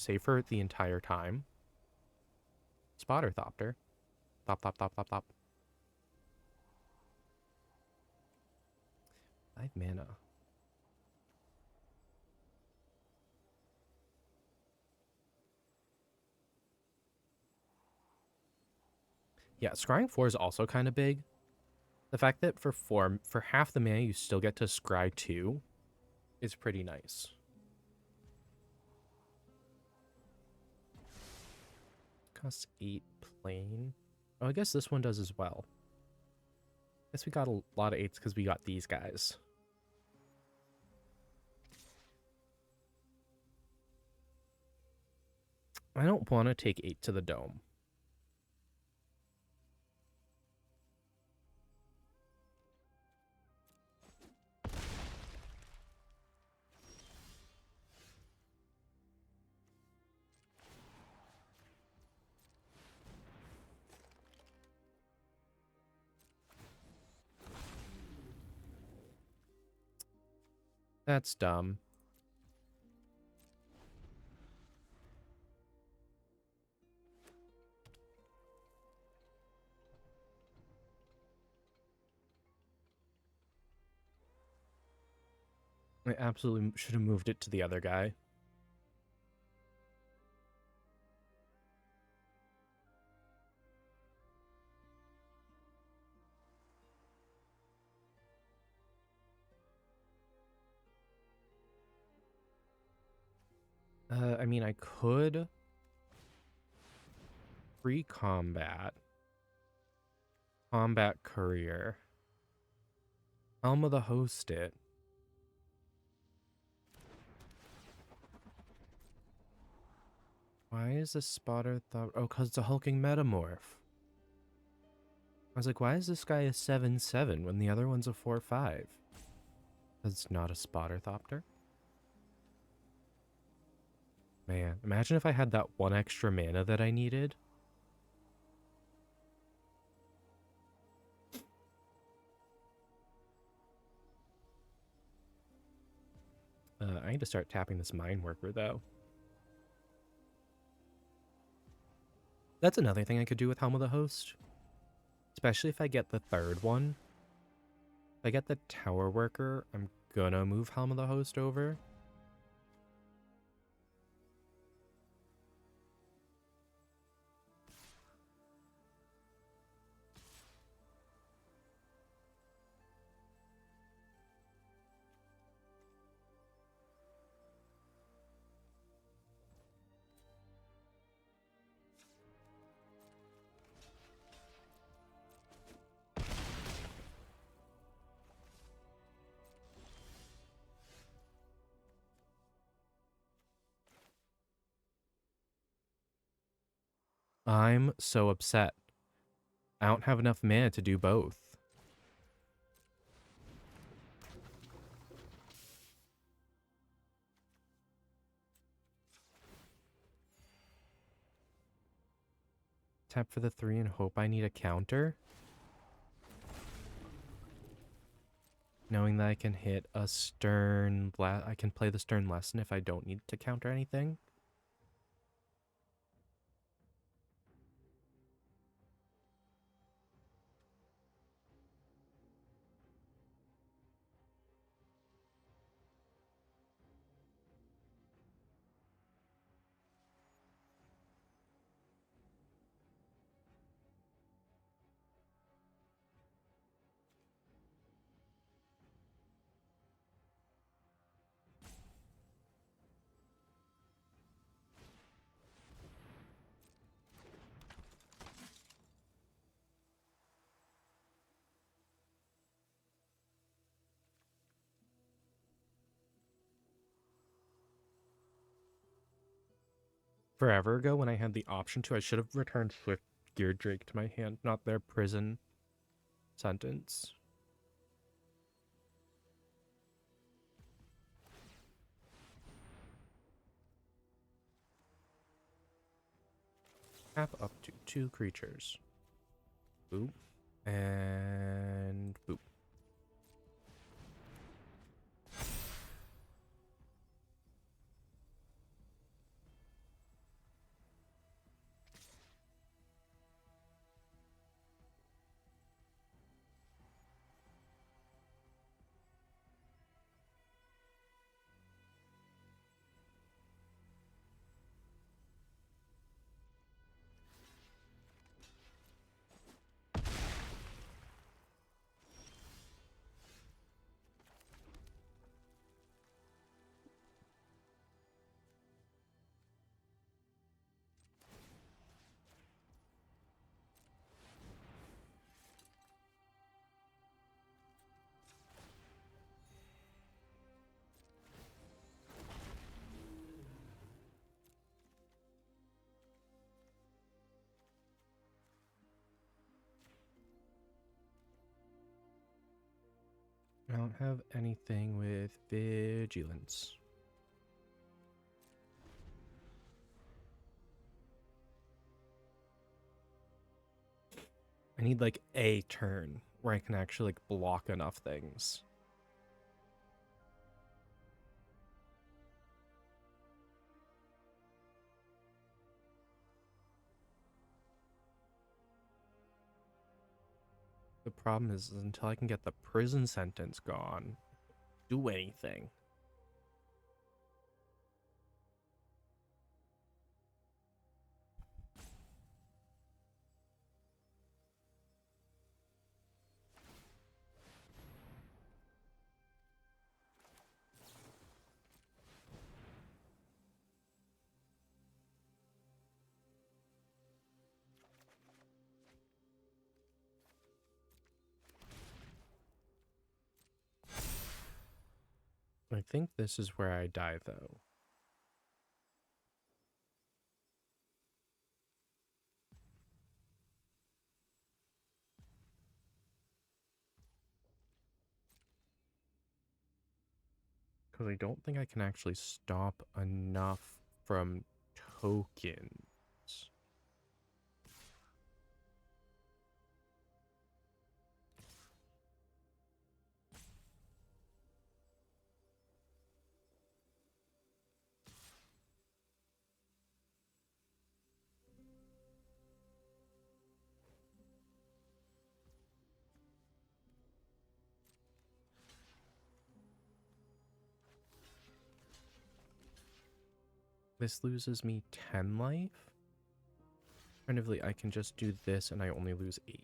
the entire time. Spotter Thopter. Thop, thop, thop, thop, thop. 5 mana. Yeah, scrying 4 is also kind of big. The fact that for half the mana you still get to scry 2 is pretty nice. Costs 8 plain. Oh, I guess this one does as well. Guess we got a lot of 8s because we got these guys. I don't want to take 8 to the dome. That's dumb. I absolutely should have moved it to the other guy. I mean, I could free combat courier, Helm of the Host it. Why is this spotter thought? Oh, because it's a hulking metamorph. I was like, why is this guy a 7/7 when the other one's a 4/5? It's not a spotter thopter. Man, imagine if I had that one extra mana that I needed. I need to start tapping this mine worker though. That's another thing I could do with Helm of the Host. Especially if I get the third one. If I get the tower worker, I'm gonna move Helm of the Host over. I'm so upset. I don't have enough mana to do both. Tap for the 3 and hope I need a counter. Knowing that I can hit a stern, I can play the stern lesson if I don't need to counter anything. Forever ago, when I had the option to, I should have returned Swift Gear Drake to my hand, not their prison sentence. Tap up to 2 creatures. Boop. And boop. don't have anything with vigilance. I need like a turn where I can actually like block enough things. The problem is until I can get the prison sentence gone, do anything. I think this is where I die though. Because I don't think I can actually stop enough from tokens. This loses me 10 life. Alternatively, I can just do this and I only lose 8.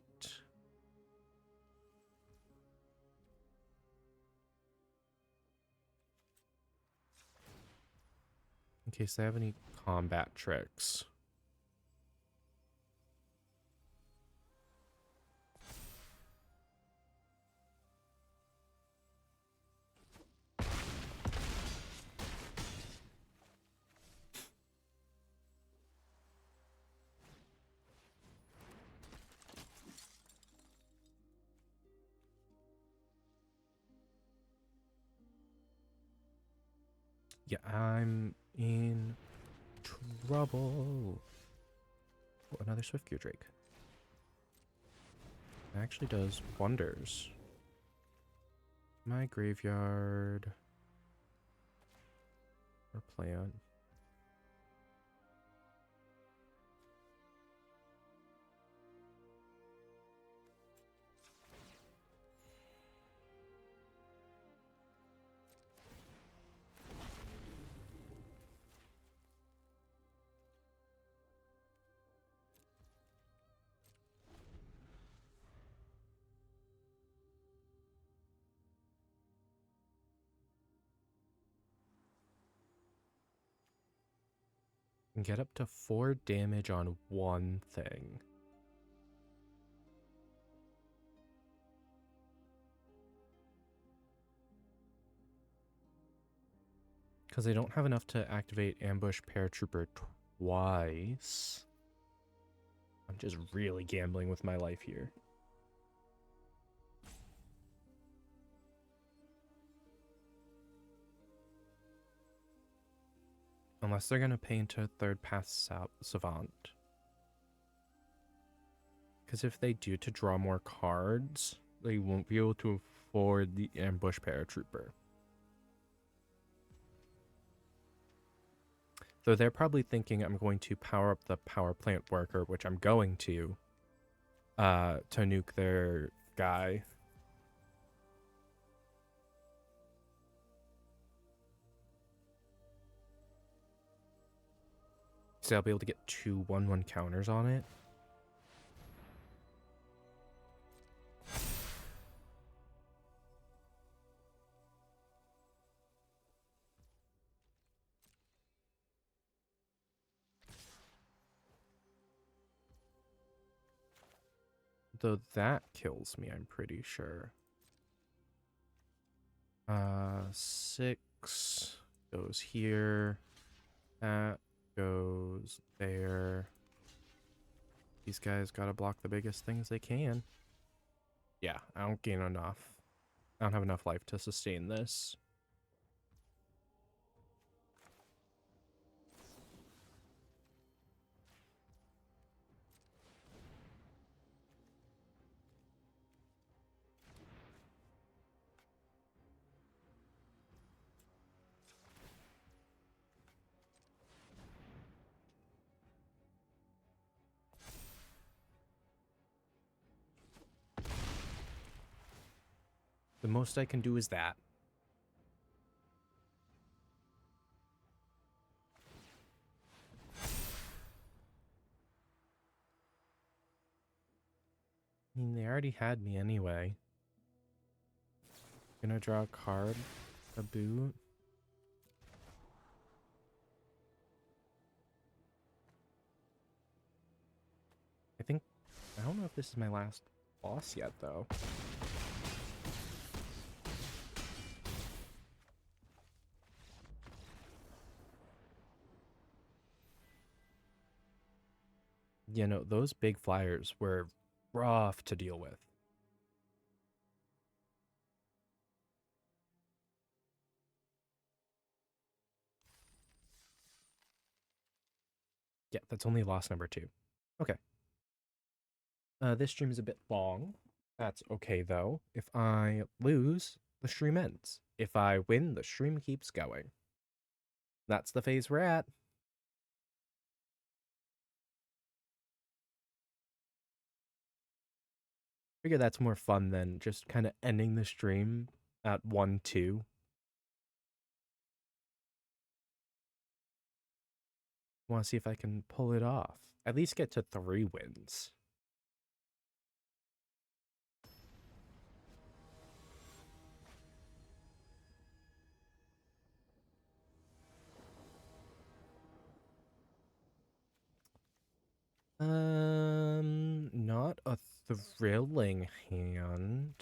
In case they have any combat tricks. Yeah, I'm in trouble. Oh, another Swiftgear Drake. It actually does wonders. My graveyard. Or plan. And get up to 4 damage on one thing. Because I don't have enough to activate Ambush Paratrooper twice. I'm just really gambling with my life here. Unless they're going to pay into Third Path Savant. Because if they do to draw more cards, they won't be able to afford the Ambush Paratrooper. Though they're probably thinking I'm going to power up the Power Plant Worker, which I'm going to nuke their guy. So I'll be able to get 2 1/1 counters on it. Though that kills me, I'm pretty sure. 6 goes here. That goes there. These guys gotta block the biggest things they can. Yeah, I don't gain enough. I don't have enough life to sustain this. The most I can do is that. I mean, they already had me anyway. Gonna draw a card, a boot. I don't know if this is my last boss yet, though. You know, those big flyers were rough to deal with. Yeah, that's only loss number 2. Okay. This stream is a bit long. That's okay, though. If I lose, the stream ends. If I win, the stream keeps going. That's the phase we're at. Figure that's more fun than just kind of ending the stream at 1-2. Want to see if I can pull it off. At least get to 3 wins. Not a thrilling hand.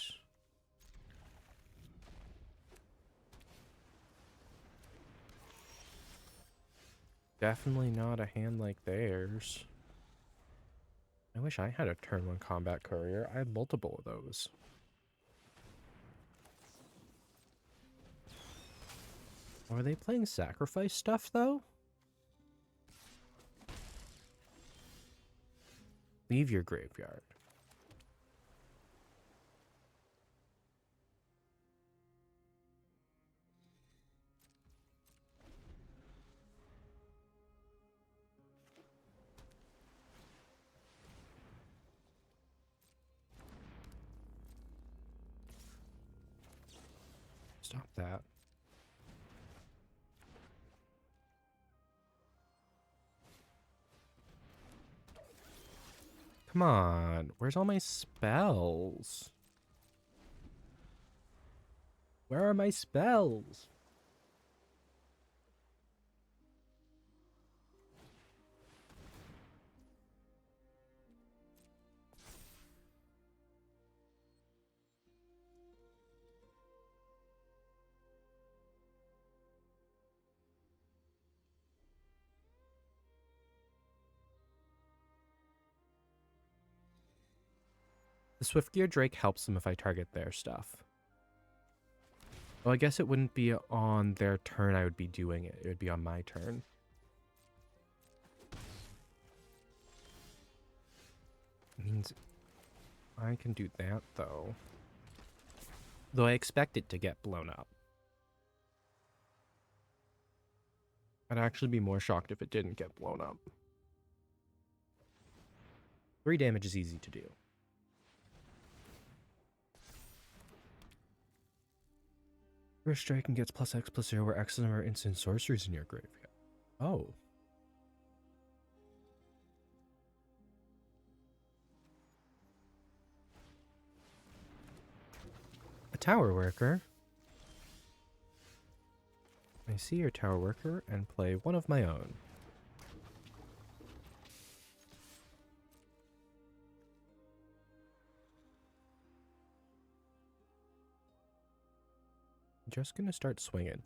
Definitely not a hand like theirs. I wish I had a turn 1 combat courier. I have multiple of those. Are they playing sacrifice stuff, though? Leave your graveyard. Stop that. Come on. Where's all my spells? Where are my spells? The Swiftgear Drake helps them if I target their stuff. Well, I guess it wouldn't be on their turn I would be doing it. It would be on my turn. Means I can do that, though. Though I expect it to get blown up. I'd actually be more shocked if it didn't get blown up. 3 damage is easy to do. First striking gets +X+0 where X is the number of instant sorceries in your graveyard. Oh. A tower worker. I see your tower worker and play one of my own. Just gonna start swinging.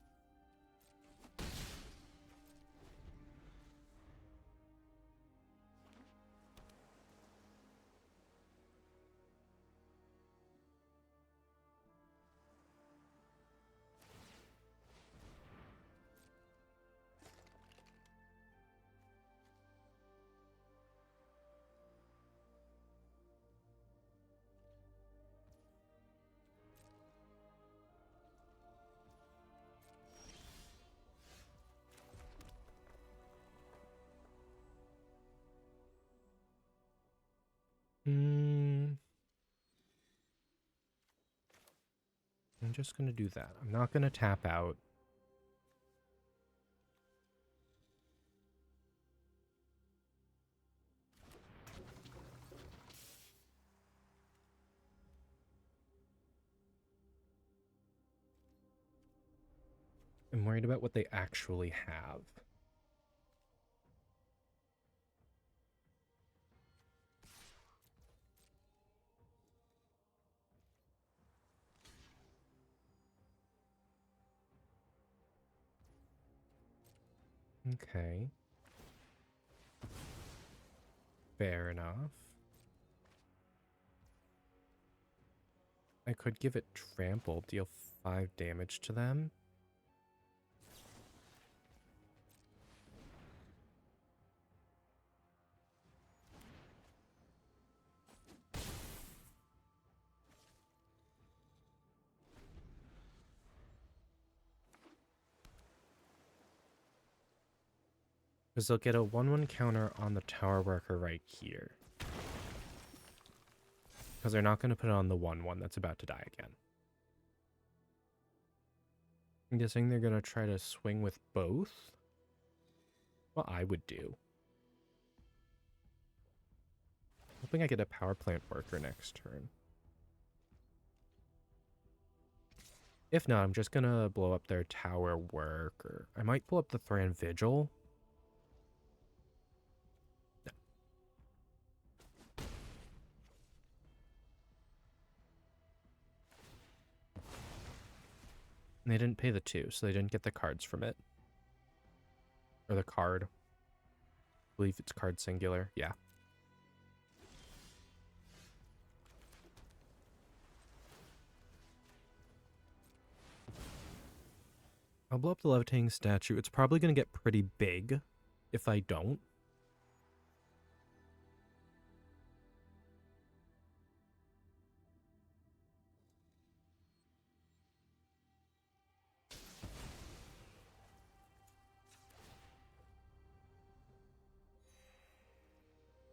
I'm just going to do that. I'm not going to tap out. I'm worried about what they actually have. Okay. Fair enough. I could give it trample, deal 5 damage to them. Because they'll get a 1/1 counter on the tower worker right here. Because they're not going to put it on the 1/1 that's about to die again. I'm guessing they're going to try to swing with both. What I would do. Hoping I get a power plant worker next turn. If not, I'm just going to blow up their tower worker. I might pull up the Thran Vigil. No. And they didn't pay the 2, so they didn't get the cards from it. Or the card. I believe it's card singular. Yeah. I'll blow up the levitating statue. It's probably going to get pretty big if I don't.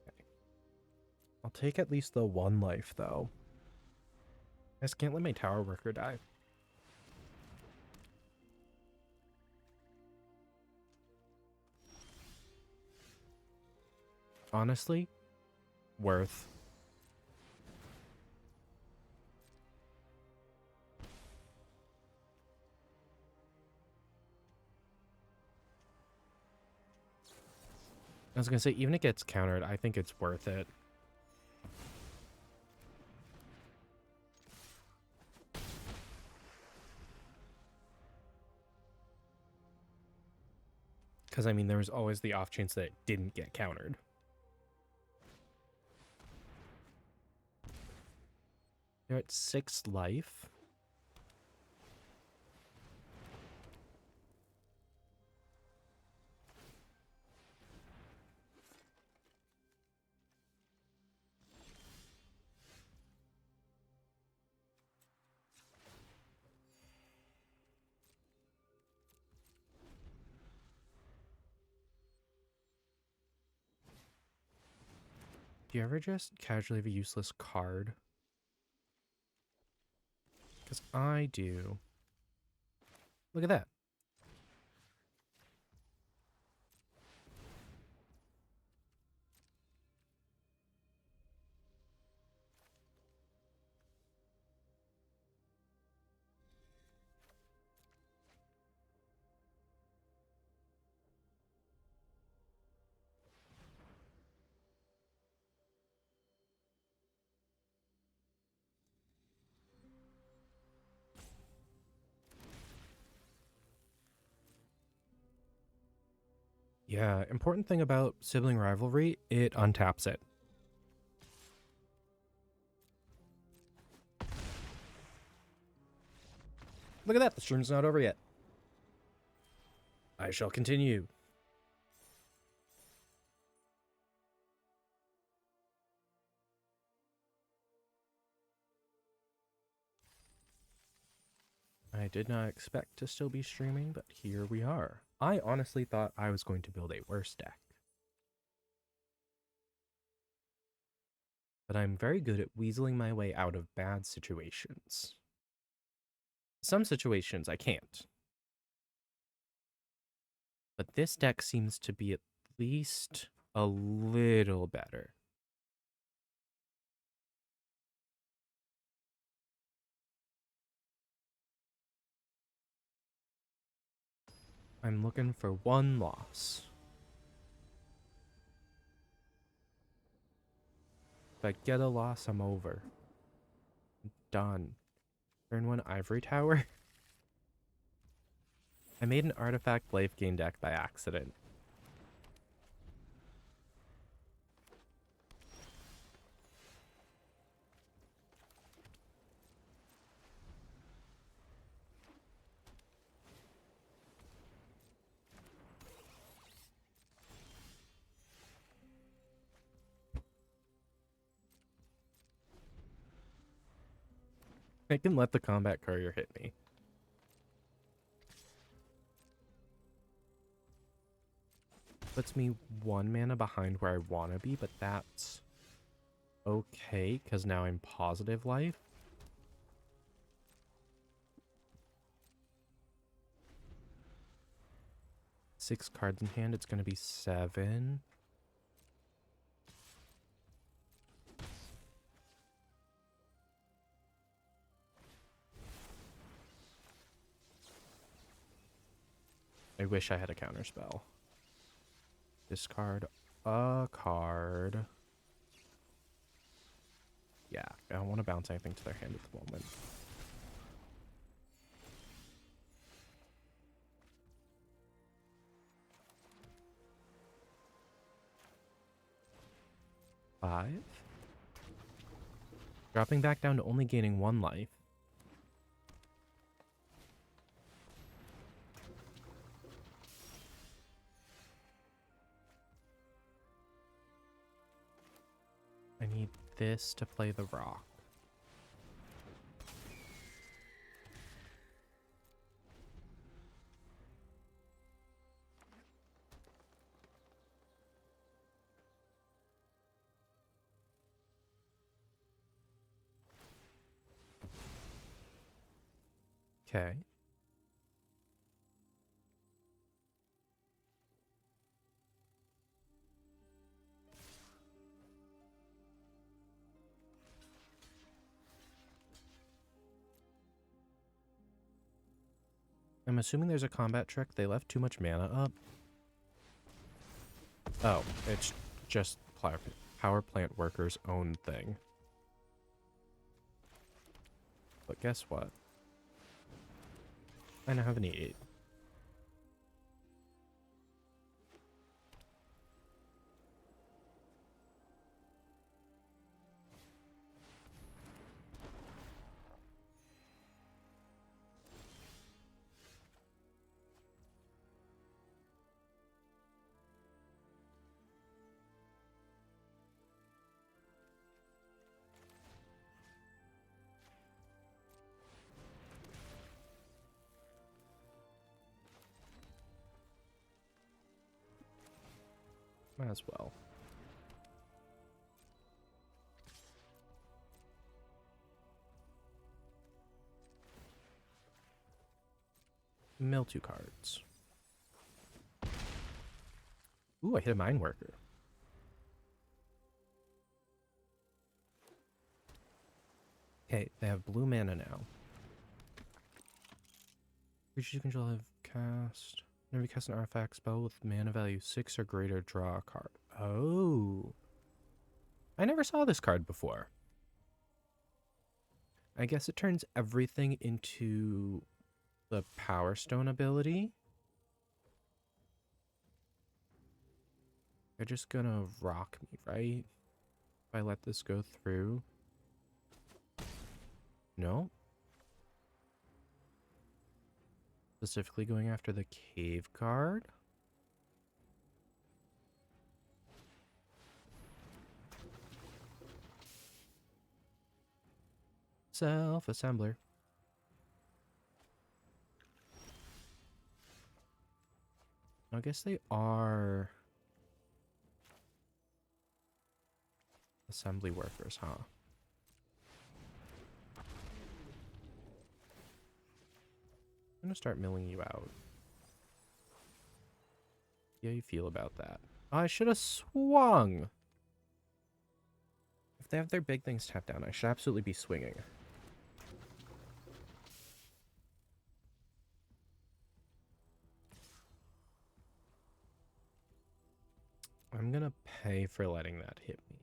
Okay. I'll take at least the 1 life, though. I just can't let my tower worker die. Honestly, worth. I was going to say, even if it gets countered, I think it's worth it. Because, I mean, there was always the off chance that it didn't get countered. They're at 6 life. Do you ever just casually have a useless card? Because I do. Look at that. Yeah, important thing about sibling rivalry, it untaps it. Look at that, the stream's not over yet. I shall continue. I did not expect to still be streaming, but here we are. I honestly thought I was going to build a worse deck. but I'm very good at weaseling my way out of bad situations. Some situations I can't. But this deck seems to be at least a little better. I'm looking for one loss. If I get a loss, I'm over. Done. Turn 1 Ivory Tower. I made an artifact life gain deck by accident. I can let the combat courier hit me. Puts me 1 mana behind where I want to be, but that's okay, because now I'm positive life. Six cards in hand, it's going to be 7. I wish I had a counterspell. Discard a card. Yeah, I don't want to bounce anything to their hand at the moment. Five. Dropping back down to only gaining 1 life. I need this to play the rock. Okay. I'm assuming there's a combat trick. They left too much mana up. Oh, it's just power plant workers' own thing. But guess what? I now have an 8. Might as well. Mill 2 cards. Ooh, I hit a mine worker. Okay, they have blue mana now. Creatures you control have cast. Whenever you cast an artifact spell with mana value 6 or greater, draw a card. Oh. I never saw this card before. I guess it turns everything into the Power Stone ability. They're just gonna rock me, right? If I let this go through. No. Specifically going after the cave card. Self-assembler. I guess they are assembly workers, huh? I'm gonna start milling you out. See how you feel about that. Oh, I should have swung. If they have their big things tapped down, I should absolutely be swinging. I'm gonna pay for letting that hit me.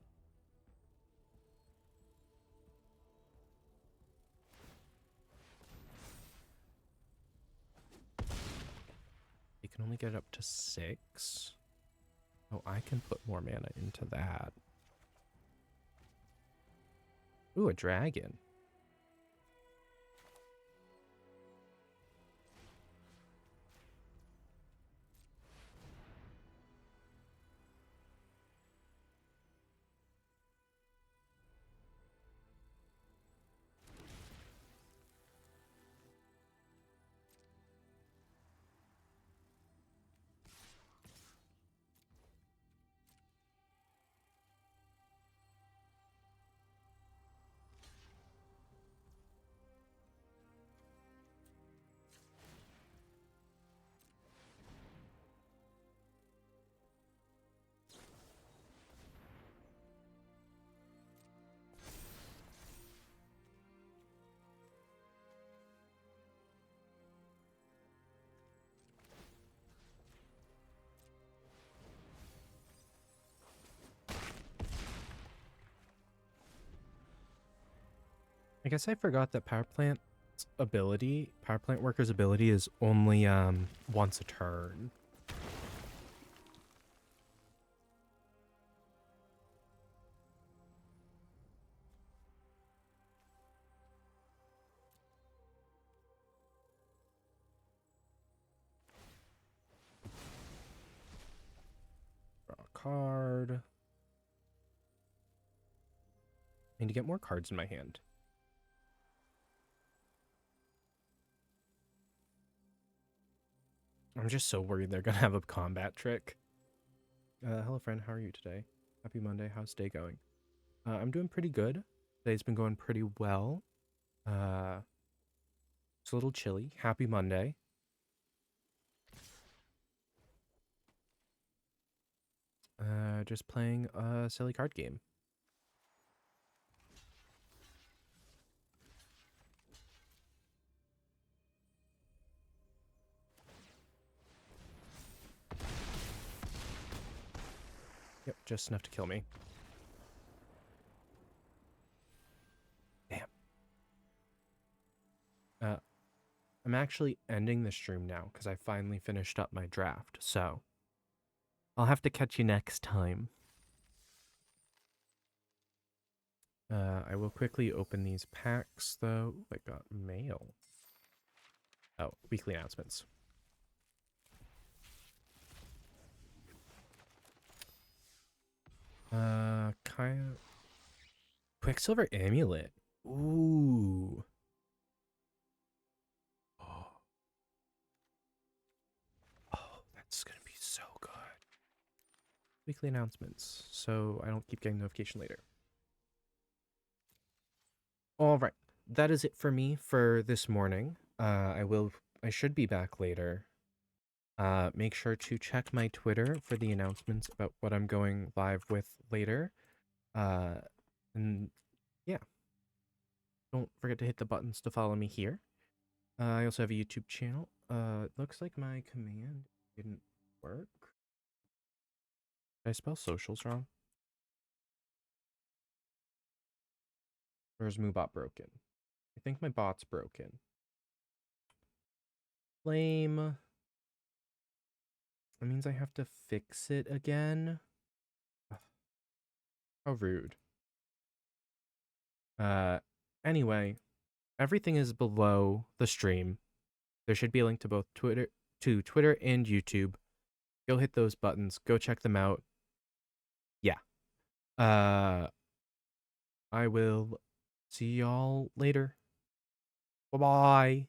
You can only get up to 6. Oh, I can put more mana into that. Ooh, a dragon. I guess I forgot that power plant worker's ability is only once a turn. Draw a card. I need to get more cards in my hand. I'm just so worried they're gonna have a combat trick. Hello friend, how are you today? Happy Monday, how's day going? I'm doing pretty good. Today's been going pretty well. It's a little chilly. Happy Monday. Just playing a silly card game. Yep, just enough to kill me. Damn. I'm actually ending the stream now because I finally finished up my draft, so I'll have to catch you next time. I will quickly open these packs, though. Ooh, I got mail. Oh, weekly announcements. Kind of... Quicksilver Amulet. Ooh. Oh, that's gonna be so good. Weekly announcements, so I don't keep getting notification later. All right, that is it for me for this morning. I should be back later. Make sure to check my Twitter for the announcements about what I'm going live with later. And yeah, don't forget to hit the buttons to follow me here. I also have a YouTube channel. It looks like my command didn't work. Did I spell socials wrong? Or is Moobot broken? I think my bot's broken. Lame. That means I have to fix it again. Ugh, how rude. Anyway, everything is below the stream. There should be a link to both Twitter and YouTube. Go hit those buttons. Go check them out. Yeah. I will see y'all later. Bye-bye.